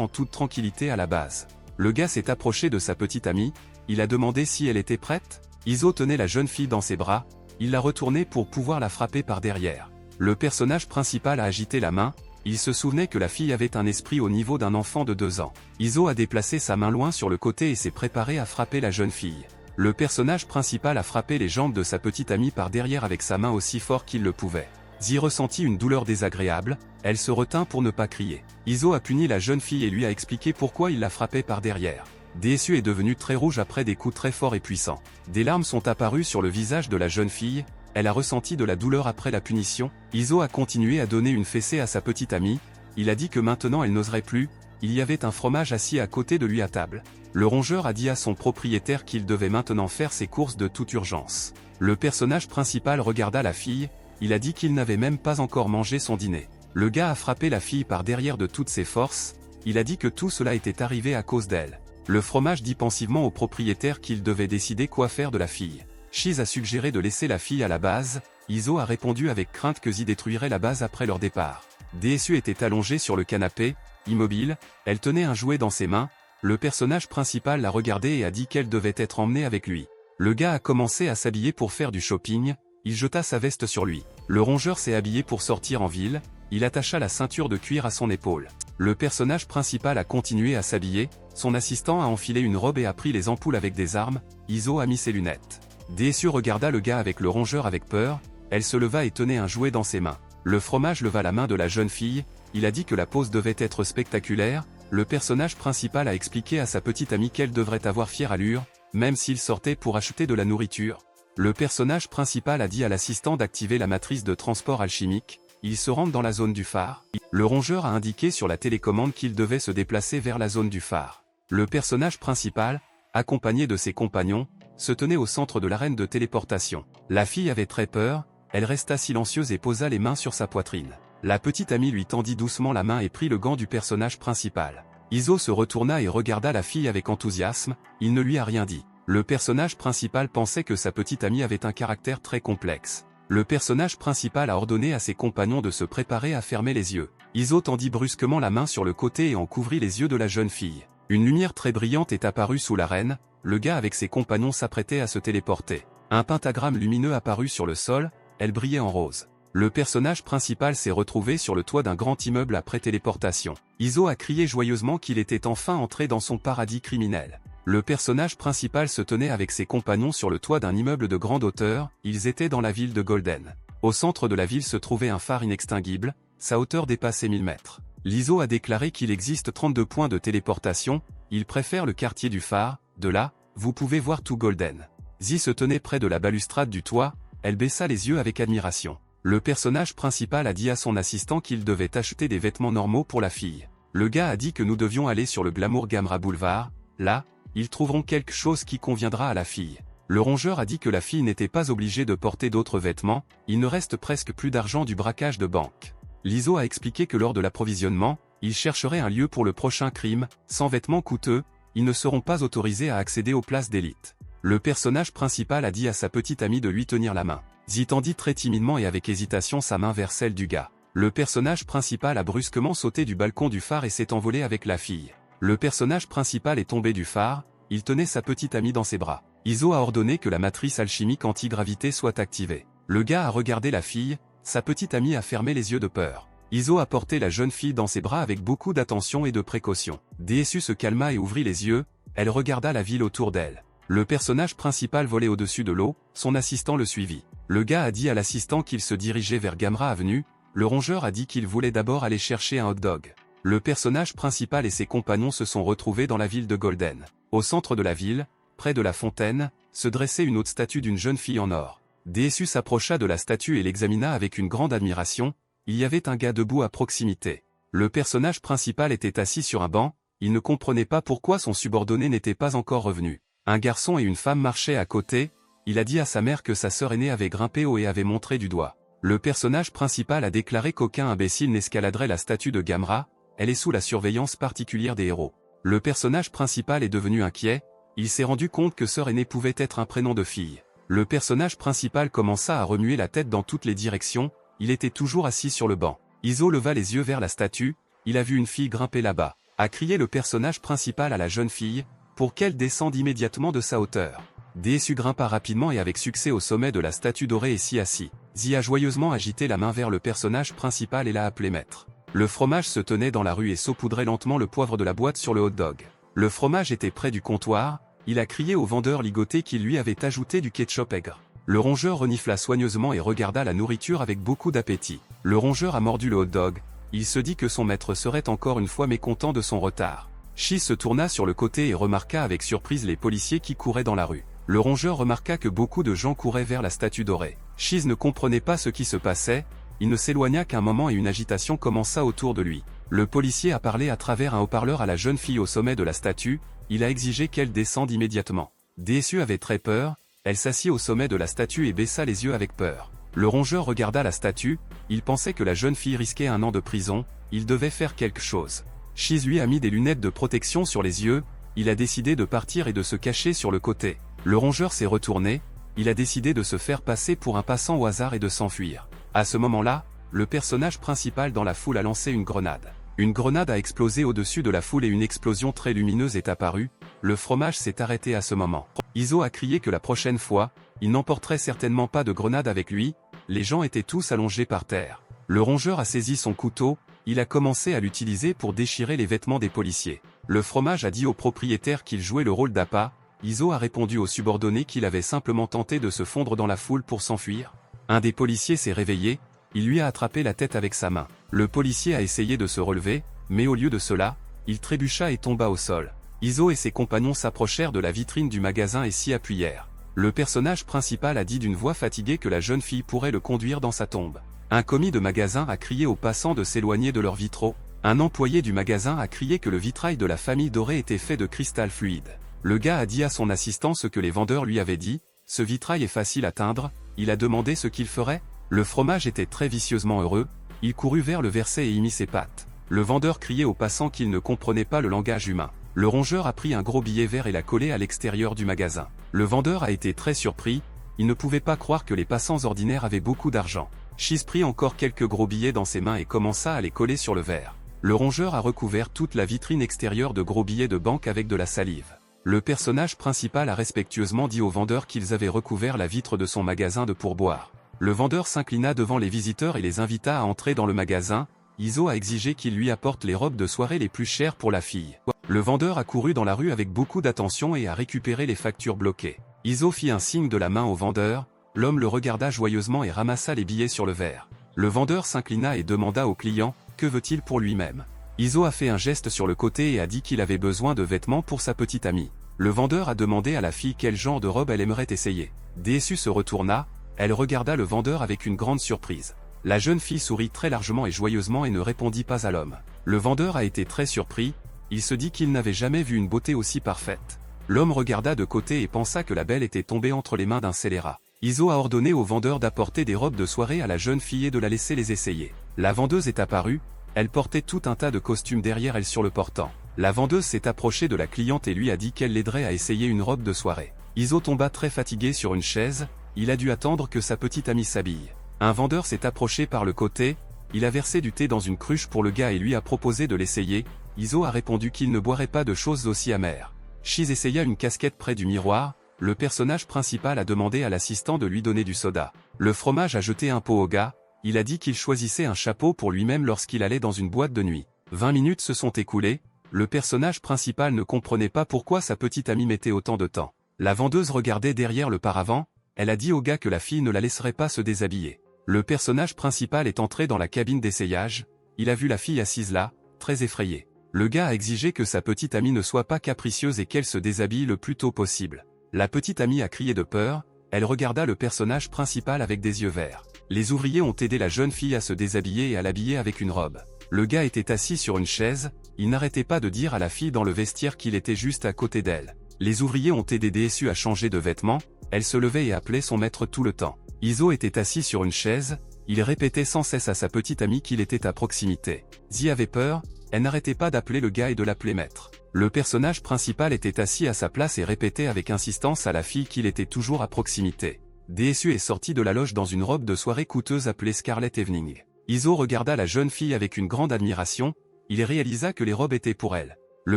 en toute tranquillité à la base. Le gars s'est approché de sa petite amie, il a demandé si elle était prête. Iso tenait la jeune fille dans ses bras, il l'a retournée pour pouvoir la frapper par derrière. Le personnage principal a agité la main, il se souvenait que la fille avait un esprit au niveau d'un enfant de 2 ans. Iso a déplacé sa main loin sur le côté et s'est préparé à frapper la jeune fille. Le personnage principal a frappé les jambes de sa petite amie par derrière avec sa main aussi fort qu'il le pouvait. Zi ressentit une douleur désagréable, elle se retint pour ne pas crier. Iso a puni la jeune fille et lui a expliqué pourquoi il la frappait par derrière. DSU est devenu très rouge après des coups très forts et puissants. Des larmes sont apparues sur le visage de la jeune fille, elle a ressenti de la douleur après la punition. Iso a continué à donner une fessée à sa petite amie, il a dit que maintenant elle n'oserait plus, il y avait un fromage assis à côté de lui à table. Le rongeur a dit à son propriétaire qu'il devait maintenant faire ses courses de toute urgence. Le personnage principal regarda la fille, il a dit qu'il n'avait même pas encore mangé son dîner. Le gars a frappé la fille par derrière de toutes ses forces, il a dit que tout cela était arrivé à cause d'elle. Le fromage dit pensivement au propriétaire qu'il devait décider quoi faire de la fille. Shiz a suggéré de laisser la fille à la base, Iso a répondu avec crainte que Zi détruirait la base après leur départ. DSU était allongée sur le canapé, immobile, elle tenait un jouet dans ses mains, le personnage principal l'a regardée et a dit qu'elle devait être emmenée avec lui. Le gars a commencé à s'habiller pour faire du shopping, il jeta sa veste sur lui. Le rongeur s'est habillé pour sortir en ville, il attacha la ceinture de cuir à son épaule. Le personnage principal a continué à s'habiller, son assistant a enfilé une robe et a pris les ampoules avec des armes, Iso a mis ses lunettes. DSU regarda le gars avec le rongeur avec peur, elle se leva et tenait un jouet dans ses mains. Le fromage leva la main de la jeune fille, il a dit que la pose devait être spectaculaire, le personnage principal a expliqué à sa petite amie qu'elle devrait avoir fière allure, même s'il sortait pour acheter de la nourriture. Le personnage principal a dit à l'assistant d'activer la matrice de transport alchimique, ils se rendent dans la zone du phare. Le rongeur a indiqué sur la télécommande qu'il devait se déplacer vers la zone du phare. Le personnage principal, accompagné de ses compagnons, se tenait au centre de l'arène de téléportation. La fille avait très peur, elle resta silencieuse et posa les mains sur sa poitrine. La petite amie lui tendit doucement la main et prit le gant du personnage principal. Iso se retourna et regarda la fille avec enthousiasme, il ne lui a rien dit. Le personnage principal pensait que sa petite amie avait un caractère très complexe. Le personnage principal a ordonné à ses compagnons de se préparer à fermer les yeux. Iso tendit brusquement la main sur le côté et en couvrit les yeux de la jeune fille. Une lumière très brillante est apparue sous l'arène, le gars avec ses compagnons s'apprêtait à se téléporter. Un pentagramme lumineux apparut sur le sol, elle brillait en rose. Le personnage principal s'est retrouvé sur le toit d'un grand immeuble après téléportation. Iso a crié joyeusement qu'il était enfin entré dans son paradis criminel. Le personnage principal se tenait avec ses compagnons sur le toit d'un immeuble de grande hauteur, ils étaient dans la ville de Golden. Au centre de la ville se trouvait un phare inextinguible, sa hauteur dépassait 1000 mètres. L'ISO a déclaré qu'il existe 32 points de téléportation, il préfère le quartier du phare, de là, vous pouvez voir tout Golden. Zi se tenait près de la balustrade du toit, elle baissa les yeux avec admiration. Le personnage principal a dit à son assistant qu'il devait acheter des vêtements normaux pour la fille. Le gars a dit que nous devions aller sur le Glamour Gamera Boulevard, là, ils trouveront quelque chose qui conviendra à la fille. Le rongeur a dit que la fille n'était pas obligée de porter d'autres vêtements, il ne reste presque plus d'argent du braquage de banque. L'ISO a expliqué que lors de l'approvisionnement, ils chercheraient un lieu pour le prochain crime, sans vêtements coûteux, ils ne seront pas autorisés à accéder aux places d'élite. Le personnage principal a dit à sa petite amie de lui tenir la main. Zi tendit très timidement et avec hésitation sa main vers celle du gars. Le personnage principal a brusquement sauté du balcon du phare et s'est envolé avec la fille. Le personnage principal est tombé du phare, il tenait sa petite amie dans ses bras. Iso a ordonné que la matrice alchimique anti-gravité soit activée. Le gars a regardé la fille, sa petite amie a fermé les yeux de peur. Iso a porté la jeune fille dans ses bras avec beaucoup d'attention et de précaution. DSU se calma et ouvrit les yeux, elle regarda la ville autour d'elle. Le personnage principal volait au-dessus de l'eau, son assistant le suivit. Le gars a dit à l'assistant qu'il se dirigeait vers Gamera Avenue, le rongeur a dit qu'il voulait d'abord aller chercher un hot dog. Le personnage principal et ses compagnons se sont retrouvés dans la ville de Golden. Au centre de la ville, près de la fontaine, se dressait une haute statue d'une jeune fille en or. DSU s'approcha de la statue et l'examina avec une grande admiration, il y avait un gars debout à proximité. Le personnage principal était assis sur un banc, il ne comprenait pas pourquoi son subordonné n'était pas encore revenu. Un garçon et une femme marchaient à côté, il a dit à sa mère que sa sœur aînée avait grimpé haut et avait montré du doigt. Le personnage principal a déclaré qu'aucun imbécile n'escaladerait la statue de Gamera, elle est sous la surveillance particulière des héros. Le personnage principal est devenu inquiet, il s'est rendu compte que sœur aînée pouvait être un prénom de fille. Le personnage principal commença à remuer la tête dans toutes les directions, il était toujours assis sur le banc. Iso leva les yeux vers la statue, il a vu une fille grimper là-bas. A crié le personnage principal à la jeune fille, pour qu'elle descende immédiatement de sa hauteur. DSU grimpa rapidement et avec succès au sommet de la statue dorée et s'y assit. Zi a joyeusement agité la main vers le personnage principal et l'a appelé maître. Le fromage se tenait dans la rue et saupoudrait lentement le poivre de la boîte sur le hot dog. Le fromage était près du comptoir, il a crié au vendeur ligoté qui lui avait ajouté du ketchup aigre. Le rongeur renifla soigneusement et regarda la nourriture avec beaucoup d'appétit. Le rongeur a mordu le hot dog, il se dit que son maître serait encore une fois mécontent de son retard. Shiz se tourna sur le côté et remarqua avec surprise les policiers qui couraient dans la rue. Le rongeur remarqua que beaucoup de gens couraient vers la statue dorée. Shiz ne comprenait pas ce qui se passait, il ne s'éloigna qu'un moment et une agitation commença autour de lui. Le policier a parlé à travers un haut-parleur à la jeune fille au sommet de la statue, il a exigé qu'elle descende immédiatement. DSU avait très peur, elle s'assit au sommet de la statue et baissa les yeux avec peur. Le rongeur regarda la statue, il pensait que la jeune fille risquait 1 an de prison, il devait faire quelque chose. Shiz lui a mis des lunettes de protection sur les yeux, il a décidé de partir et de se cacher sur le côté. Le rongeur s'est retourné, il a décidé de se faire passer pour un passant au hasard et de s'enfuir. À ce moment-là, le personnage principal dans la foule a lancé une grenade. Une grenade a explosé au-dessus de la foule et une explosion très lumineuse est apparue, le fromage s'est arrêté à ce moment. Iso a crié que la prochaine fois, il n'emporterait certainement pas de grenade avec lui, les gens étaient tous allongés par terre. Le rongeur a saisi son couteau, il a commencé à l'utiliser pour déchirer les vêtements des policiers. Le fromage a dit au propriétaire qu'il jouait le rôle d'appât, Iso a répondu au subordonné qu'il avait simplement tenté de se fondre dans la foule pour s'enfuir. Un des policiers s'est réveillé, il lui a attrapé la tête avec sa main. Le policier a essayé de se relever, mais au lieu de cela, il trébucha et tomba au sol. Iso et ses compagnons s'approchèrent de la vitrine du magasin et s'y appuyèrent. Le personnage principal a dit d'une voix fatiguée que la jeune fille pourrait le conduire dans sa tombe. Un commis de magasin a crié aux passants de s'éloigner de leurs vitraux. Un employé du magasin a crié que le vitrail de la famille dorée était fait de cristal fluide. Le gars a dit à son assistant ce que les vendeurs lui avaient dit, ce vitrail est facile à teindre, il a demandé ce qu'il ferait. Le fromage était très vicieusement heureux, il courut vers le verset et y mit ses pattes. Le vendeur criait aux passants qu'il ne comprenait pas le langage humain. Le rongeur a pris un gros billet vert et l'a collé à l'extérieur du magasin. Le vendeur a été très surpris, il ne pouvait pas croire que les passants ordinaires avaient beaucoup d'argent. Shiz prit encore quelques gros billets dans ses mains et commença à les coller sur le verre. Le rongeur a recouvert toute la vitrine extérieure de gros billets de banque avec de la salive. Le personnage principal a respectueusement dit au vendeur qu'ils avaient recouvert la vitre de son magasin de pourboire. Le vendeur s'inclina devant les visiteurs et les invita à entrer dans le magasin. Iso a exigé qu'il lui apporte les robes de soirée les plus chères pour la fille. Le vendeur a couru dans la rue avec beaucoup d'attention et a récupéré les factures bloquées. Iso fit un signe de la main au vendeur, l'homme le regarda joyeusement et ramassa les billets sur le verre. Le vendeur s'inclina et demanda au client, que veut-il pour lui-même. Iso a fait un geste sur le côté et a dit qu'il avait besoin de vêtements pour sa petite amie. Le vendeur a demandé à la fille quel genre de robe elle aimerait essayer. DSU se retourna, elle regarda le vendeur avec une grande surprise. La jeune fille sourit très largement et joyeusement et ne répondit pas à l'homme. Le vendeur a été très surpris, il se dit qu'il n'avait jamais vu une beauté aussi parfaite. L'homme regarda de côté et pensa que la belle était tombée entre les mains d'un scélérat. Iso a ordonné au vendeur d'apporter des robes de soirée à la jeune fille et de la laisser les essayer. La vendeuse est apparue, elle portait tout un tas de costumes derrière elle sur le portant. La vendeuse s'est approchée de la cliente et lui a dit qu'elle l'aiderait à essayer une robe de soirée. Iso tomba très fatigué sur une chaise, il a dû attendre que sa petite amie s'habille. Un vendeur s'est approché par le côté, il a versé du thé dans une cruche pour le gars et lui a proposé de l'essayer. Iso a répondu qu'il ne boirait pas de choses aussi amères. Shiz essaya une casquette près du miroir, le personnage principal a demandé à l'assistant de lui donner du soda. Le fromage a jeté un pot au gars, il a dit qu'il choisissait un chapeau pour lui-même lorsqu'il allait dans une boîte de nuit. 20 minutes se sont écoulées, le personnage principal ne comprenait pas pourquoi sa petite amie mettait autant de temps. La vendeuse regardait derrière le paravent, elle a dit au gars que la fille ne la laisserait pas se déshabiller. Le personnage principal est entré dans la cabine d'essayage, il a vu la fille assise là, très effrayée. Le gars a exigé que sa petite amie ne soit pas capricieuse et qu'elle se déshabille le plus tôt possible. La petite amie a crié de peur, elle regarda le personnage principal avec des yeux verts. Les ouvriers ont aidé la jeune fille à se déshabiller et à l'habiller avec une robe. Le gars était assis sur une chaise, il n'arrêtait pas de dire à la fille dans le vestiaire qu'il était juste à côté d'elle. Les ouvriers ont aidé DSU à changer de vêtements, elle se levait et appelait son maître tout le temps. Iso était assis sur une chaise, il répétait sans cesse à sa petite amie qu'il était à proximité. Zi avait peur, elle n'arrêtait pas d'appeler le gars et de l'appeler maître. Le personnage principal était assis à sa place et répétait avec insistance à la fille qu'il était toujours à proximité. DSU est sorti de la loge dans une robe de soirée coûteuse appelée Scarlet Evening. Iso regarda la jeune fille avec une grande admiration, il réalisa que les robes étaient pour elle. Le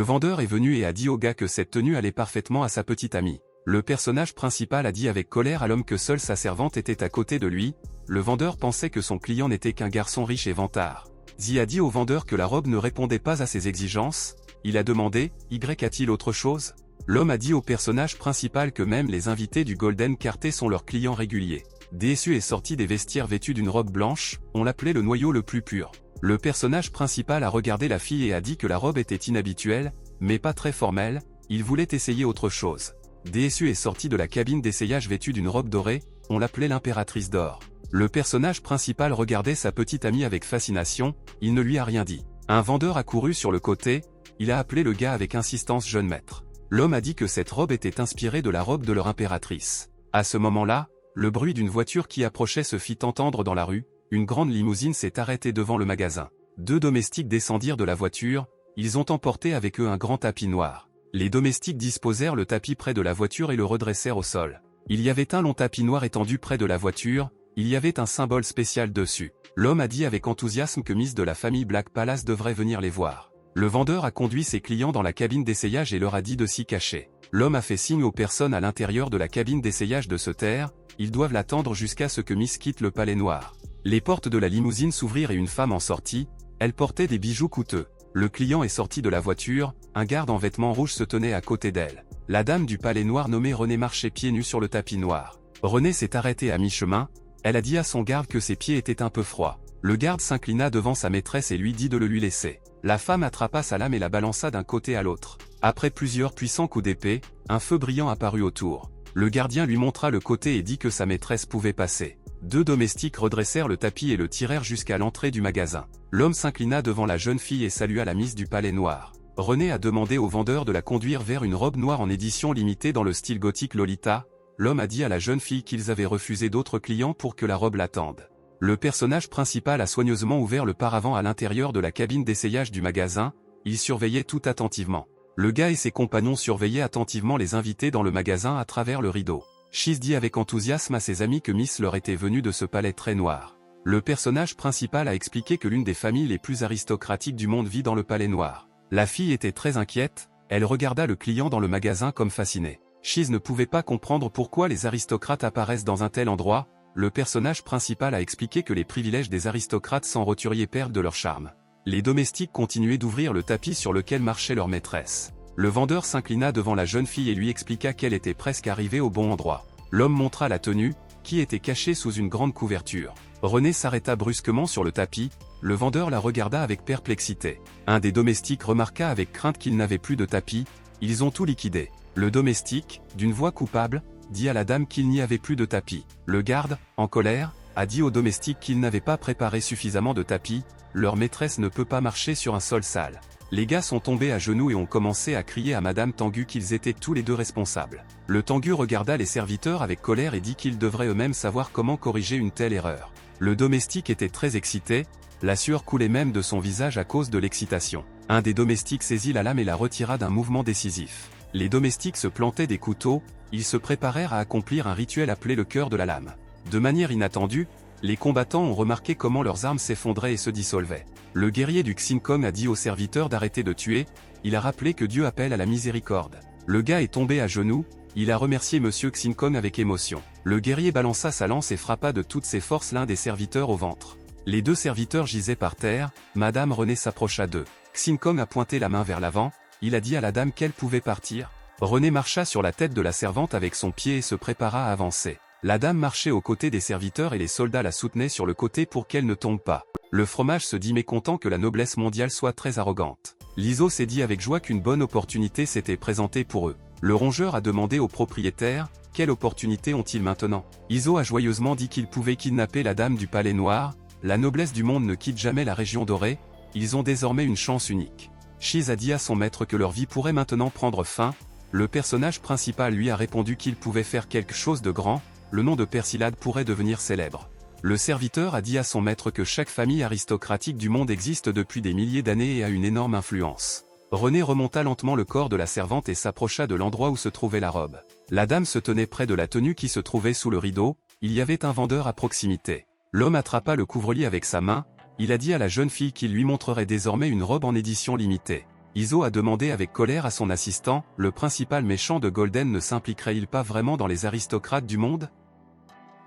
vendeur est venu et a dit au gars que cette tenue allait parfaitement à sa petite amie. Le personnage principal a dit avec colère à l'homme que seule sa servante était à côté de lui, le vendeur pensait que son client n'était qu'un garçon riche et vantard. Zi a dit au vendeur que la robe ne répondait pas à ses exigences, il a demandé, Y a-t-il autre chose? L'homme a dit au personnage principal que même les invités du Golden Quartet sont leurs clients réguliers. DSU est sorti des vestiaires vêtu d'une robe blanche, on l'appelait le noyau le plus pur. Le personnage principal a regardé la fille et a dit que la robe était inhabituelle, mais pas très formelle, il voulait essayer autre chose. DSU est sorti de la cabine d'essayage vêtu d'une robe dorée, on l'appelait l'impératrice d'or. Le personnage principal regardait sa petite amie avec fascination, il ne lui a rien dit. Un vendeur a couru sur le côté, il a appelé le gars avec insistance jeune maître. L'homme a dit que cette robe était inspirée de la robe de leur impératrice. À ce moment-là, le bruit d'une voiture qui approchait se fit entendre dans la rue, une grande limousine s'est arrêtée devant le magasin. 2 domestiques descendirent de la voiture, ils ont emporté avec eux un grand tapis noir. Les domestiques disposèrent le tapis près de la voiture et le redressèrent au sol. Il y avait un long tapis noir étendu près de la voiture, il y avait un symbole spécial dessus. L'homme a dit avec enthousiasme que Miss de la famille Black Palace devrait venir les voir. Le vendeur a conduit ses clients dans la cabine d'essayage et leur a dit de s'y cacher. L'homme a fait signe aux personnes à l'intérieur de la cabine d'essayage de se taire, ils doivent l'attendre jusqu'à ce que Miss quitte le palais noir. Les portes de la limousine s'ouvrirent et une femme en sortit, elle portait des bijoux coûteux. Le client est sorti de la voiture, un garde en vêtements rouges se tenait à côté d'elle. La dame du palais noir nommée Renée marchait pieds nus sur le tapis noir. Renée s'est arrêtée à mi-chemin, elle a dit à son garde que ses pieds étaient un peu froids. Le garde s'inclina devant sa maîtresse et lui dit de le lui laisser. La femme attrapa sa lame et la balança d'un côté à l'autre. Après plusieurs puissants coups d'épée, un feu brillant apparut autour. Le gardien lui montra le côté et dit que sa maîtresse pouvait passer. 2 domestiques redressèrent le tapis et le tirèrent jusqu'à l'entrée du magasin. L'homme s'inclina devant la jeune fille et salua la Miss du palais noir. Renée a demandé au vendeur de la conduire vers une robe noire en édition limitée dans le style gothique Lolita. L'homme a dit à la jeune fille qu'ils avaient refusé d'autres clients pour que la robe l'attende. Le personnage principal a soigneusement ouvert le paravent à l'intérieur de la cabine d'essayage du magasin, il surveillait tout attentivement. Le gars et ses compagnons surveillaient attentivement les invités dans le magasin à travers le rideau. Shiz dit avec enthousiasme à ses amis que Miss leur était venue de ce palais très noir. Le personnage principal a expliqué que l'une des familles les plus aristocratiques du monde vit dans le palais noir. La fille était très inquiète, elle regarda le client dans le magasin comme fascinée. Shiz ne pouvait pas comprendre pourquoi les aristocrates apparaissent dans un tel endroit. Le personnage principal a expliqué que les privilèges des aristocrates sans roturier perdent de leur charme. Les domestiques continuaient d'ouvrir le tapis sur lequel marchait leur maîtresse. Le vendeur s'inclina devant la jeune fille et lui expliqua qu'elle était presque arrivée au bon endroit. L'homme montra la tenue, qui était cachée sous une grande couverture. Renée s'arrêta brusquement sur le tapis, le vendeur la regarda avec perplexité. Un des domestiques remarqua avec crainte qu'il n'avait plus de tapis, ils ont tout liquidé. Le domestique, d'une voix coupable, dit à la dame qu'il n'y avait plus de tapis. Le garde, en colère, a dit au domestique qu'il n'avait pas préparé suffisamment de tapis, leur maîtresse ne peut pas marcher sur un sol sale. Les gars sont tombés à genoux et ont commencé à crier à Madame Tengu qu'ils étaient tous les deux responsables. Le Tengu regarda les serviteurs avec colère et dit qu'ils devraient eux-mêmes savoir comment corriger une telle erreur. Le domestique était très excité, la sueur coulait même de son visage à cause de l'excitation. Un des domestiques saisit la lame et la retira d'un mouvement décisif. Les domestiques se plantaient des couteaux, ils se préparèrent à accomplir un rituel appelé le cœur de la lame. De manière inattendue, les combattants ont remarqué comment leurs armes s'effondraient et se dissolvaient. Le guerrier du Xinkong a dit aux serviteurs d'arrêter de tuer, il a rappelé que Dieu appelle à la miséricorde. Le gars est tombé à genoux, il a remercié Monsieur Xinkong avec émotion. Le guerrier balança sa lance et frappa de toutes ses forces l'un des serviteurs au ventre. Les deux serviteurs gisaient par terre, Madame Renée s'approcha d'eux. Xinkong a pointé la main vers l'avant, il a dit à la dame qu'elle pouvait partir. Renée marcha sur la tête de la servante avec son pied et se prépara à avancer. La dame marchait aux côtés des serviteurs et les soldats la soutenaient sur le côté pour qu'elle ne tombe pas. Le fromage se dit mécontent que la noblesse mondiale soit très arrogante. Liso s'est dit avec joie qu'une bonne opportunité s'était présentée pour eux. Le rongeur a demandé au propriétaire, quelle opportunité ont-ils maintenant? Iso a joyeusement dit qu'il pouvait kidnapper la dame du palais noir, la noblesse du monde ne quitte jamais la région dorée, ils ont désormais une chance unique. Shiz a dit à son maître que leur vie pourrait maintenant prendre fin, le personnage principal lui a répondu qu'il pouvait faire quelque chose de grand, le nom de Persillade pourrait devenir célèbre. Le serviteur a dit à son maître que chaque famille aristocratique du monde existe depuis des milliers d'années et a une énorme influence. Renée remonta lentement le corps de la servante et s'approcha de l'endroit où se trouvait la robe. La dame se tenait près de la tenue qui se trouvait sous le rideau, il y avait un vendeur à proximité. L'homme attrapa le couvre-lit avec sa main, il a dit à la jeune fille qu'il lui montrerait désormais une robe en édition limitée. Iso a demandé avec colère à son assistant, le principal méchant de Golden ne s'impliquerait-il pas vraiment dans les aristocrates du monde?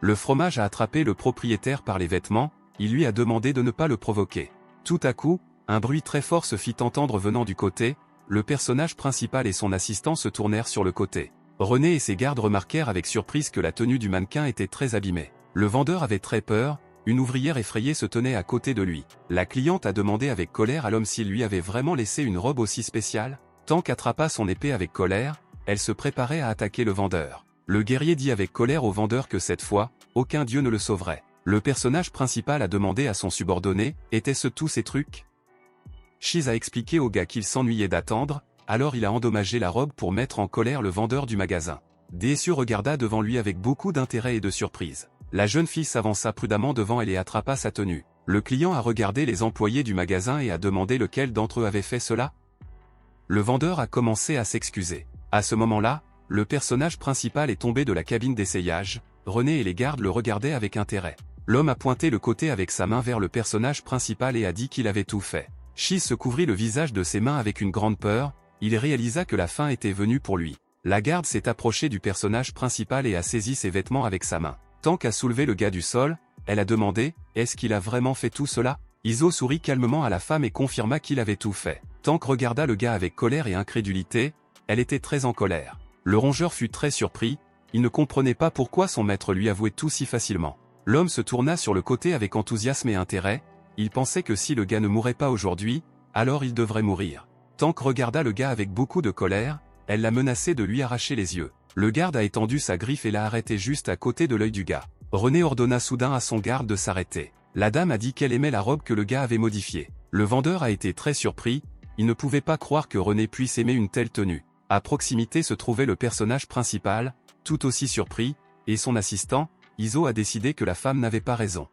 Le fromage a attrapé le propriétaire par les vêtements, il lui a demandé de ne pas le provoquer. Tout à coup, un bruit très fort se fit entendre venant du côté, le personnage principal et son assistant se tournèrent sur le côté. Renée et ses gardes remarquèrent avec surprise que la tenue du mannequin était très abîmée. Le vendeur avait très peur, une ouvrière effrayée se tenait à côté de lui. La cliente a demandé avec colère à l'homme s'il lui avait vraiment laissé une robe aussi spéciale. Tank attrapa son épée avec colère, elle se préparait à attaquer le vendeur. Le guerrier dit avec colère au vendeur que cette fois, aucun dieu ne le sauverait. Le personnage principal a demandé à son subordonné, étaient-ce tous ces trucs? Shiz a expliqué au gars qu'il s'ennuyait d'attendre, alors il a endommagé la robe pour mettre en colère le vendeur du magasin. Déçu regarda devant lui avec beaucoup d'intérêt et de surprise. La jeune fille s'avança prudemment devant elle et attrapa sa tenue. Le client a regardé les employés du magasin et a demandé lequel d'entre eux avait fait cela. Le vendeur a commencé à s'excuser. À ce moment-là, le personnage principal est tombé de la cabine d'essayage, Renée et les gardes le regardaient avec intérêt. L'homme a pointé le côté avec sa main vers le personnage principal et a dit qu'il avait tout fait. Shiz se couvrit le visage de ses mains avec une grande peur, il réalisa que la fin était venue pour lui. La garde s'est approchée du personnage principal et a saisi ses vêtements avec sa main. Tank a soulevé le gars du sol, elle a demandé, est-ce qu'il a vraiment fait tout cela? Iso sourit calmement à la femme et confirma qu'il avait tout fait. Tank regarda le gars avec colère et incrédulité, elle était très en colère. Le rongeur fut très surpris, il ne comprenait pas pourquoi son maître lui avouait tout si facilement. L'homme se tourna sur le côté avec enthousiasme et intérêt, il pensait que si le gars ne mourait pas aujourd'hui, alors il devrait mourir. Tank regarda le gars avec beaucoup de colère, elle l'a menacé de lui arracher les yeux. Le garde a étendu sa griffe et l'a arrêté juste à côté de l'œil du gars. Renée ordonna soudain à son garde de s'arrêter. La dame a dit qu'elle aimait la robe que le gars avait modifiée. Le vendeur a été très surpris, il ne pouvait pas croire que Renée puisse aimer une telle tenue. À proximité se trouvait le personnage principal, tout aussi surpris, et son assistant. Iso a décidé que la femme n'avait pas raison.